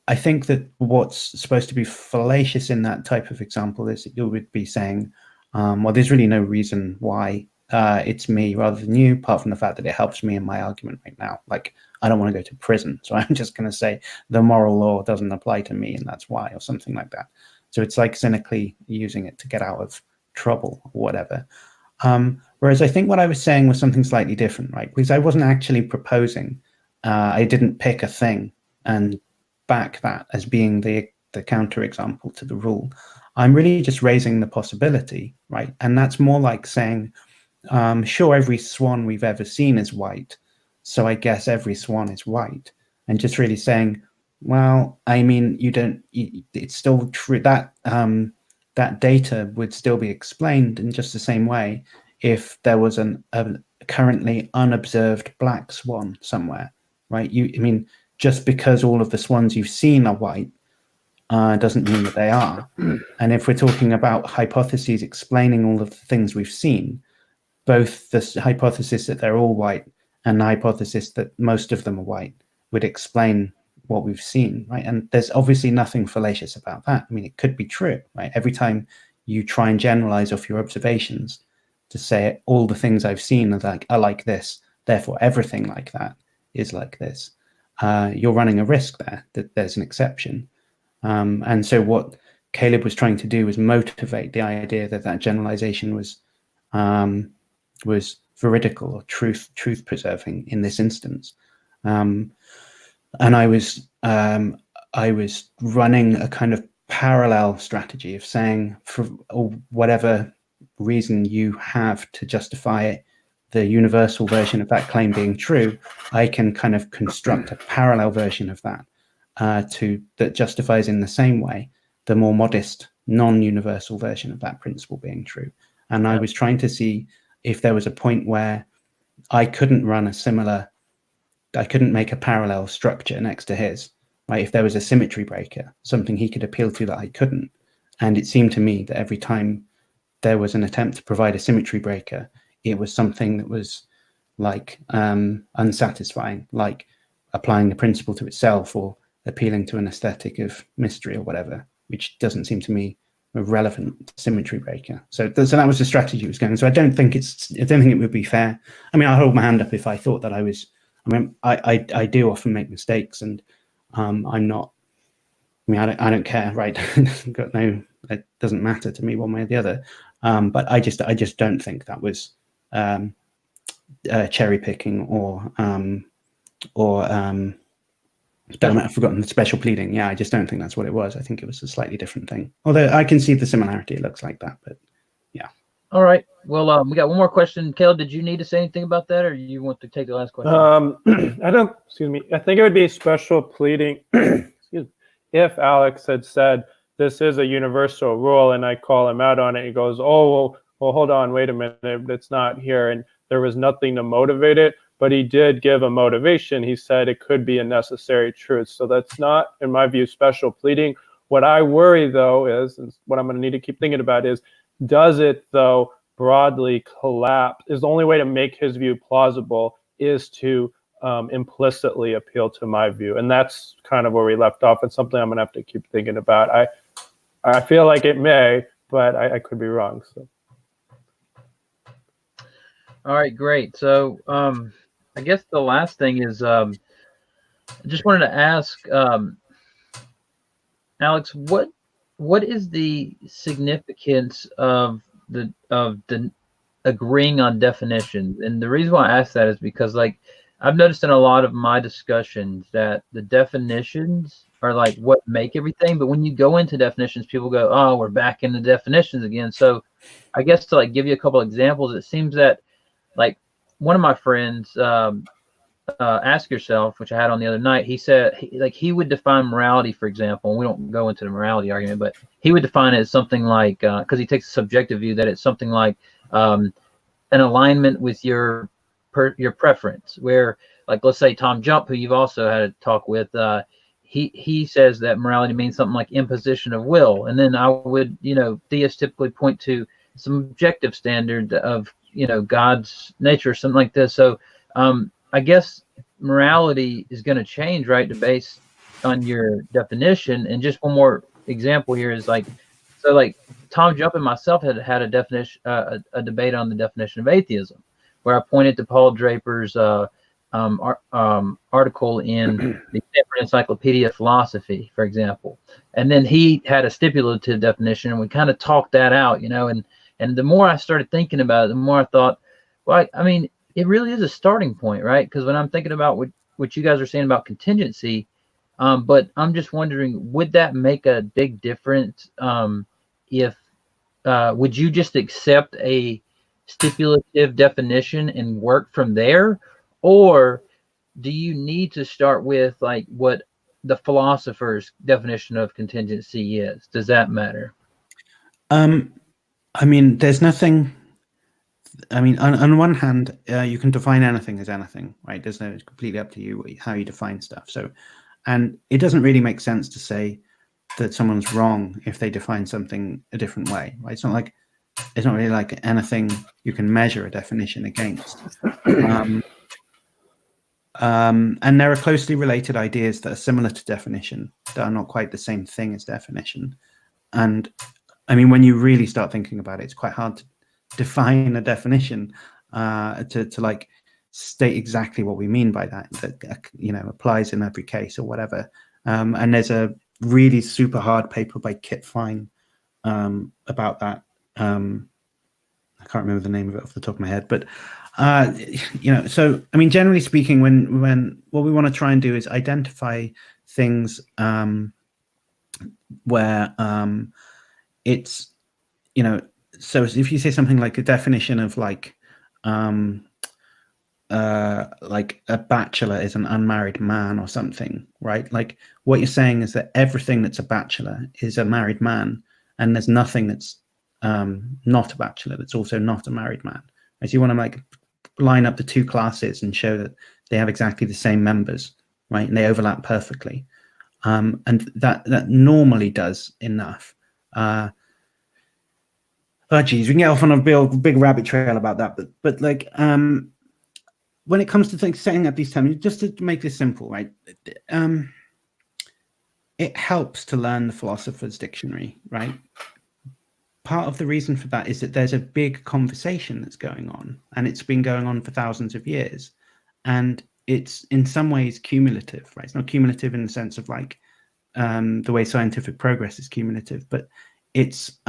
I think that what's supposed to be fallacious in that type of example is that you would be saying, well, there's really no reason why it's me rather than you, apart from the fact that it helps me in my argument right now. Like, I don't want to go to prison, so I'm just going to say the moral law doesn't apply to me, and that's why, or something like that. So it's like cynically using it to get out of trouble or whatever. Whereas I think what I was saying was something slightly different, right? Because I wasn't actually proposing. I didn't pick a thing and back that as being the counterexample to the rule. I'm really just raising the possibility, right? And that's more like saying, sure, every swan we've ever seen is white, so I guess every swan is white. And just really saying, well, I mean, it's still true that that data would still be explained in just the same way if there was a currently unobserved black swan somewhere, right? I mean, just because all of the swans you've seen are white doesn't mean that they are. And if we're talking about hypotheses explaining all of the things we've seen, both the hypothesis that they're all white and the hypothesis that most of them are white would explain what we've seen, right? And there's obviously nothing fallacious about that. I mean, it could be true, right? Every time you try and generalize off your observations to say all the things I've seen are like this, therefore everything like that is like this, you're running a risk there that there's an exception. And so what Caleb was trying to do was motivate the idea that that generalization was veridical or truth preserving in this instance. And I was running a kind of parallel strategy of saying, for whatever reason you have to justify the universal version of that claim being true, I can kind of construct a parallel version of that that justifies in the same way the more modest non-universal version of that principle being true. And I was trying to see if there was a point where I couldn't make a parallel structure next to his, right? If there was a symmetry breaker, something he could appeal to that I couldn't. And it seemed to me that every time there was an attempt to provide a symmetry breaker, it was something that was like unsatisfying, like applying the principle to itself or appealing to an aesthetic of mystery or whatever, which doesn't seem to me a relevant symmetry breaker. So that was the strategy it was going. So I don't think it would be fair. I mean, I'll hold my hand up if I thought that I was. I mean, I do often make mistakes, and I'm not. I mean, I don't care, right? It doesn't matter to me one way or the other. But I just don't think that was cherry picking or damn it, I've forgotten the special pleading. Yeah, I just don't think that's what it was. I think it was a slightly different thing. Although I can see the similarity. It looks like that, but yeah. All right. Well, we got one more question. Caleb, did you need to say anything about that, or you want to take the last question? Excuse me. I think it would be special pleading if Alex had said this is a universal rule, and I call him out on it. He goes, "Oh, well, hold on, wait a minute. It's not here," and there was nothing to motivate it. But he did give a motivation. He said it could be a necessary truth. So that's not, in my view, special pleading. What I worry, though, is, and what I'm going to need to keep thinking about is, does it, though, broadly collapse? Is the only way to make his view plausible is to implicitly appeal to my view. And that's kind of where we left off. It's something I'm going to have to keep thinking about. I feel like it may, but I could be wrong. So. All right, great. So I guess the last thing is I just wanted to ask Alex, what is the significance of the agreeing on definitions? And the reason why I ask that is because, like, I've noticed in a lot of my discussions that the definitions are like what make everything, but when you go into definitions, people go, "Oh, we're back into definitions again." So I guess to like give you a couple examples, it seems that like one of my friends, Ask Yourself, which I had on the other night, he said he would define morality, for example, and we don't go into the morality argument, but he would define it as something like, because he takes a subjective view, that it's something like an alignment with your preference, where, like, let's say Tom Jump, who you've also had a talk with, he says that morality means something like imposition of will. And then I would, theists typically point to some objective standard of, God's nature or something like this. So I guess morality is going to change, right, to base on your definition. And just one more example here is like Tom Jump and myself had a definition, a debate on the definition of atheism, where I pointed to Paul Draper's article in the Stanford Encyclopedia of Philosophy, for example. And then he had a stipulative definition, and we kind of talked that out, and the more I started thinking about it, the more I thought, well, I mean, it really is a starting point, right? Because when I'm thinking about what you guys are saying about contingency, but I'm just wondering, would that make a big difference if would you just accept a stipulative definition and work from there? Or do you need to start with like what the philosopher's definition of contingency is? Does that matter? I mean, there's nothing. I mean, on one hand, you can define anything as anything, right? It's completely up to you how you define stuff. So, and it doesn't really make sense to say that someone's wrong if they define something a different way, right? It's not really like anything you can measure a definition against. And there are closely related ideas that are similar to definition that are not quite the same thing as definition. And I mean, when you really start thinking about it, it's quite hard to define a definition to like state exactly what we mean by that applies in every case or whatever. And there's a really super hard paper by Kit Fine about that. I can't remember the name of it off the top of my head, but so I mean, generally speaking, when what we want to try and do is identify things where it's so if you say something like a definition of like a bachelor is an unmarried man or something, right? Like what you're saying is that everything that's a bachelor is a married man, and there's nothing that's not a bachelor that's also not a married man, as you want to like line up the two classes and show that they have exactly the same members, right? And they overlap perfectly. And that normally does enough. Oh geez, we can get off on a big rabbit trail about that, but like when it comes to setting up these terms, just to make this simple, right? It helps to learn the philosopher's dictionary, right? Part of the reason for that is that there's a big conversation that's going on, and it's been going on for thousands of years, and it's in some ways cumulative, right? It's not cumulative in the sense of like the way scientific progress is cumulative, but it's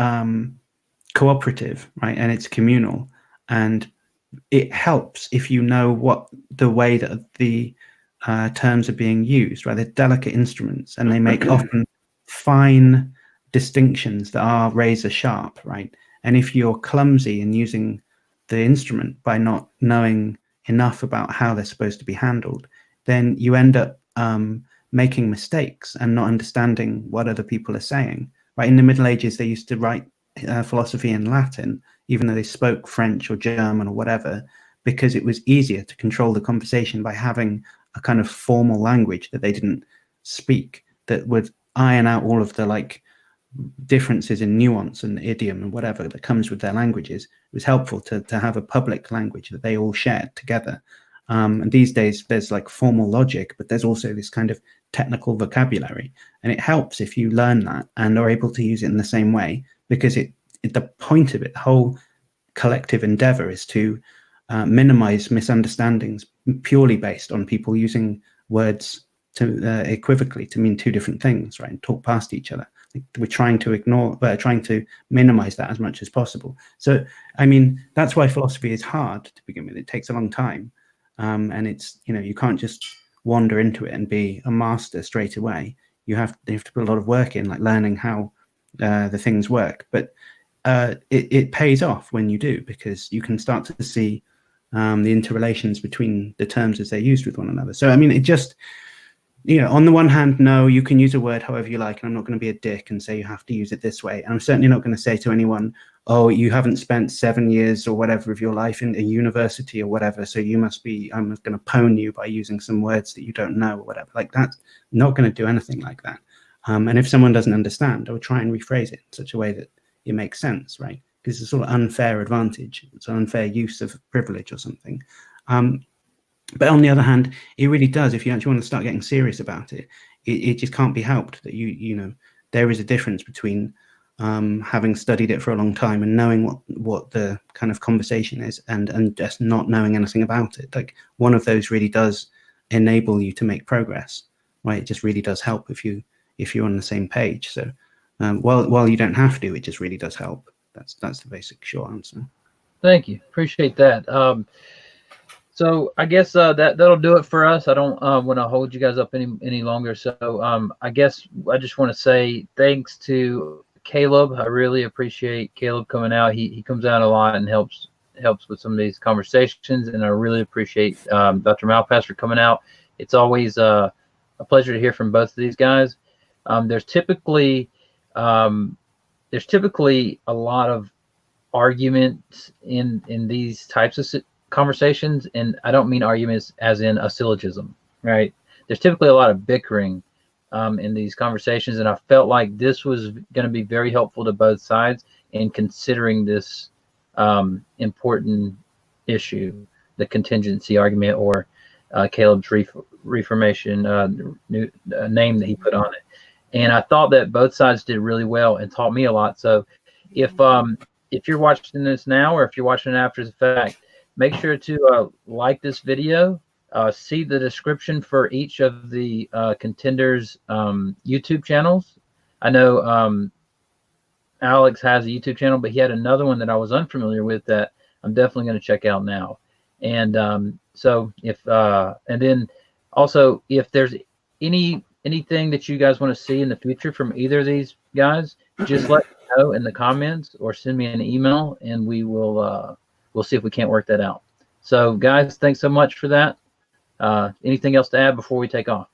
cooperative, right? And it's communal, and it helps if you know what the way that the terms are being used, right? They're delicate instruments, and they make often fine distinctions that are razor sharp, right? And if you're clumsy in using the instrument by not knowing enough about how they're supposed to be handled, then you end up making mistakes and not understanding what other people are saying, right? In the Middle Ages, they used to write philosophy in Latin, even though they spoke French or German or whatever, because it was easier to control the conversation by having a kind of formal language that they didn't speak that would iron out all of the like differences in nuance and idiom and whatever that comes with their languages. It was helpful to have a public language that they all shared together. And these days there's like formal logic, but there's also this kind of technical vocabulary, and it helps if you learn that and are able to use it in the same way, because the point of it, the whole collective endeavor, is to minimize misunderstandings purely based on people using words to equivocally to mean two different things, right? And talk past each other. We're trying to minimize that as much as possible. So, I mean, that's why philosophy is hard to begin with. It takes a long time. And it's, you can't just wander into it and be a master straight away. You have to put a lot of work in, like learning how the things work. But it pays off when you do, because you can start to see the interrelations between the terms as they're used with one another. So, I mean, it just, on the one hand, no, you can use a word however you like, and I'm not going to be a dick and say you have to use it this way. And I'm certainly not going to say to anyone, oh, you haven't spent 7 years or whatever of your life in a university or whatever, so I'm going to pwn you by using some words that you don't know or whatever. Like, that's not going to do anything like that. And if someone doesn't understand, I would try and rephrase it in such a way that it makes sense, right? Because it's a sort of unfair advantage. It's an unfair use of privilege or something. But on the other hand, it really does. If you actually want to start getting serious about it, it just can't be helped that there is a difference between having studied it for a long time and knowing what the kind of conversation is, and just not knowing anything about it. Like, one of those really does enable you to make progress, right? It just really does help if you're on the same page. So while you don't have to, it just really does help. That's the basic short answer. Thank you. Appreciate that. So I guess that'll do it for us. I don't want to hold you guys up any longer. So I guess I just want to say thanks to Caleb. I really appreciate Caleb coming out. He comes out a lot and helps with some of these conversations, and I really appreciate Dr. Malpass for coming out. It's always a pleasure to hear from both of these guys. There's typically a lot of arguments in these types of conversations, and I don't mean arguments as in a syllogism, right? There's typically a lot of bickering in these conversations, and I felt like this was going to be very helpful to both sides in considering this important issue, the contingency argument, or Caleb's Reformation name that he put on it. And I thought that both sides did really well and taught me a lot. So if you're watching this now, or if you're watching it after the fact, make sure to like this video, see the description for each of the contenders' YouTube channels. I know Alex has a YouTube channel, but he had another one that I was unfamiliar with that I'm definitely going to check out now. And so and then also, if there's anything that you guys want to see in the future from either of these guys, just let me know in the comments or send me an email, and we'll see if we can't work that out. So guys, thanks so much for that. Anything else to add before we take off?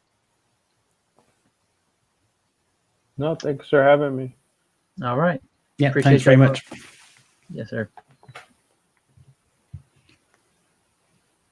No, thanks for having me. All right. Yeah, thanks very much. Yes, sir.